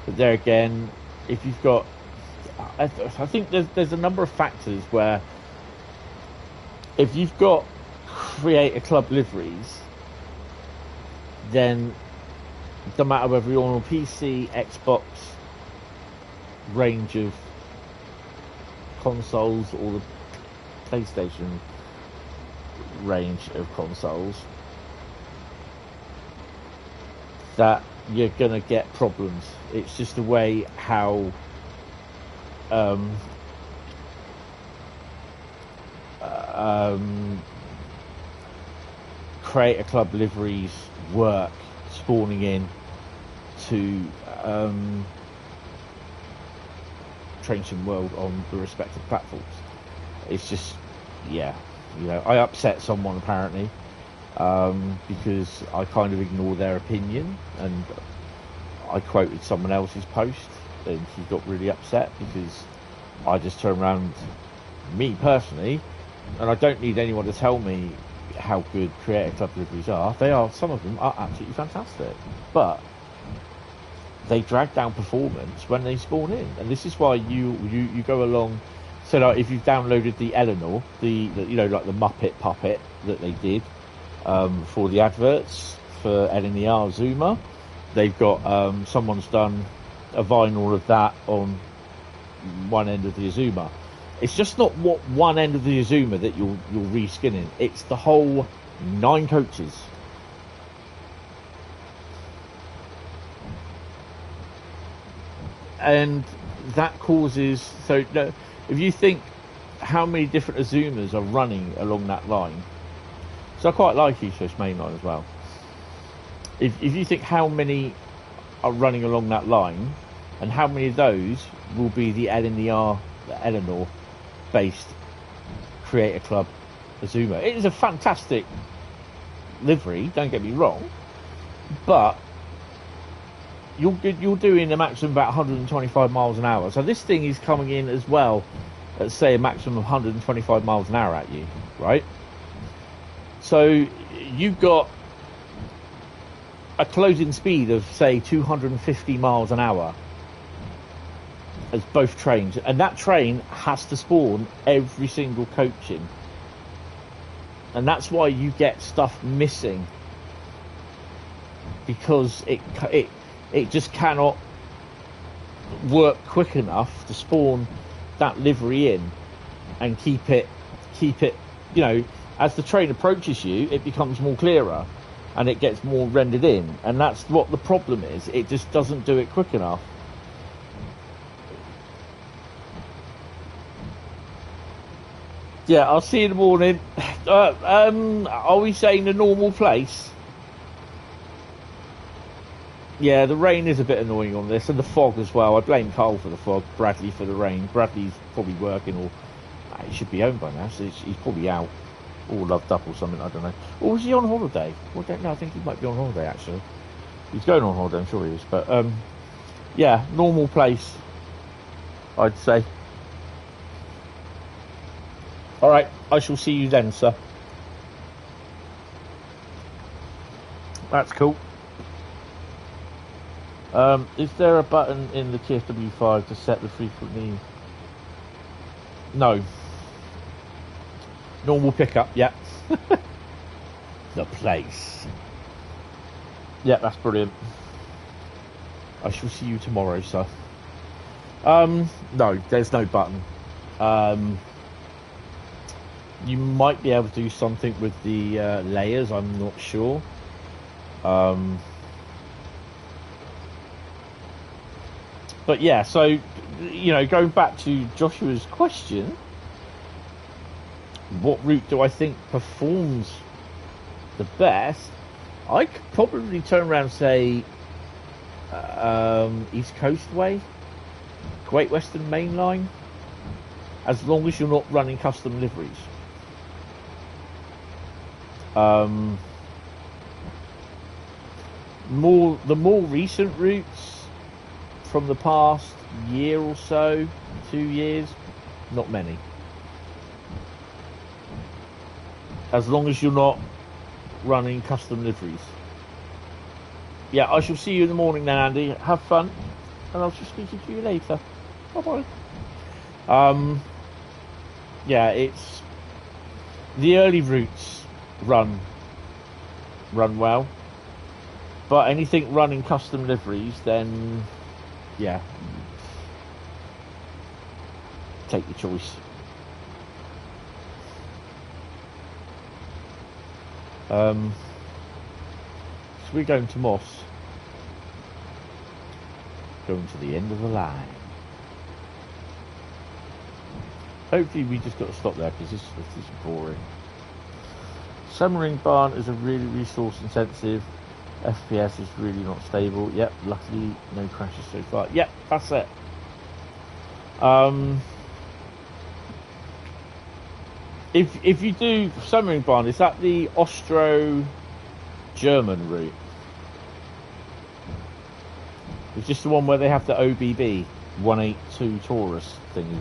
but there again, if you've got, I think there's a number of factors where if you've got Creator Club liveries, then it doesn't matter whether you're on a PC, Xbox range of consoles or the PlayStation range of consoles, that you're gonna get problems. It's just the way how Creator Club liveries work spawning in to Train Sim World on the respective platforms. It's just, yeah, you know, I upset someone apparently because I kind of ignored their opinion, and I quoted someone else's post, and he got really upset because I just turned around, me personally, and I don't need anyone to tell me how good Creator Club liveries are. They are, some of them are absolutely fantastic, but they drag down performance when they spawn in, and this is why you go along. So like if you've downloaded the Eleanor, the you know, like the Muppet puppet that they did for the adverts for LNER Zoomer, they've got someone's done a vinyl of that on one end of the Azuma. It's just not what one end of the Azuma that you're reskinning. It's the whole 9 coaches. And that causes, so no, if you think how many different Azumas are running along that line, so I quite like East Coast Mainline as well. If you think how many are running along that line, and how many of those will be the LNER, the Eleanor based Creator Club Azuma. It is a fantastic livery, don't get me wrong, but you're doing a maximum of about 125 miles an hour. So this thing is coming in as well at, say, a maximum of 125 miles an hour at you, right? So you've got a closing speed of, say, 250 miles an hour as both trains, and that train has to spawn every single coach in, and that's why you get stuff missing, because it just cannot work quick enough to spawn that livery in and keep it, you know, as the train approaches you, it becomes more clearer and it gets more rendered in, and that's what the problem is. It just doesn't do it quick enough. Yeah, I'll see you in the morning. Are we saying the normal place? Yeah, the rain is a bit annoying on this, and the fog as well. I blame Carl for the fog, Bradley for the rain. Bradley's probably working, or he should be home by now, so he's probably out or loved up or something, I don't know. Or was he on holiday? Well, I don't know, I think he might be on holiday actually. He's going on holiday, I'm sure he is. But yeah, normal place, I'd say. Alright, I shall see you then, sir. That's cool. Is there a button in the TFW5 to set the frequently? No. Normal pickup, yeah. The place. Yeah, that's brilliant. I shall see you tomorrow, sir. No, there's no button. You might be able to do something with the layers, I'm not sure. But yeah, so, you know, going back to Joshua's question, what route do I think performs the best? I could probably turn around and say East Coast Way, Great Western Mainline, as long as you're not running custom liveries. The more recent routes from the past year or so, 2 years, not many. As long as you're not running custom liveries. Yeah, I shall see you in the morning then, Andy. Have fun, and I'll just speak to you later. Bye bye. Yeah, it's the early routes run well, but anything running custom liveries, then yeah, take your choice. So we're going to Moss. Going to the end of the line. Hopefully we just got to stop there because this is boring. Submarine Barn is a really resource intensive. FPS is really not stable. Yep, luckily no crashes so far. Yep, that's it. If you do Submarine Barn, is that the Austro-German route? It's just the one where they have the OBB 182 Taurus thingy.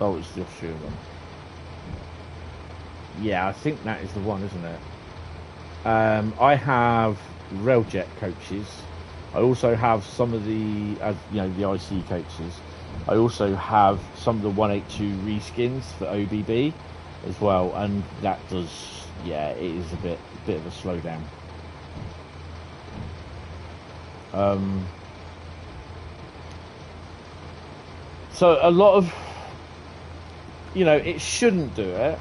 Oh, it's the Austrian one. Yeah, I think that is the one, isn't it? I have Railjet coaches. I also have some of the, you know, the IC coaches. I also have some of the 182 reskins for OBB as well, and that does, yeah, it is a bit of a slowdown. So a lot of, you know, it shouldn't do it,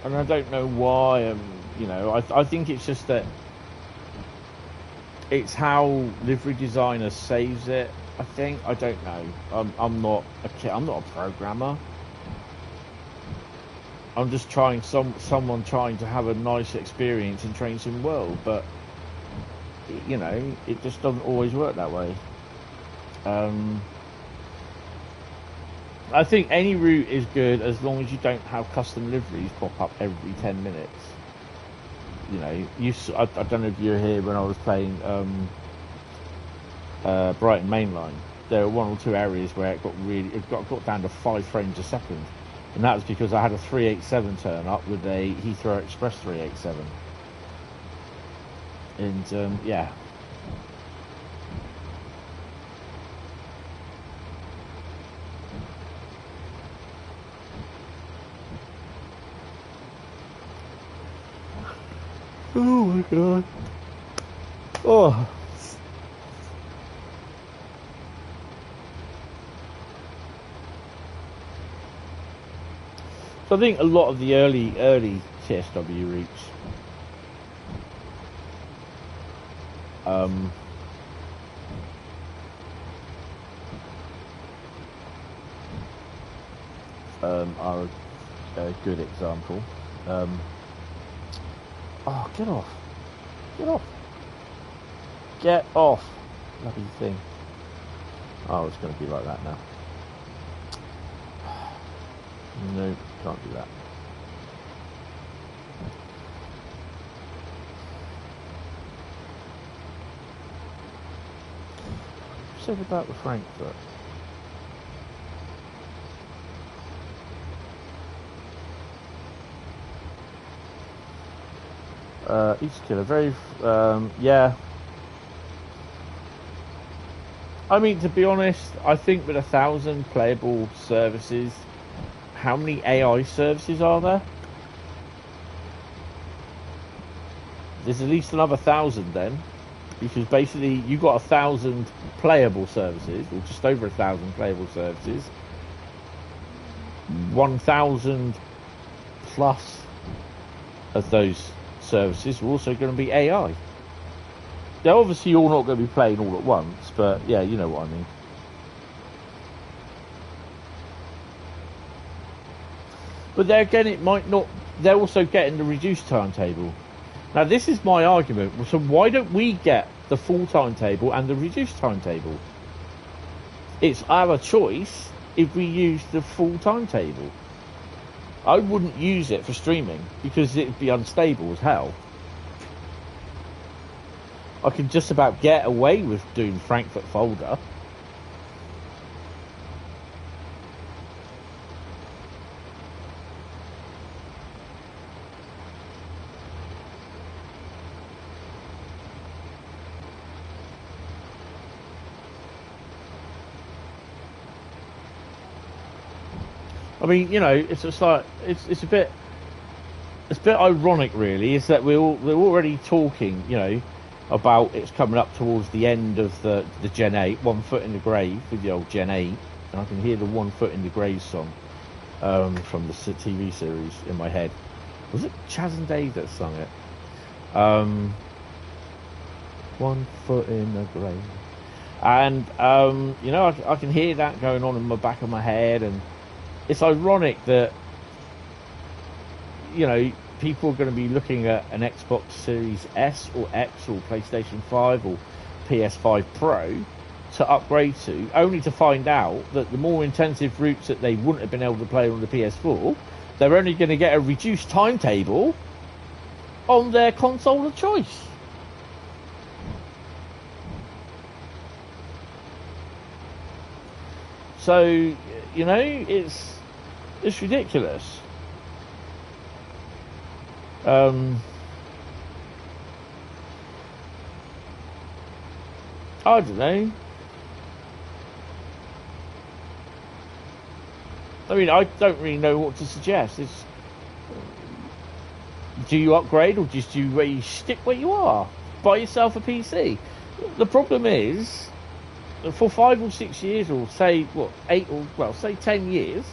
and I don't know why. You know, I think it's just that it's how livery designer saves it. I think, I don't know. I'm not a programmer. I'm just trying someone trying to have a nice experience in Train Sim World, but you know, it just doesn't always work that way. I think any route is good as long as you don't have custom liveries pop up every 10 minutes. You know, I don't know if you were here when I was playing Brighton Mainline. There were one or two areas where it got down to 5 frames a second, and that was because I had a 387 turn up with a Heathrow Express 387, and yeah. Oh my god. Oh. So I think a lot of the early TSW routes are a good example. Oh, get off. Get off. Get off. Bloody thing. Oh, it's going to be like that now. No, can't do that. What said about the Frankfurt? East Killer, very, yeah. I mean, to be honest, I think with 1,000 playable services, how many AI services are there? There's at least another 1,000 then, because basically you got 1,000 playable services, or just over 1,000 playable services. 1,000 plus of those services are also going to be AI. They're obviously all not going to be playing all at once, but yeah, you know what I mean. But there again, it might not. They're also getting the reduced timetable. Now, this is my argument. So why don't we get the full timetable and the reduced timetable? It's our choice if we use the full timetable. I wouldn't use it for streaming because it'd be unstable as hell. I can just about get away with doing Frankfurt folder. I mean, you know, it's just like it's a bit. it's a bit ironic, really, is that we're already talking, you know, about it's coming up towards the end of the Gen 8, One Foot in the Grave, with the old Gen 8, and I can hear the One Foot in the Grave song from the TV series in my head. Was it Chaz and Dave that sung it? One Foot in the Grave. And, you know, I can hear that going on in the back of my head, and it's ironic that, you know, people are going to be looking at an Xbox Series S or X or PlayStation 5 or PS5 Pro to upgrade to, only to find out that the more intensive routes that they wouldn't have been able to play on the PS4, they're only going to get a reduced timetable on their console of choice. So, you know, it's ridiculous. I don't know. I mean, I don't really know what to suggest. Do you upgrade, or just do you stick where you are? Buy yourself a PC. The problem is, for 5 or 6 years, or say, what, 8 or, well, say 10 years,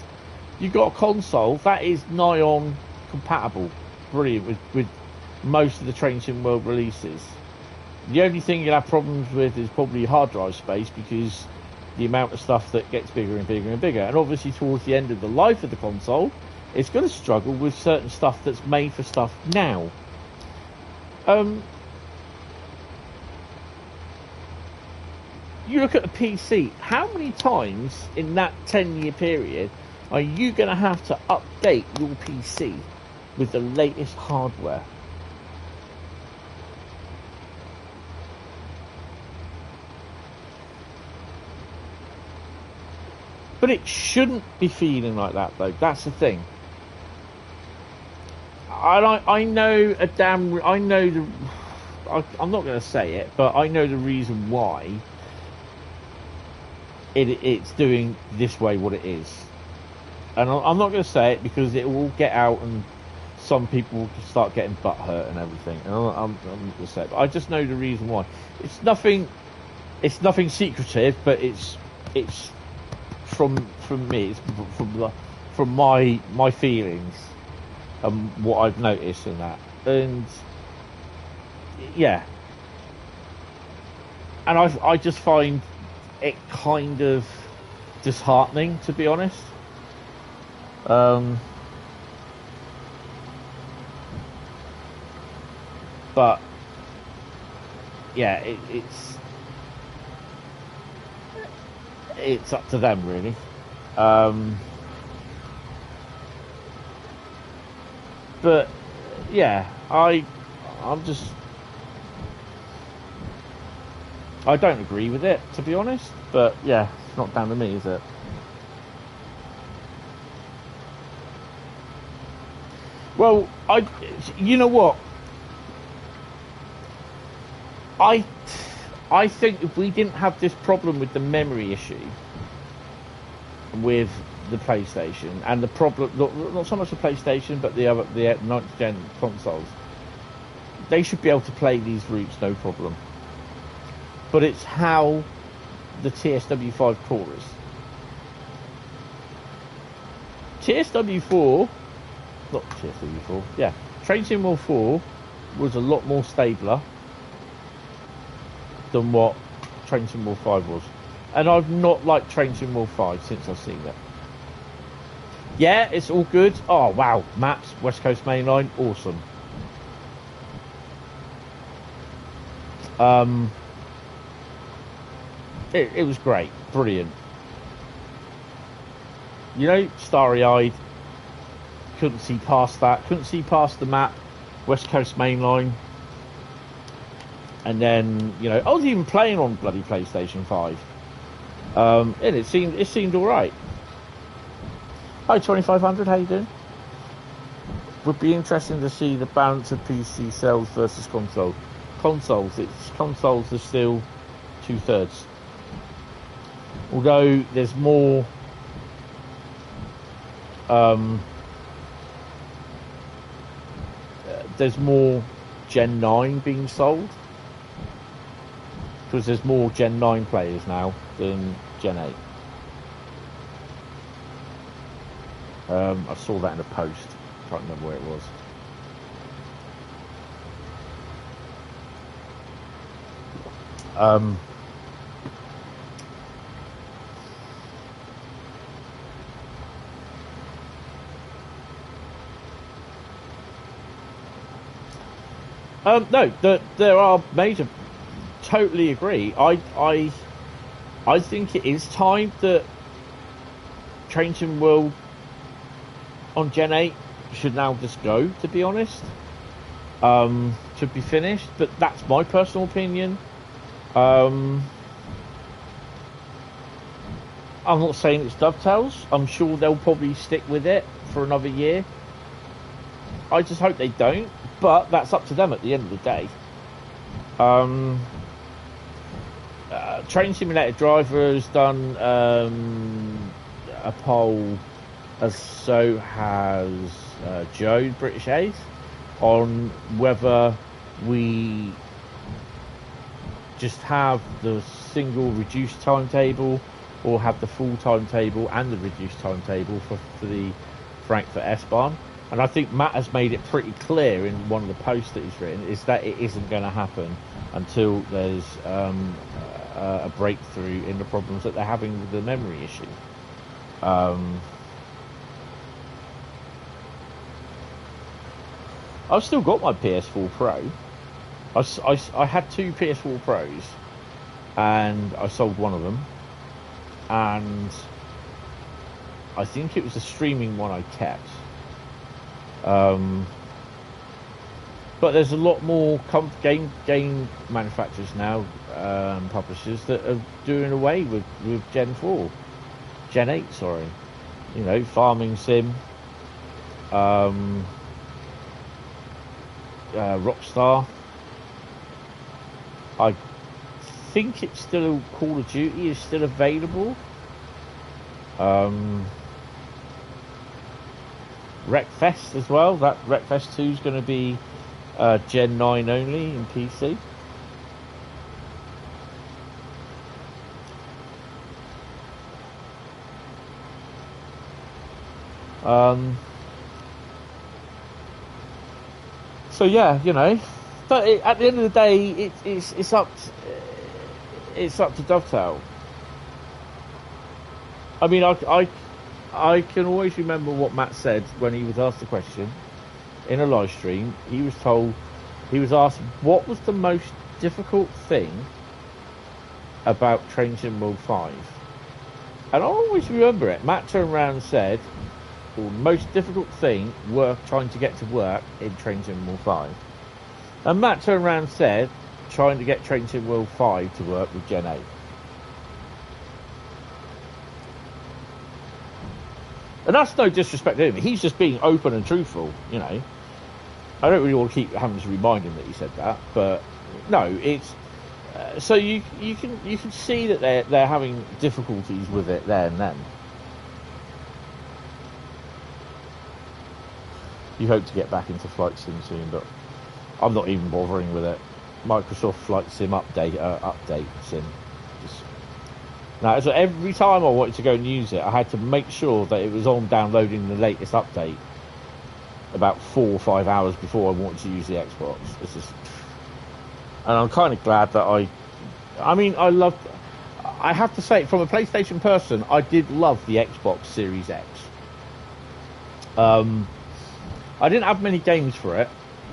you've got a console that is nigh on compatible, brilliant, with most of the Train Sim World releases. The only thing you'll have problems with is probably hard drive space, because the amount of stuff that gets bigger and bigger and bigger. And obviously towards the end of the life of the console, it's going to struggle with certain stuff that's made for stuff now. You look at a PC, how many times in that 10-year period are you going to have to update your PC with the latest hardware? But it shouldn't be feeling like that, though. That's the thing. I know I'm not going to say it, but I know the reason why it's doing this way what it is. And I'm not going to say it because it will get out and some people will start getting butthurt and everything. And I'm not going to say it, but I just know the reason why. It's nothing secretive, but it's from me, it's from my feelings and what I've noticed in that. And yeah, and I just find it kind of disheartening, to be honest. But yeah, it's up to them, really. But yeah, I don't agree with it, to be honest. But yeah, it's not down to me, is it? Well, you know what? I think if we didn't have this problem with the memory issue with the PlayStation, and the problem, not so much the PlayStation, but the 9th gen consoles, they should be able to play these routes no problem. But it's how the TSW5 core is. TSW4, not TSW4, yeah, Train Sim World 4 was a lot more stabler than what Train Sim World 5 was. And I've not liked Train Sim World 5 since I've seen it. Yeah, it's all good. Oh, wow. Maps, West Coast Mainline, awesome. It was great. Brilliant. You know, starry-eyed. Couldn't see past that. Couldn't see past the map, West Coast Mainline. And then, you know, I was even playing on bloody PlayStation 5. And it seemed alright. Hi 2500, how you doing? Would be interesting to see the balance of PC sales versus consoles. Consoles are still 2/3. Although there's more there's more Gen 9 being sold, because there's more Gen 9 players now than Gen 8. I saw that in a post. Can't remember where it was. No, there are major. Totally agree. I think it is time that Train Sim World on Gen 8 should now just go, to be honest. Should be finished, but that's my personal opinion. I'm not saying it's Dovetails. I'm sure they'll probably stick with it for another year. I just hope they don't, but that's up to them at the end of the day. Train Simulator Driver has done a poll, as so has Joe, British Ace, on whether we just have the single reduced timetable or have the full timetable and the reduced timetable for the Frankfurt S-Bahn. And I think Matt has made it pretty clear in one of the posts that he's written, is that it isn't going to happen until there's a breakthrough in the problems that they're having with the memory issue. I've still got my PS4 Pro. I had two PS4 Pros, and I sold one of them, and I think it was the streaming one I kept. But there's a lot more game manufacturers now, publishers, that are doing away with Gen 8, sorry. You know, Farming Sim, Rockstar. I think it's still, Call of Duty is still available. Wreckfest as well. That Wreckfest 2 is going to be Gen 9 only in PC. So yeah, you know, but at the end of the day, it's up to Dovetail. I mean, I can always remember what Matt said when he was asked the question in a live stream. He was asked what was the most difficult thing about Train Sim World 5, and I always remember it. Matt turned around and said, well, the most difficult thing trying to get to work in Train Sim World 5. And Matt turned around and said, trying to get Train Sim World 5 to work with Gen 8. And that's no disrespect to him. He's just being open and truthful, you know. I don't really want to keep having to remind him that he said that, but no, it's so you can see that they're having difficulties with it there and then. You hope to get back into Flight Sim soon, but I'm not even bothering with it. Microsoft Flight Sim update sim. Now, so every time I wanted to go and use it, I had to make sure that it was on downloading the latest update about 4 or 5 hours before I wanted to use the Xbox. And I'm kind of glad that I have to say, from a PlayStation person, I did love the Xbox Series X. I didn't have many games for it.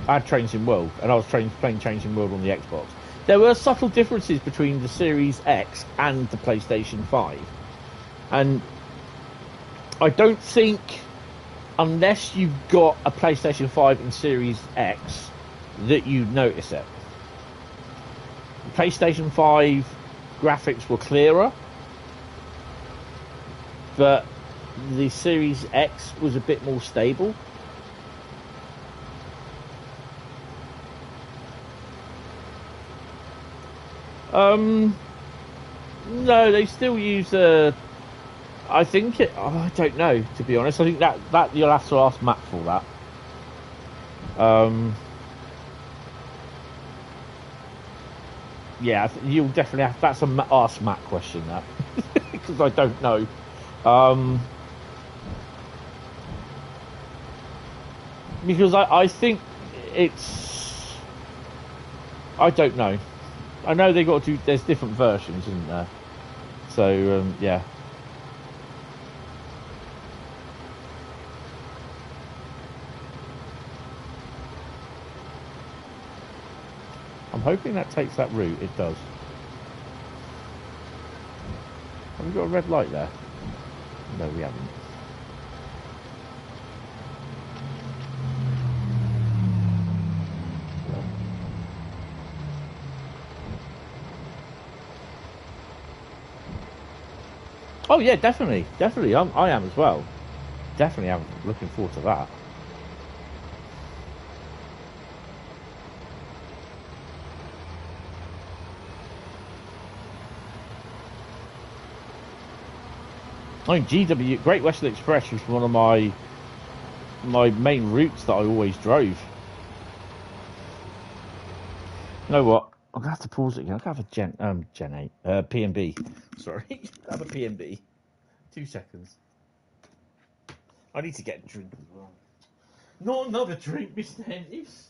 I had Train Sim World, and I was playing Train Sim World on the Xbox. There were subtle differences between the Series X and the PlayStation 5. And I don't think, unless you've got a PlayStation 5 and Series X, that you'd notice it. The PlayStation 5 graphics were clearer, but the Series X was a bit more stable. No, they still use I think I don't know, to be honest. I think that you'll have to ask Matt for that. Yeah, you'll definitely have. That's a ask Matt question, that, because I don't know. Because I think it's. I don't know. I know they got to. There's different versions, isn't there? So yeah. I'm hoping that takes that route. It does. Have we got a red light there? No, we haven't. Oh yeah, definitely. I am as well. Definitely, I'm looking forward to that. I mean, GW, Great Western Express was one of my main routes that I always drove. You know what? I'm gonna have to pause it again. I'm gonna have a Gen 8, P&B. Sorry, have a P&B. 2 seconds. I need to get a drink as well. Not another drink, Mr. Hentis.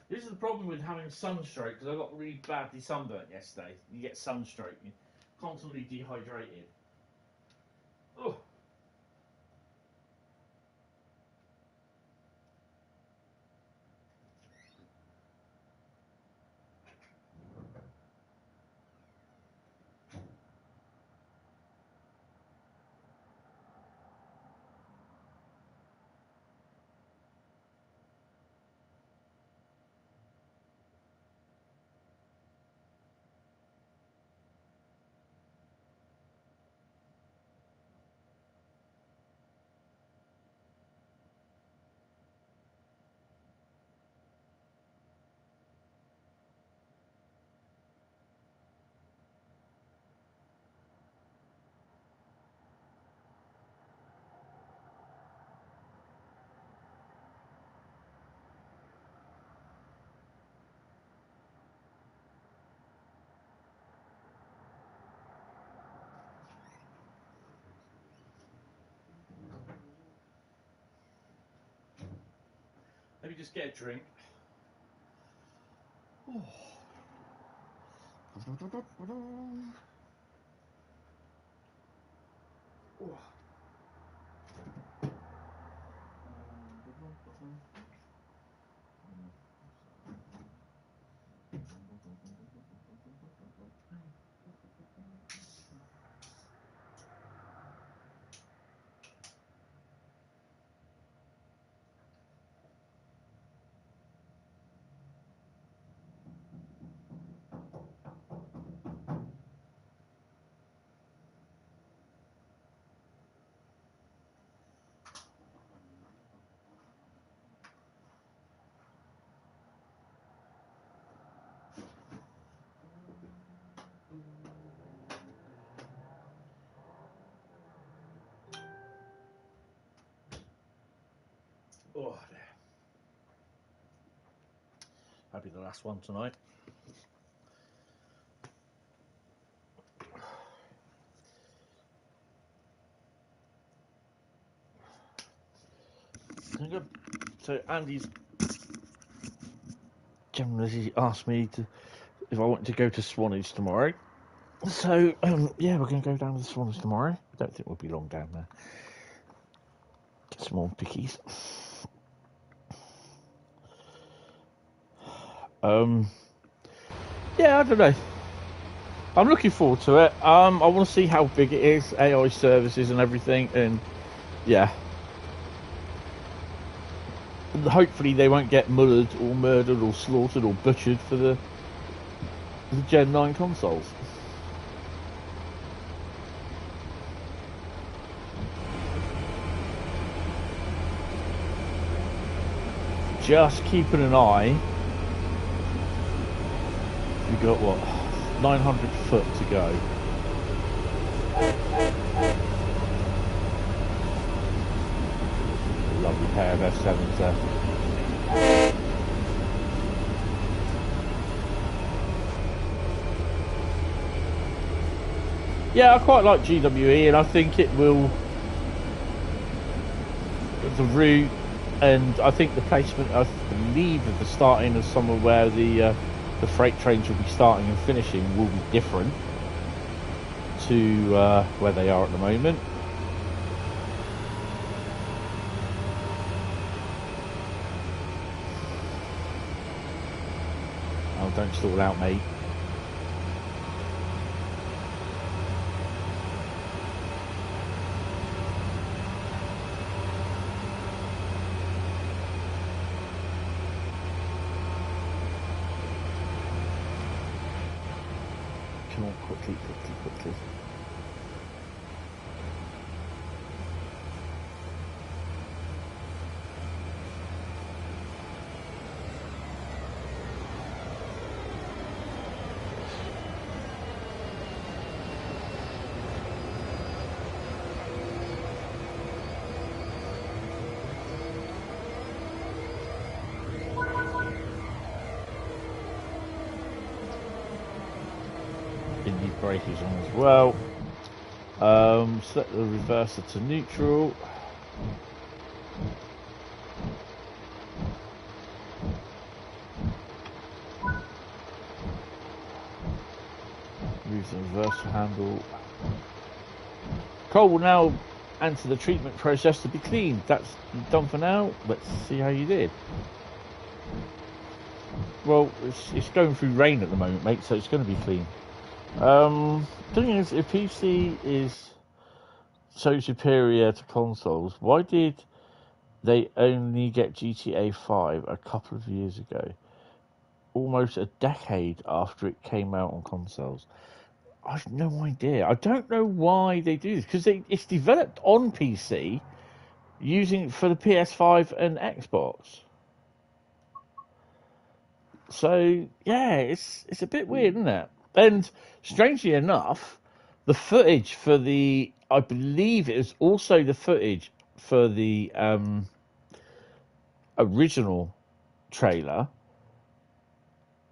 This is the problem with having sunstroke, because I got really badly sunburnt yesterday. You get sunstroke, you're constantly dehydrated. Oh. Let me just get a drink. Oh. Oh. Oh, there. That'll be the last one tonight. So Andy's generally asked me if I wanted to go to Swanage tomorrow. So yeah, we're going to go down to Swanage tomorrow. I don't think we'll be long down there. Get some more pickies. Yeah, I don't know. I'm looking forward to it. I want to see how big it is, AI services and everything, and yeah. And hopefully they won't get murdered or slaughtered or butchered for the Gen 9 consoles. Just keeping an eye. We've got what, 900 foot to go. Lovely pair of F7s there. Yeah, I quite like GWE, and I think it will. The route, and I think the placement, I believe, of the starting of somewhere where the freight trains will be starting and finishing will be different to where they are at the moment. Oh, don't stall out, mate. Come on, quickly. Indie brake is on as well. Set the reverser to neutral. Move the reverser handle. Coal will now enter the treatment process to be cleaned. That's done for now. Let's see how you did. Well, it's going through Rhein at the moment, mate, so it's going to be clean. Thing is, if PC is so superior to consoles, why did they only get GTA 5 a couple of years ago? Almost a decade after it came out on consoles. I've no idea. I don't know why they do this, because it's developed on PC using for the PS5 and Xbox. So yeah, it's a bit weird, isn't it? And strangely enough, the footage for I believe it was also the footage for the original trailer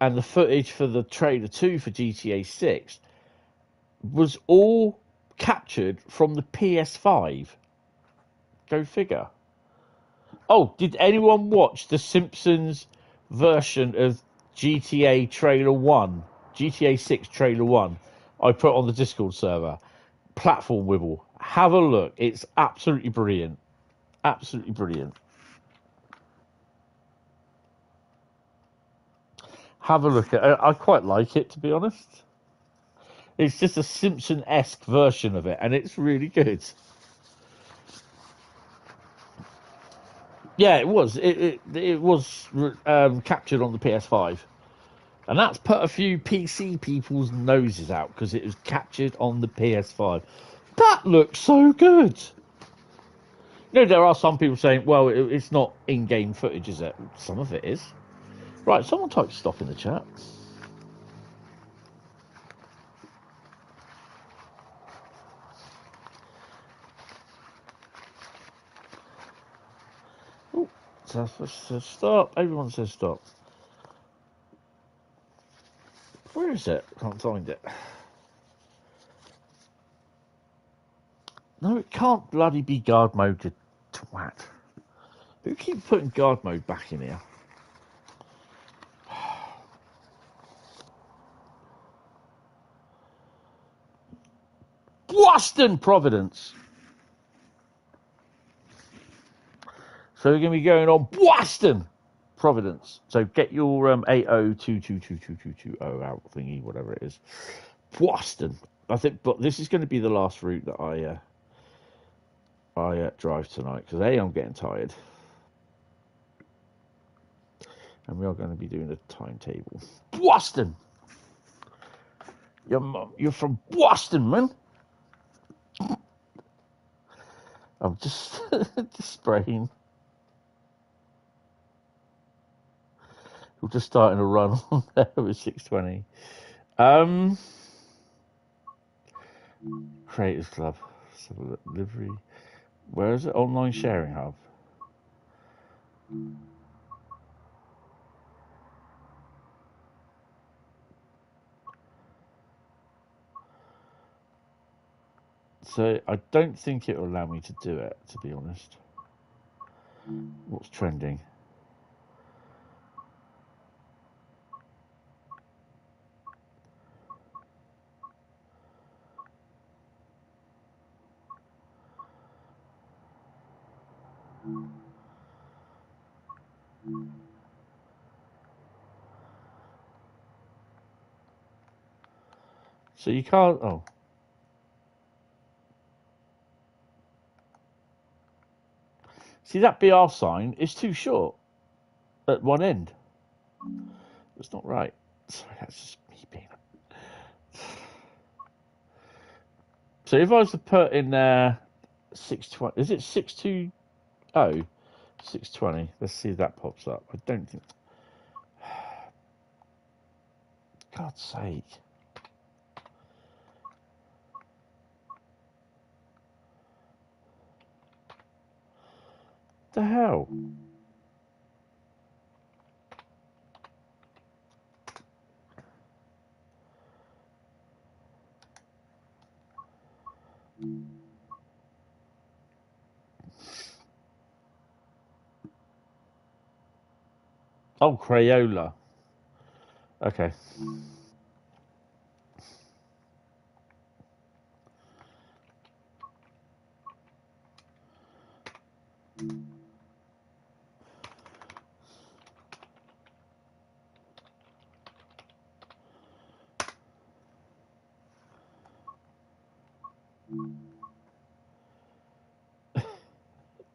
and the footage for the trailer 2 for GTA 6 was all captured from the PS5. Go figure. Oh, did anyone watch the Simpsons version of GTA Trailer 1? GTA 6 Trailer 1. I put on the Discord server. Platform Wibble. Have a look. It's absolutely brilliant. Absolutely brilliant. Have a look at it. I quite like it, to be honest. It's just a Simpson-esque version of it, and it's really good. Yeah, it was. It was captured on the PS5. And that's put a few PC people's noses out because it was captured on the PS5. That looks so good. You know, there are some people saying, well, it's not in-game footage, is it? Some of it is. Right, someone type stop in the chat. Oh, says stop. Everyone says stop. Where is it? Can't find it. No, it can't bloody be guard mode, you twat. Who keeps putting guard mode back in here? Boston, Providence. So we're going to be going on Boston, Providence. So get your 8022222220 out thingy, whatever it is. Boston. I think, but this is going to be the last route that I drive tonight because I'm getting tired, and we are going to be doing a timetable. Boston. You're from Boston, man. I'm just spraying. We're just starting to run on there with 620. Creators Club. Livery. Where is it? Online sharing hub. So I don't think it will allow me to do it, to be honest. What's trending? So you can't. Oh. See, that BR sign is too short at one end. It's not right. Sorry, that's just me being. So if I was to put in there 620, is it 620? 620. Let's see if that pops up. I don't think. God's sake. The hell? Oh, Crayola. Okay.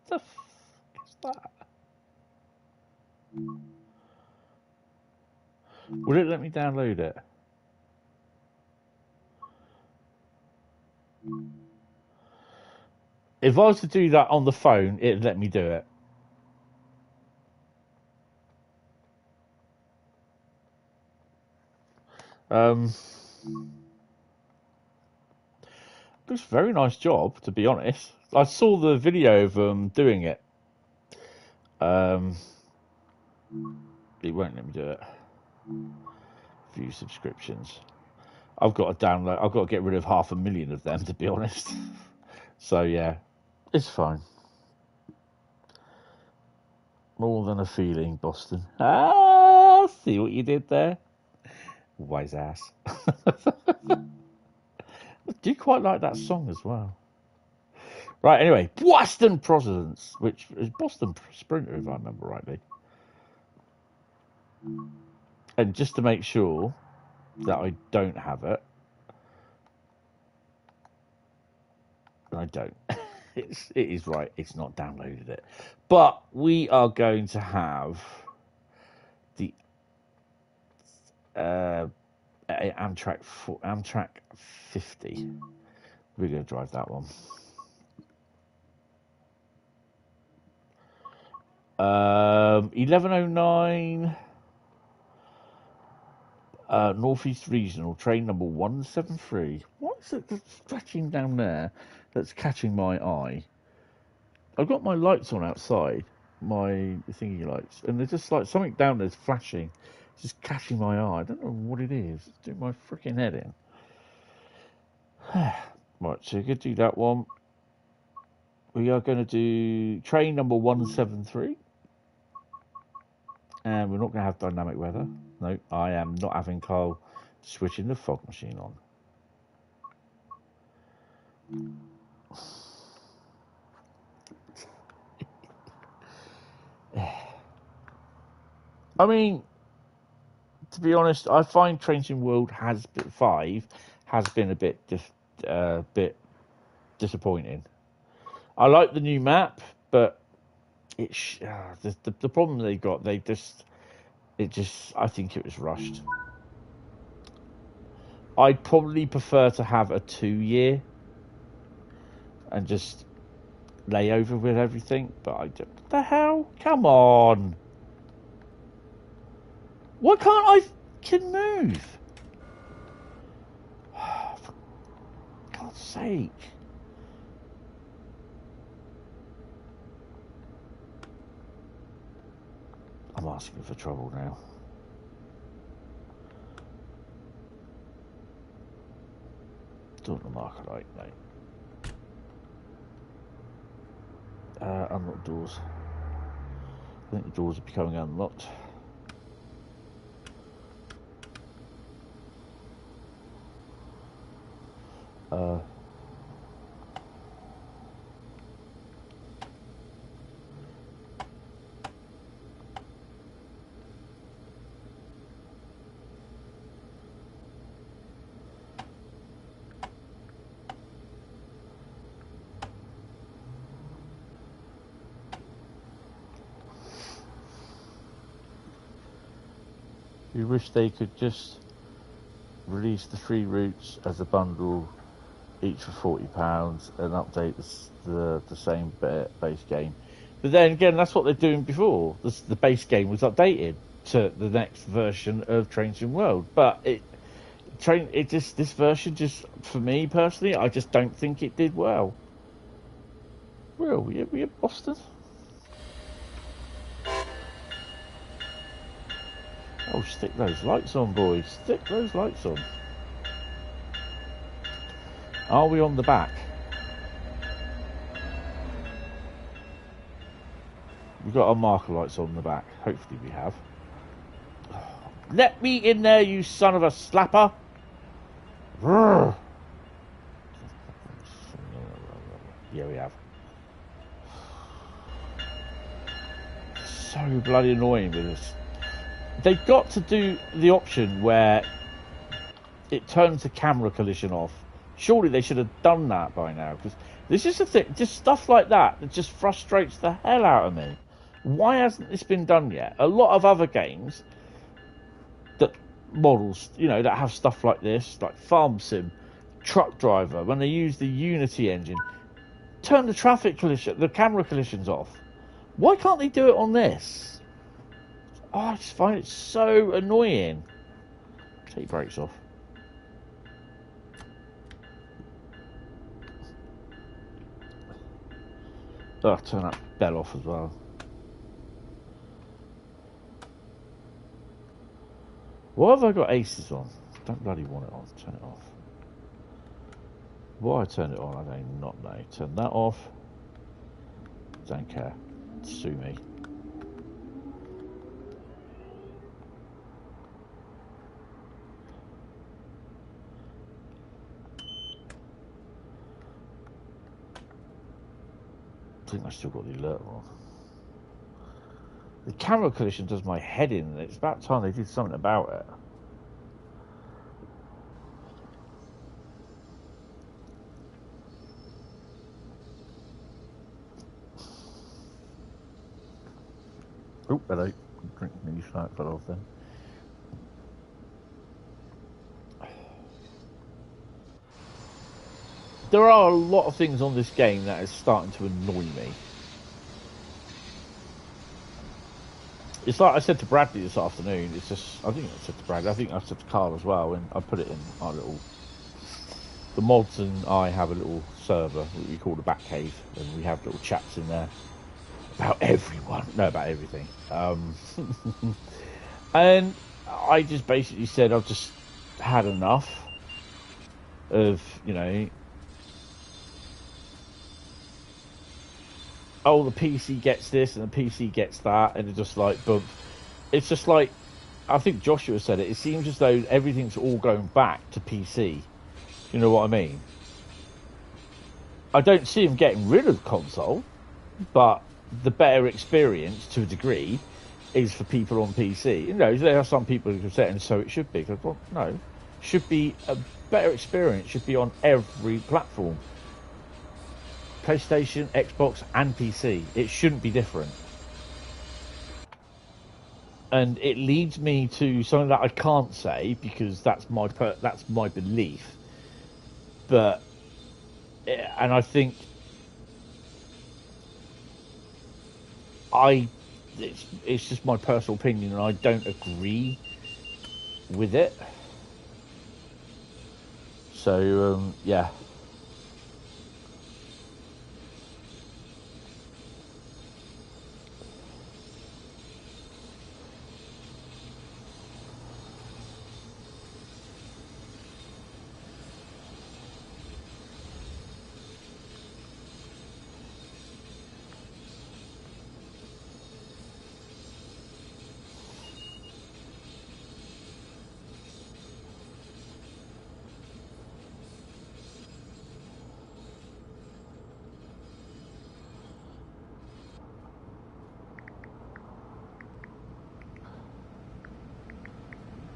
The f is that? Will it let me download it? If I was to do that on the phone, it'd let me do it. It's a very nice job, to be honest. I saw the video of them doing it. It won't let me do it. View subscriptions. I've got to download. I've got to get rid of 500,000 of them, to be honest. So yeah, it's fine. More than a feeling, Boston. Ah, see what you did there? Wise ass. I do quite like that song as well. Right, anyway, Boston Providence, which is Boston Sprinter, if I remember rightly. And just to make sure that I don't have it, I don't. It is right. It's not downloaded it, but we are going to have the Amtrak 50. We're going to drive that one. 1109 Northeast Regional, train number 173. What is it that's scratching down there that's catching my eye? I've got my lights on outside, my thingy lights, and there's just like something down there's flashing. It's just catching my eye. I don't know what it is. It's doing my freaking head in. Right, so we're going to do that one. We are going to do train number 173. And we're not going to have dynamic weather. No, I am not having Carl switching the fog machine on. I mean, to be honest, I find Trains in World 5 has been a bit disappointing. I like the new map, but the problem they got, I think it was rushed. I'd probably prefer to have a 2-year and just lay over with everything, but I don't. What the hell? Come on! Why can't I can move? For God's sake. I'm asking for trouble now. Don't the market light, mate. unlock doors. I think the doors are becoming unlocked. You wish they could just release the 3 routes as a bundle, each for £40, and update the same base game. But then again, that's what they're doing before. The base game was updated to the next version of Train Sim World, but this version just, for me personally, I just don't think it did well. Well, we at Boston. Oh, stick those lights on, boys. Stick those lights on. Are we on the back? We've got our marker lights on the back. Hopefully we have. Let me in there, you son of a slapper! Ruhr. Yeah, we have. So bloody annoying with this. They've got to do the option where it turns the camera collision off. Surely they should have done that by now, because this is the thing, just stuff like that just frustrates the hell out of me. Why hasn't this been done yet? A lot of other games that models, that have stuff like this, like Farm Sim, Truck Driver, when they use the Unity engine, turn the camera collisions off. Why can't they do it on this? Oh, I just find it so annoying. Take your brakes off. Oh, turn that bell off as well. Why have I got aces on? Don't bloody want it on. Turn it off. Why I turn it on, I do not know. Turn that off. Don't care. Sue me. I think I still got the alert on. The camera collision does my head in. It's about time they did something about it. Oh, hello. Drink me flat fell off then. There are a lot of things on this game that is starting to annoy me. It's like I said to Bradley this afternoon. It's just, I think I said to Bradley, I think I said to Carl as well, and I put it in our little, the mods and I have a little server that we call the Back Cave, and we have little chats in there about everyone, no, about everything. And I just basically said I've just had enough of, oh, the PC gets this and the PC gets that, and it's just like, boom. It's just like, I think Joshua said it, it seems as though everything's all going back to PC. You know what I mean? I don't see him getting rid of console, but the better experience, to a degree, is for people on PC. There are some people who can say, and so it should be. Well, no, should be a better experience, should be on every platform. PlayStation, Xbox, and PC. It shouldn't be different. And it leads me to something that I can't say because that's my belief. But, and I think it's just my personal opinion, and I don't agree with it. So yeah.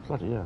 Bloody yeah.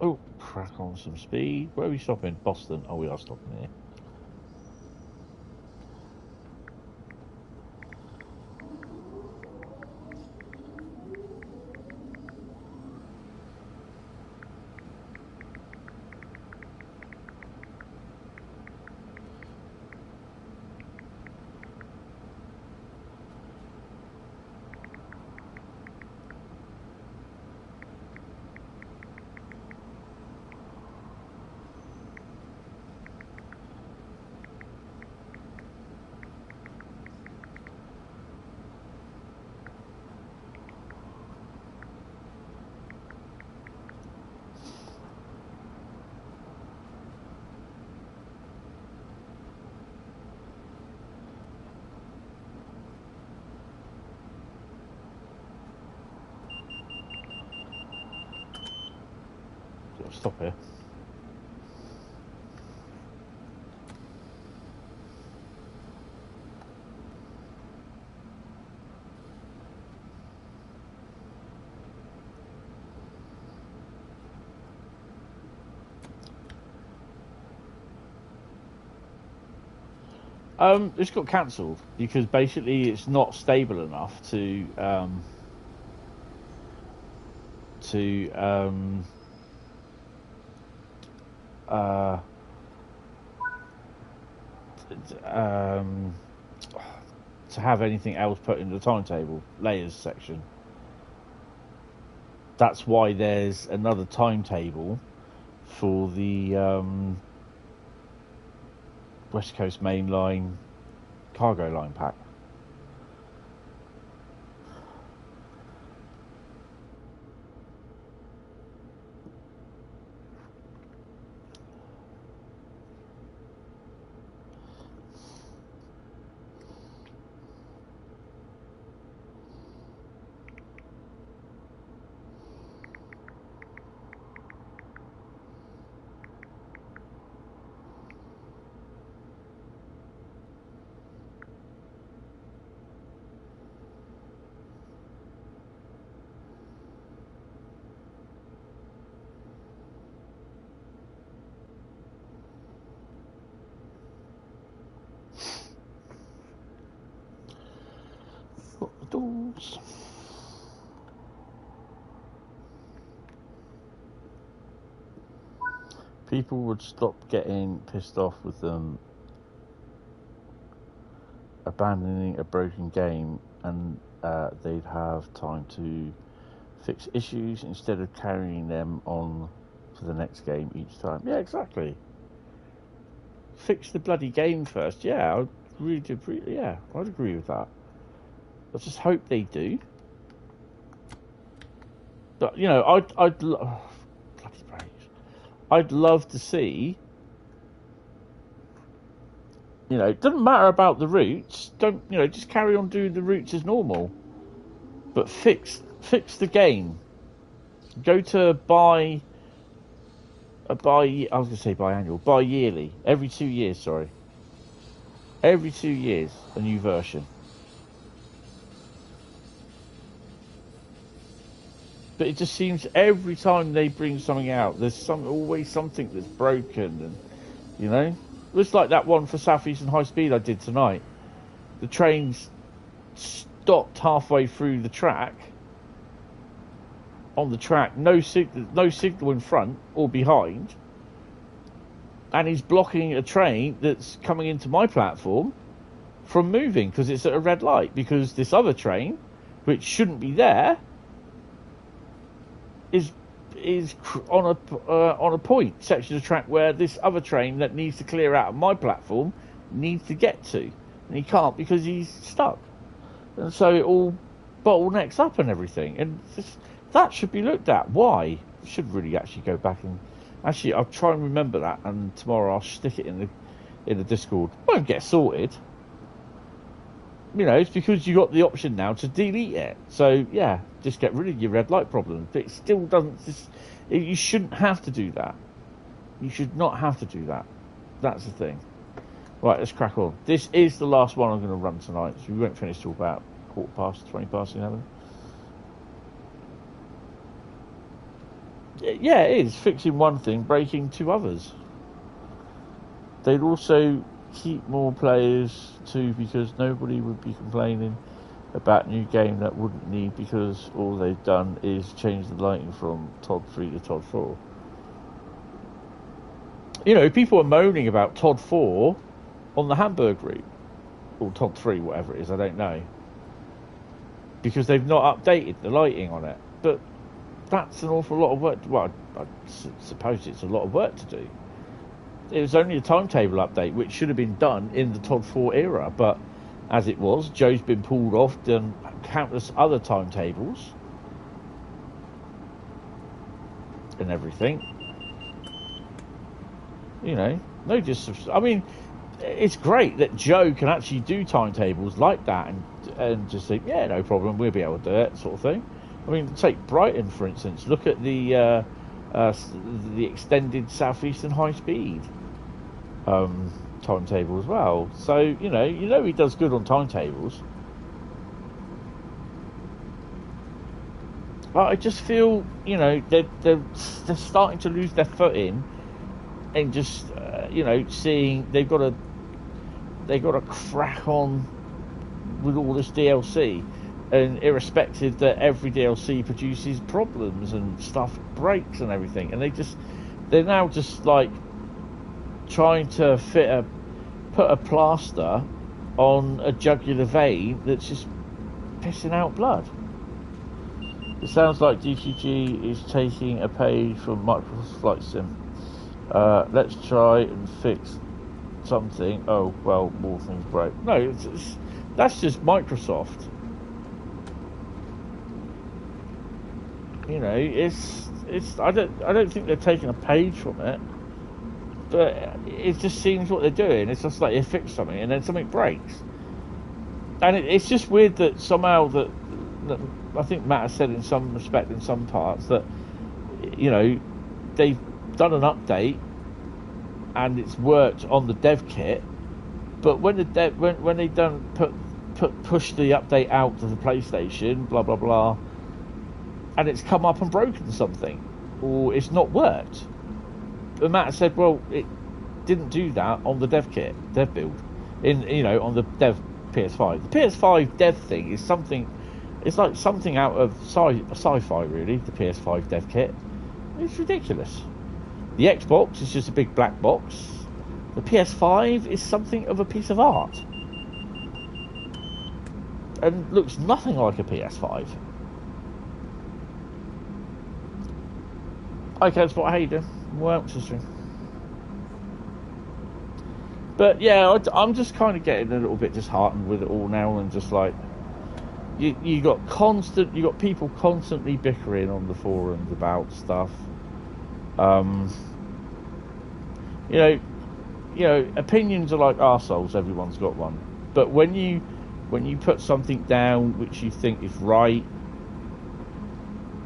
Oh, crack on some speed. Where are we stopping? Boston. Oh, we are stopping here. Stop here. It's got cancelled because basically it's not stable enough to have anything else put in the timetable layers section. That's why there's another timetable for the West Coast Mainline cargo line pack. Doors. People would stop getting pissed off with them abandoning a broken game, and they'd have time to fix issues instead of carrying them on for the next game each time. Yeah, exactly. Fix the bloody game first. Yeah, I'd I'd agree with that. I just hope they do. But you know, bloody brains. I'd love to see. You know, it doesn't matter about the routes. Don't just carry on doing the routes as normal. But fix the game. Go to buy yearly. Every 2 years, sorry. Every 2 years, a new version. But it just seems every time they bring something out, there's always something that's broken, and it's like that one for Southeastern Highspeed I did tonight. The trains stopped halfway through the track. On the track, no signal in front or behind, and he's blocking a train that's coming into my platform from moving because it's at a red light, because this other train which shouldn't be there, is on a point section of track where this other train that needs to clear out of my platform needs to get to, and he can't because he's stuck, and so it all bottlenecks up and everything, and that should be looked at. Why? Should really actually go back and actually I'll try and remember that, and tomorrow I'll stick it in the Discord. Won't get sorted. You know, it's because you got the option now to delete it. So yeah, just get rid of your red light problem. But it still doesn't. You shouldn't have to do that. You should not have to do that. That's the thing. Right, let's crack on. This is the last one I'm going to run tonight, so we won't finish till about 11:15. Yeah, it is fixing one thing, breaking two others. They'd also keep more players too, because nobody would be complaining about a new game that wouldn't need, because all they've done is change the lighting from TOD 3 to TOD 4. You know, people are moaning about TOD 4 on the Hamburg route, or TOD 3, whatever it is, I don't know, because they've not updated the lighting on it. But that's an awful lot of work. Well, I suppose it's a lot of work to do. It was only a timetable update, which should have been done in the TOD 4 era, but as it was, Joe's been pulled off, done countless other timetables and everything. You know, I mean, it's great that Joe can actually do timetables like that and just think, yeah, no problem, we'll be able to do it, sort of thing. I mean, take Brighton, for instance. Look at the extended Southeastern Highspeed timetable as well. So you know he does good on timetables. But I just feel, you know, they're starting to lose their footing, and just seeing they've got to crack on with all this DLC, and irrespective that every DLC produces problems and stuff breaks and everything, and they're now just like trying to put a plaster on a jugular vein that's just pissing out blood. It sounds like DTG is taking a page from Microsoft Flight Sim. Let's try and fix something. Oh well, more things broke. No, that's just Microsoft. You know, it's. I don't think they're taking a page from it, but it just seems what they're doing. It's just like they fix something and then something breaks, and it's just weird that somehow that I think Matt has said in some respect, in some parts, that you know they've done an update and it's worked on the dev kit, but when when they done push the update out to the PlayStation, blah blah blah, and it's come up and broken something, or it's not worked. But Matt said, well, it didn't do that on the dev kit, dev build, on the dev PS5. The PS5 dev thing is something. It's like something out of sci-fi, really. The PS5 dev kit. It's ridiculous. The Xbox is just a big black box. The PS5 is something of a piece of art, and looks nothing like a PS5. Okay, Spot, how you doing? Well, but yeah, I'm just kind of getting a little bit disheartened with it all now, and just like you got people constantly bickering on the forums about stuff. Opinions are like arseholes. Everyone's got one, but when you put something down which you think is right,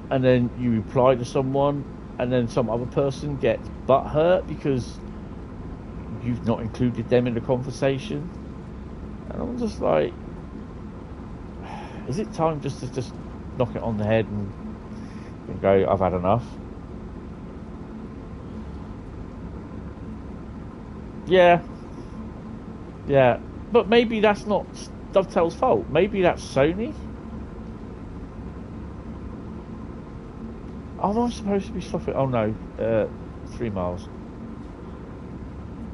and then you reply to someone, and then some other person gets butthurt because you've not included them in the conversation, and I'm just like, is it time just to knock it on the head and go, I've had enough? Yeah, but maybe that's not Dovetail's fault. Maybe that's Sony. Am I supposed to be stopping? Oh no, 3 miles.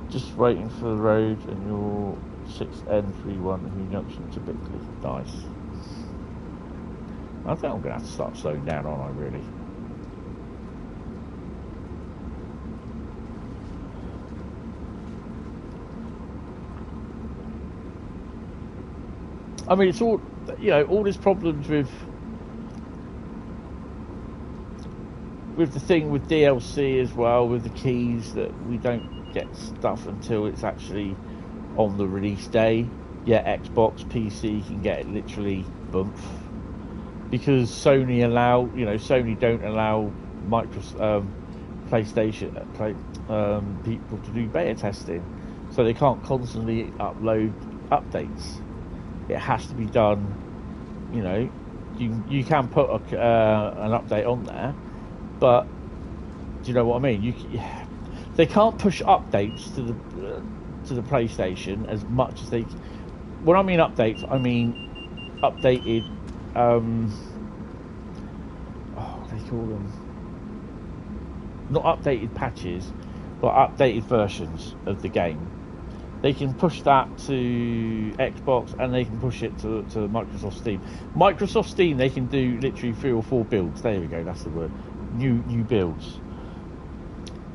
Just waiting for the road, and you're 6N31 Junction to Bickley. Nice. I think I'm going to have to start slowing down, aren't I, really? I mean, it's all, you know, all these problems with the thing with DLC as well, with the keys, that we don't get stuff until it's actually on the release day. Yeah, Xbox, PC can get it literally bump, because Sony don't allow PlayStation people to do beta testing, so they can't constantly upload updates. It has to be done. You know, you can put an update on there, but do you know what I mean? They can't push updates to the PlayStation as much as they. When I mean updates, I mean updated. What do they call them? Not updated patches, but updated versions of the game. They can push that to Xbox, and they can push it to Microsoft Steam. Microsoft Steam, they can do literally 3 or 4 builds. There we go, that's the word. New builds.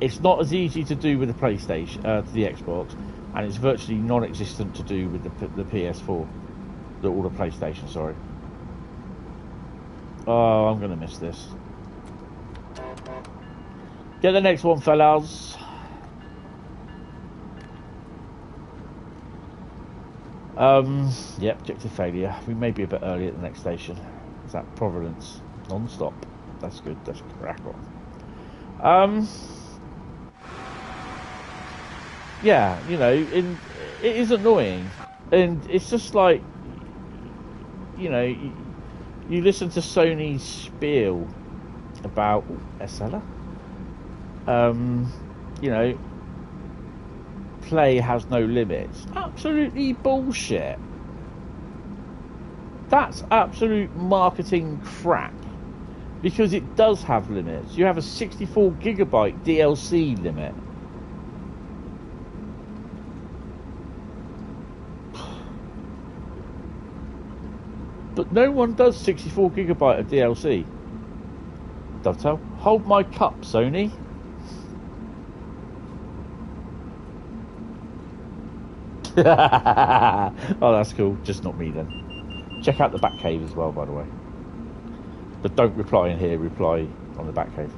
It's not as easy to do with the PlayStation, to the Xbox, and it's virtually non-existent to do with the PS4, or the PlayStation. Sorry. Oh, I'm gonna miss this. Get the next one, fellas. Yep, objective failure. We may be a bit early at the next station. Is that Providence? Non-stop. That's good. That's crack on. Yeah, you know, it is annoying, and it's just like, you know, you listen to Sony's spiel about SLR. You know, play has no limits. Absolutely bullshit. That's absolute marketing crap, because it does have limits. You have a 64 gigabyte DLC limit. But no one does 64 gigabyte of DLC. Dovetail, hold my cup, Sony. Oh, that's cool. Just not me then. Check out the Batcave as well, by the way. But don't reply in here. Reply on the Batcave.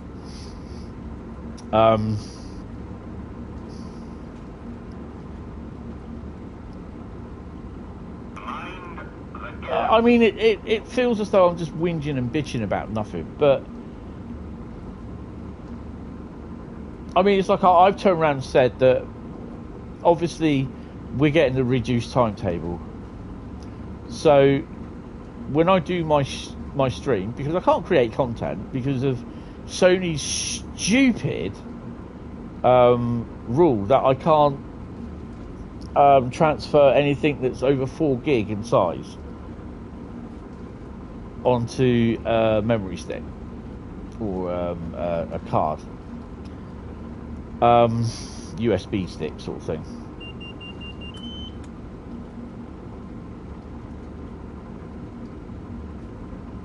I mean, it feels as though I'm just whinging and bitching about nothing. But I mean, it's like I've turned around and said that obviously we're getting the reduced timetable. So when I do my stream, because I can't create content because of Sony's stupid rule that I can't transfer anything that's over 4 gig in size onto a memory stick or a card, USB stick sort of thing.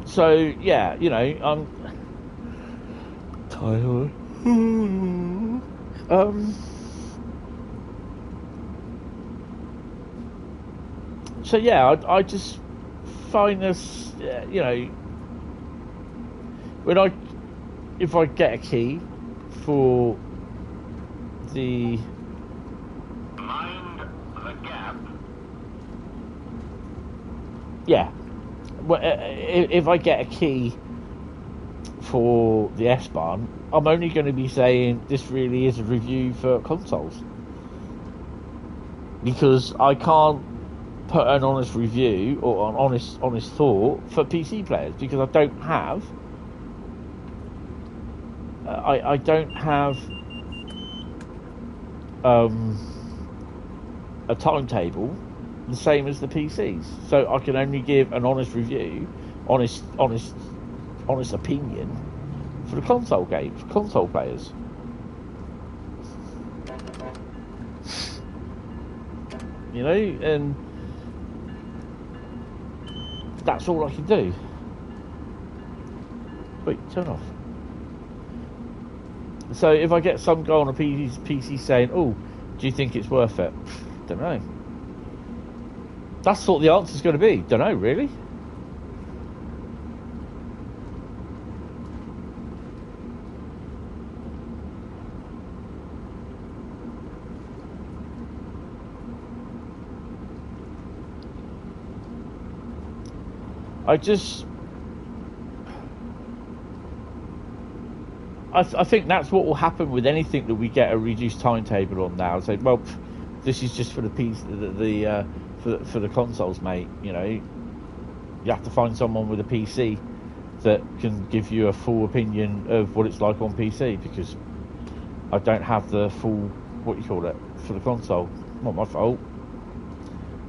So yeah, you know, I'm tired. So yeah, I just find this, you know, if I get a key for the gap. Yeah. Well, if I get a key for the S-Bahn, I'm only going to be saying this really is a review for consoles, because I can't put an honest review or an honest thought for PC players, because I don't have I don't have a timetable the same as the PCs, so I can only give an honest review, honest opinion for the console games, console players. You know, and that's all I can do. Wait, turn off. So if I get some guy on a PC saying, "Oh, do you think it's worth it?" Don't know. That's what the answer's going to be. Don't know, really. I think that's what will happen with anything that we get a reduced timetable on now. Say, well, this is just for the piece, for the consoles, mate. You know, you have to find someone with a PC that can give you a full opinion of what it's like on PC, because I don't have the full, what you call it, for the console. Not my fault.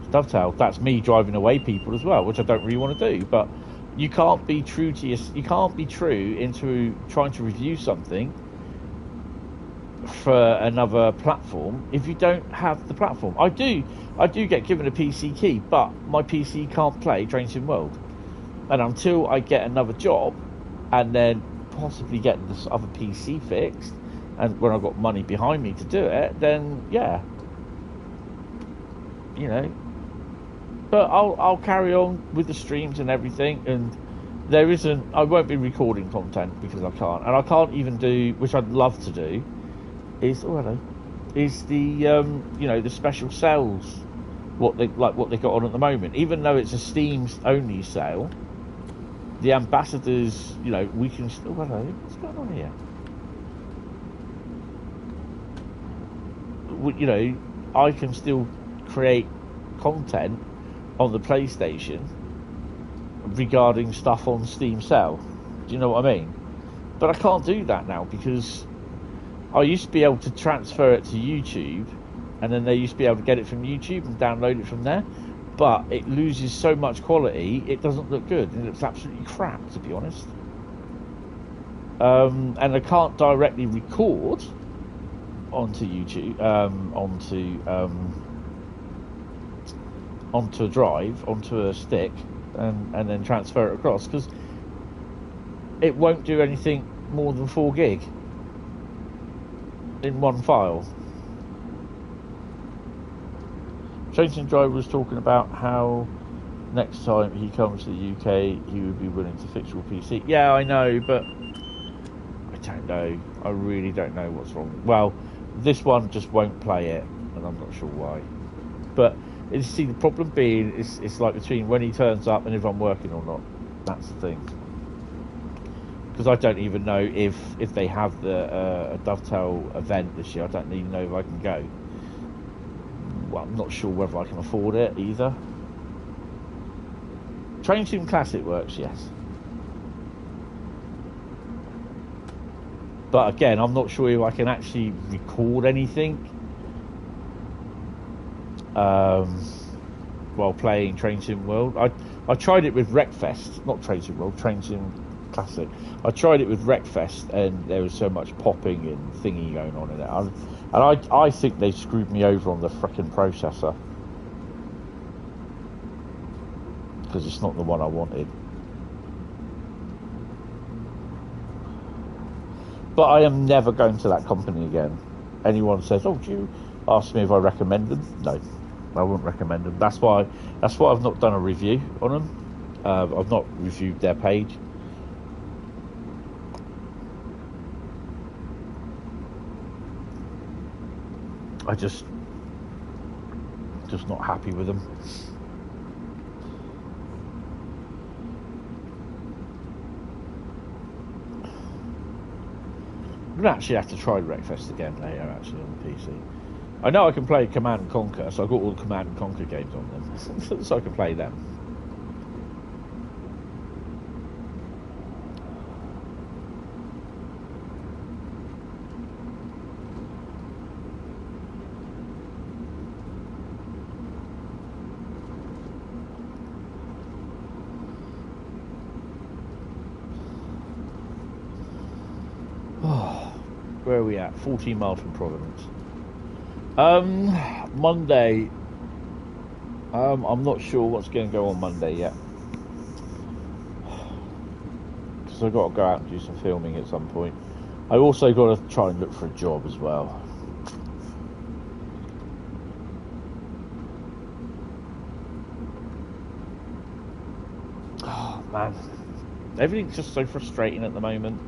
It's Dovetail. That's me driving away people as well, which I don't really want to do. But you can't be true to you can't be true into trying to review something for another platform if you don't have the platform. I do get given a PC key, but my PC can't play Train Sim World. And until I get another job and then possibly get this other PC fixed, and when I've got money behind me to do it, then yeah, you know. But I'll carry on with the streams and everything, and I won't be recording content because I can't, and I can't even do, which I'd love to do, is the the special sales, what they got on at the moment. Even though it's a Steam only sale, the ambassadors, we can still. What's going on here? I can still create content on the PlayStation regarding stuff on Steam sale. Do you know what I mean? But I can't do that now because I used to be able to transfer it to YouTube, and then they used to be able to get it from YouTube and download it from there. But it loses so much quality, it doesn't look good. It looks absolutely crap, to be honest. And I can't directly record onto YouTube, onto a drive, onto a stick, and then transfer it across, because it won't do anything more than 4 gig in one file. Jason Driver was talking about how next time he comes to the UK he would be willing to fix your PC. Yeah, I know, but I don't know. I really don't know what's wrong. Well, this one just won't play it, and I'm not sure why. But you see, the problem being it's like between when he turns up and if I'm working or not. That's the thing. Because I don't even know if they have a Dovetail event this year. I don't even know if I can go. Well, I'm not sure whether I can afford it either. Train Sim Classic works, yes. But again, I'm not sure if I can actually record anything while playing Train Sim World. I tried it with Wreckfest, not Train Sim World, Train Sim Classic. I tried it with Wreckfest, and there was so much popping and thingy going on in it. And I think they screwed me over on the frickin' processor, because it's not the one I wanted. But I am never going to that company again. Anyone says, "Oh, do you ask me if I recommend them?" No, I wouldn't recommend them. That's why I've not done a review on them. I've not reviewed their page. I just not happy with them. I'm gonna actually have to try Wreckfest again later, actually, on the PC. I know I can play Command and Conquer, so I've got all the Command and Conquer games on them, so I can play them. Where are we at? 14 miles from Providence. Monday. I'm not sure what's going to go on Monday yet. because I've got to go out and do some filming at some point. I also got to try and look for a job as well. Oh man, everything's just so frustrating at the moment.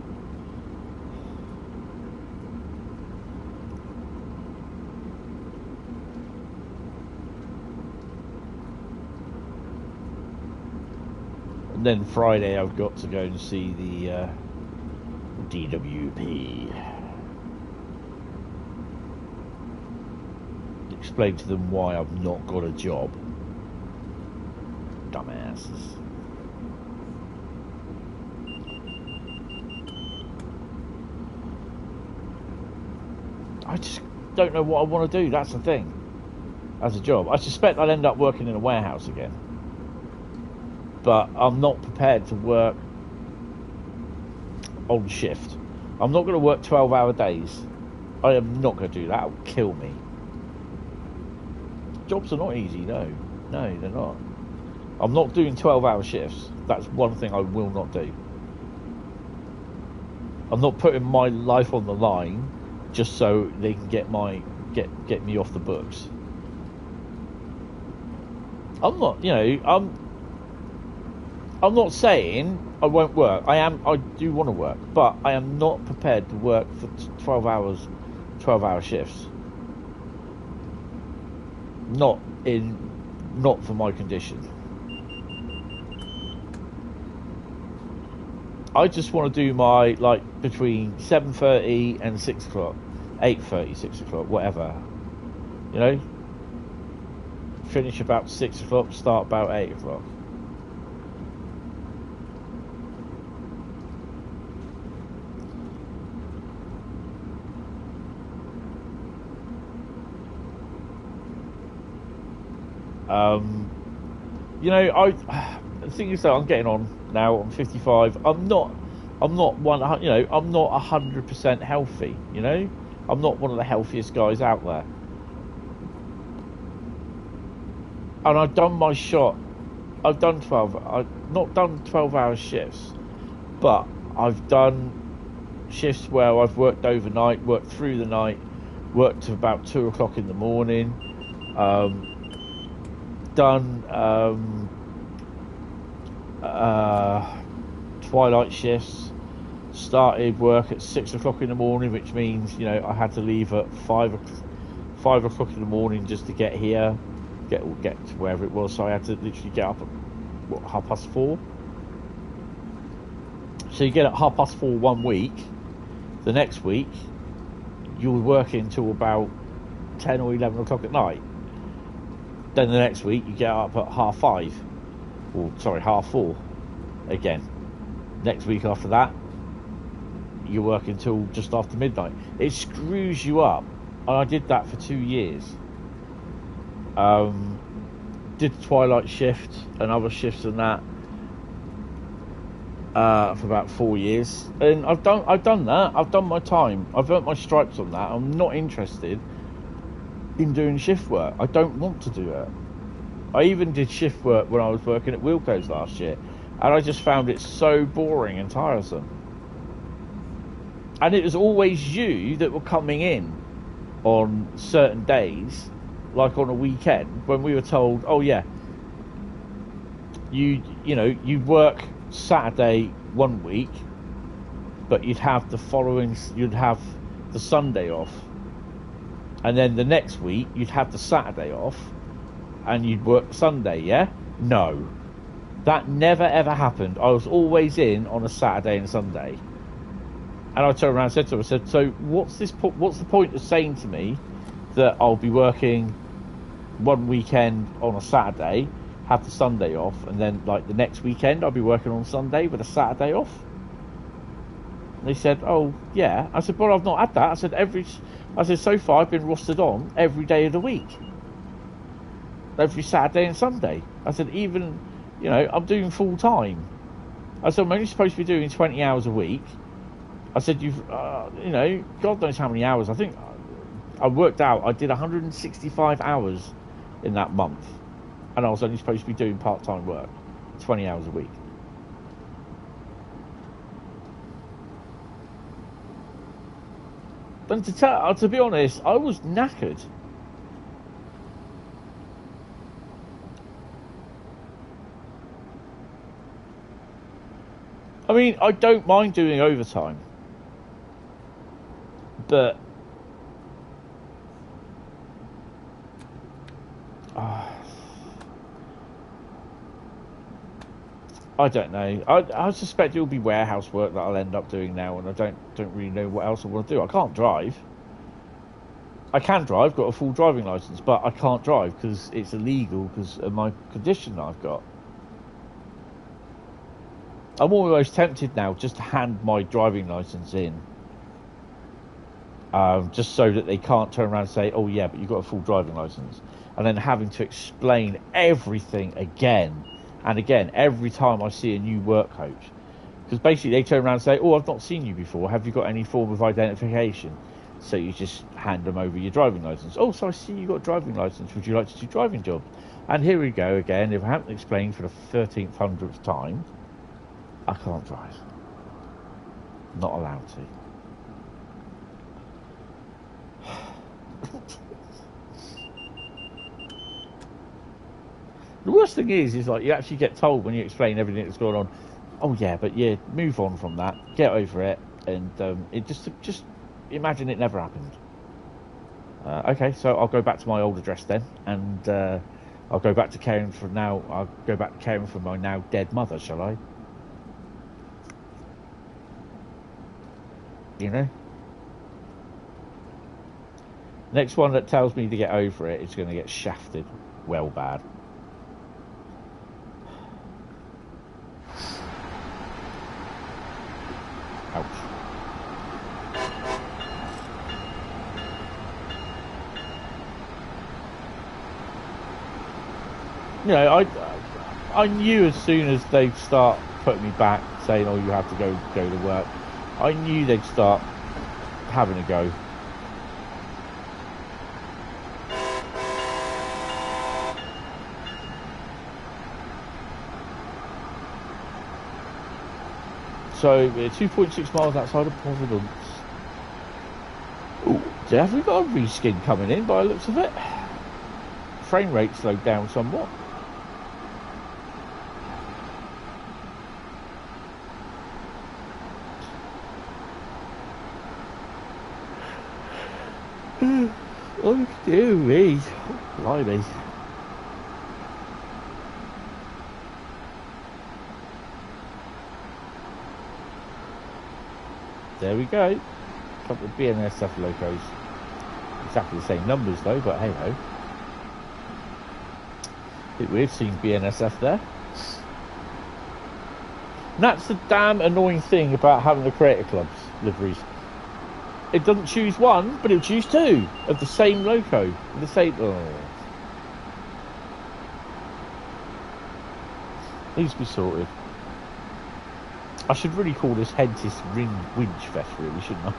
And then Friday I've got to go and see the DWP. Explain to them why I've not got a job. Dumbasses. I just don't know what I want to do, that's the thing. As a job. I suspect I'll end up working in a warehouse again. But I'm not prepared to work on shift. I'm not going to work 12-hour days. I am not going to do that. It will kill me. Jobs are not easy, no. No, they're not. I'm not doing 12-hour shifts. That's one thing I will not do. I'm not putting my life on the line just so they can get me off the books. I'm not, you know, I'm not saying I won't work. I do want to work, but I am not prepared to work for 12-hour shifts. Not for my condition. I just want to do my, like, between 7:30 and 6 o'clock, 8:30, 6 o'clock, whatever. You know, finish about 6 o'clock, start about 8 o'clock. You know, the thing is that I'm getting on now. I'm 55. I'm not one. You know, I'm not 100% healthy. You know, I'm not one of the healthiest guys out there. And I've done my shot. I've done 12. I've not done 12-hour shifts, but I've done shifts where I've worked overnight, worked through the night, worked to about 2 o'clock in the morning. Done twilight shifts. Started work at 6 o'clock in the morning, which means, you know, I had to leave at 5 o'clock in the morning just to get here, get to wherever it was. So I had to literally get up at 4:30. So you get at 4:30 1 week. The next week you're working till about 10 or 11 o'clock at night. Then the next week you get up at 5:30, or sorry, 4:30 again. Next week after that you're working till just after midnight. It screws you up, and I did that for 2 years. Did the twilight shift and other shifts than that for about 4 years, and I've done that. I've done my time. I've earned my stripes on that. I'm not interested in doing shift work. I don't want to do it. I even did shift work when I was working at Wilco's last year, and I just found it so boring and tiresome. And it was always you that were coming in on certain days, like on a weekend, when we were told, oh yeah, you know, you'd work Saturday 1 week, but you'd have the Sunday off. And then the next week, you'd have the Saturday off, and you'd work Sunday, yeah? No. That never, ever happened. I was always in on a Saturday and Sunday. And I turned around and said to her, I said, so what's the point of saying to me that I'll be working one weekend on a Saturday, have the Sunday off, and then, like, the next weekend, I'll be working on Sunday with a Saturday off? And they said, oh, yeah. I said, but I've not had that. I said, so far I've been rostered on every day of the week. Every Saturday and Sunday. I said, even, you know, I'm doing full time. I said, I'm only supposed to be doing 20 hours a week. I said, you know, God knows how many hours. I think I worked out, I did 165 hours in that month. And I was only supposed to be doing part-time work, 20 hours a week. And to be honest, I was knackered. I mean, I don't mind doing overtime, but I don't know. I suspect it will be warehouse work that I'll end up doing now, and I don't really know what else I want to do. I can't drive. I can drive, got a full driving license, but I can't drive because it's illegal because of my condition that I've got. I'm almost tempted now just to hand my driving license in, just so that they can't turn around and say, "Oh yeah, but you've got a full driving license," and then having to explain everything again and again every time I see a new work coach, because basically they turn around and say, "Oh, I've not seen you before. Have you got any form of identification?" So you just hand them over your driving license. "Oh, so I see you got a driving license. Would you like to do driving jobs?" And here we go again. If I haven't explained for the 1300th time, I can't drive. Not allowed to. The worst thing is like you actually get told when you explain everything that's going on, "Oh yeah, but yeah, move on from that, get over it," and it just imagine it never happened. Okay, so I'll go back to my old address then, and I'll go back to caring for now. I'll go back to caring for my now dead mother, shall I? You know. Next one that tells me to get over it is going to get shafted, well bad. Ouch. You know, I knew as soon as they start putting me back, saying, "Oh, you have to go to work," I knew they'd start having a go. So we're 2.6 miles outside of Providence. Ooh, definitely got a reskin coming in by the looks of it. Frame rate slowed down somewhat. Oh dear me, blimey. There we go. A couple of BNSF locos. Exactly the same numbers though, but hey ho. Bit weird seeing BNSF there. And that's the damn annoying thing about having the Creator Club's liveries. It doesn't choose one, but it'll choose two of the same loco. The same. Oh. Needs to be sorted. I should really call this Hentis Winch Fest, really, shouldn't I?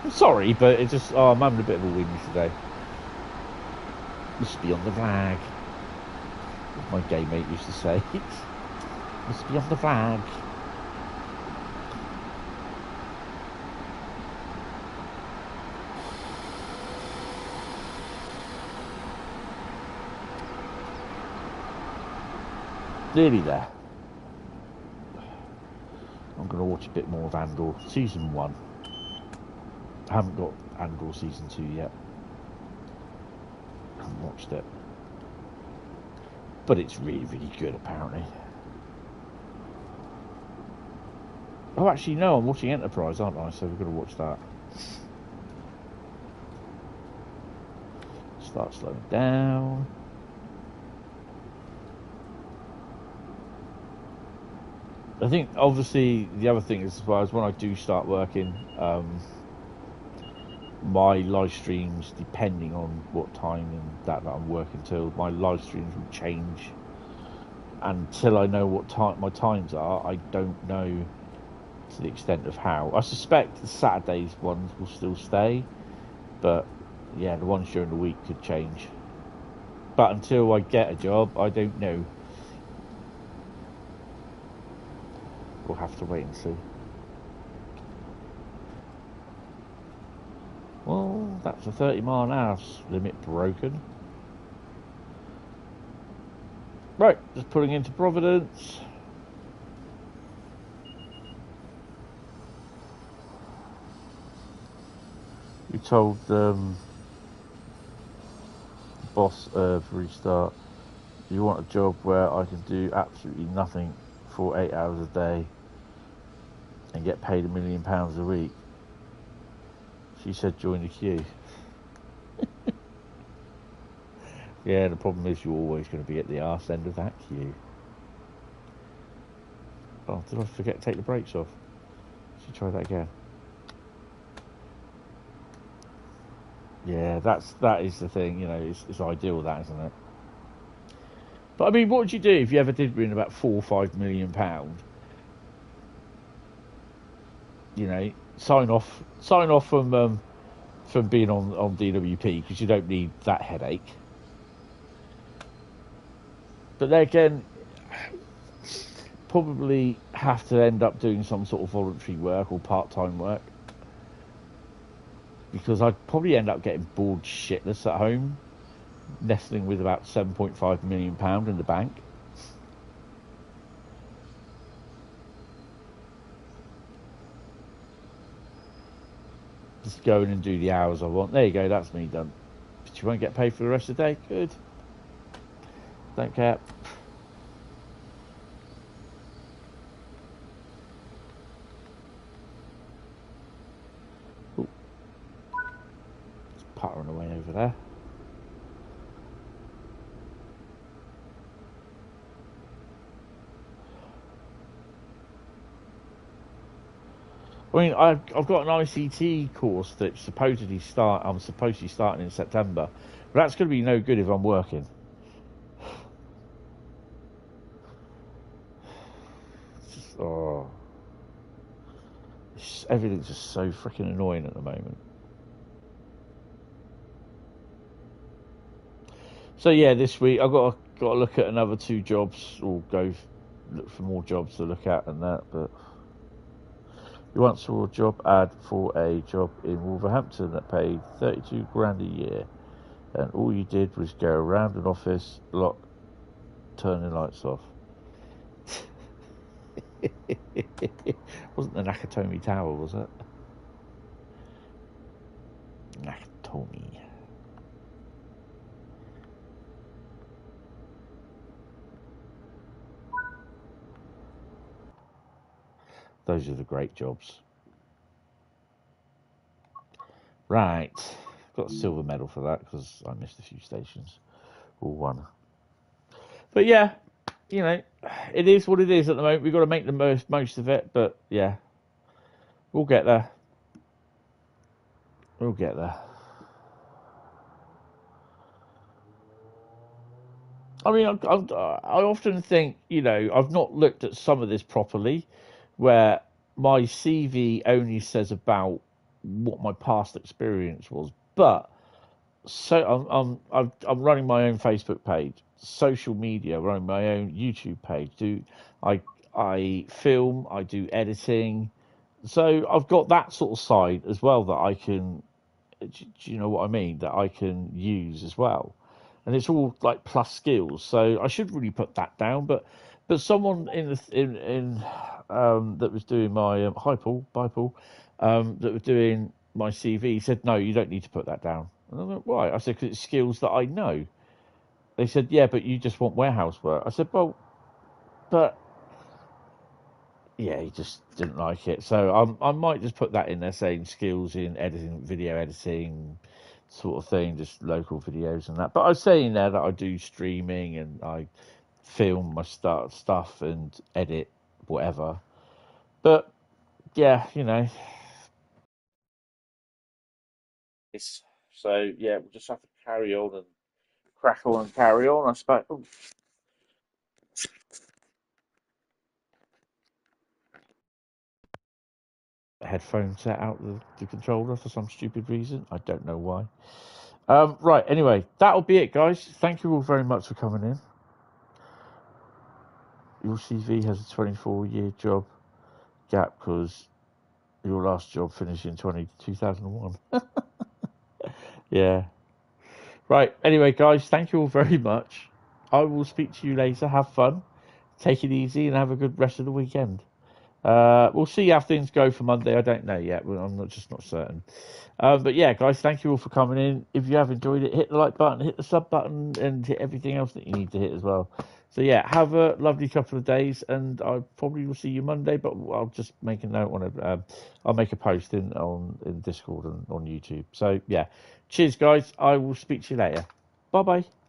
I'm sorry, but it's just, I'm having a bit of a whinge today. Must be on the flag, as my gay mate used to say. Must be on the flag. Nearly there. I'm going to watch a bit more of Andor Season 1. I haven't got Andor Season 2 yet. I haven't watched it. But it's really, really good, apparently. Oh, actually, no, I'm watching Enterprise, aren't I? So we've got to watch that. Start slowing down. I think, obviously, the other thing is, as well, as when I do start working, my live streams, depending on what time and that I'm working till, my live streams will change. Until I know what time my times are, I don't know to the extent of how. I suspect the Saturdays ones will still stay, but yeah, the ones during the week could change. But until I get a job, I don't know. We'll have to wait and see. That's a 30-mile-an-hour limit broken. Right, just pulling into Providence. We told the boss of Restart, you want a job where I can do absolutely nothing for 8 hours a day and get paid £1 million a week. She said join the queue. Yeah, the problem is you're always going to be at the arse end of that queue. Oh, did I forget to take the brakes off? Should try that again. Yeah, that is the thing, you know, it's ideal, that, isn't it? But I mean, what would you do if you ever did win about £4 or £5 million? You know, sign off from being on DWP, because you don't need that headache. But then again, probably have to end up doing some sort of voluntary work or part-time work, because I'd probably end up getting bored shitless at home, nestling with about £7.5 million in the bank. Just go in and do the hours I want. There you go, that's me done. But you won't get paid for the rest of the day? Good. Don't care. Ooh. It's puttering away over there. I mean, I've got an ICT course that I'm supposedly starting in September, but that's going to be no good if I'm working. Everything's just so freaking annoying at the moment. So yeah, this week I've got to look at another 2 jobs, or go look for more jobs to look at and that. But you once saw a job ad for a job in Wolverhampton that paid 32 grand a year, and all you did was go around an office block, turning lights off. Wasn't the Nakatomi Tower, was it? Nakatomi. Those are the great jobs. Right. Got a silver medal for that because I missed a few stations. All one. But yeah, you know, it is what it is at the moment. We've got to make the most of it. But yeah, we'll get there. We'll get there. I mean, I often think, you know, I've not looked at some of this properly, where my CV only says about what my past experience was. But so I'm running my own Facebook page, social media, running my own YouTube page. I film, I do editing, so I've got that sort of side as well that I can. Do you know what I mean? That I can use as well, and it's all like plus skills. So I should really put that down. But someone in that was doing my hi Paul, bye Paul, that was doing my CV said no, you don't need to put that down. And I went, why? I said, because it's skills that I know. They said, yeah, but you just want warehouse work. I said, well, but yeah, he just didn't like it. So I might just put that in there, saying skills in editing, video editing, sort of thing, just local videos and that. But I was saying there that I do streaming and I film my stuff and edit whatever. But yeah, you know. So yeah, we'll just have to carry on and crackle and carry on, I suppose. Ooh. Headphone set out the controller for some stupid reason. I don't know why. Right, anyway, that'll be it, guys. Thank you all very much for coming in. Your CV has a 24-year job gap because your last job finished in 2001. Yeah. Right. Anyway, guys, thank you all very much. I will speak to you later. Have fun. Take it easy and have a good rest of the weekend. We'll see how things go for Monday. I don't know yet. I'm not certain. But yeah, guys, thank you all for coming in. If you have enjoyed it, hit the like button, hit the sub button, and hit everything else that you need to hit as well. So yeah, have a lovely couple of days, and I probably will see you Monday. But I'll just make a note on it. I'll make a post in Discord and on YouTube. So yeah, cheers, guys. I will speak to you later. Bye bye.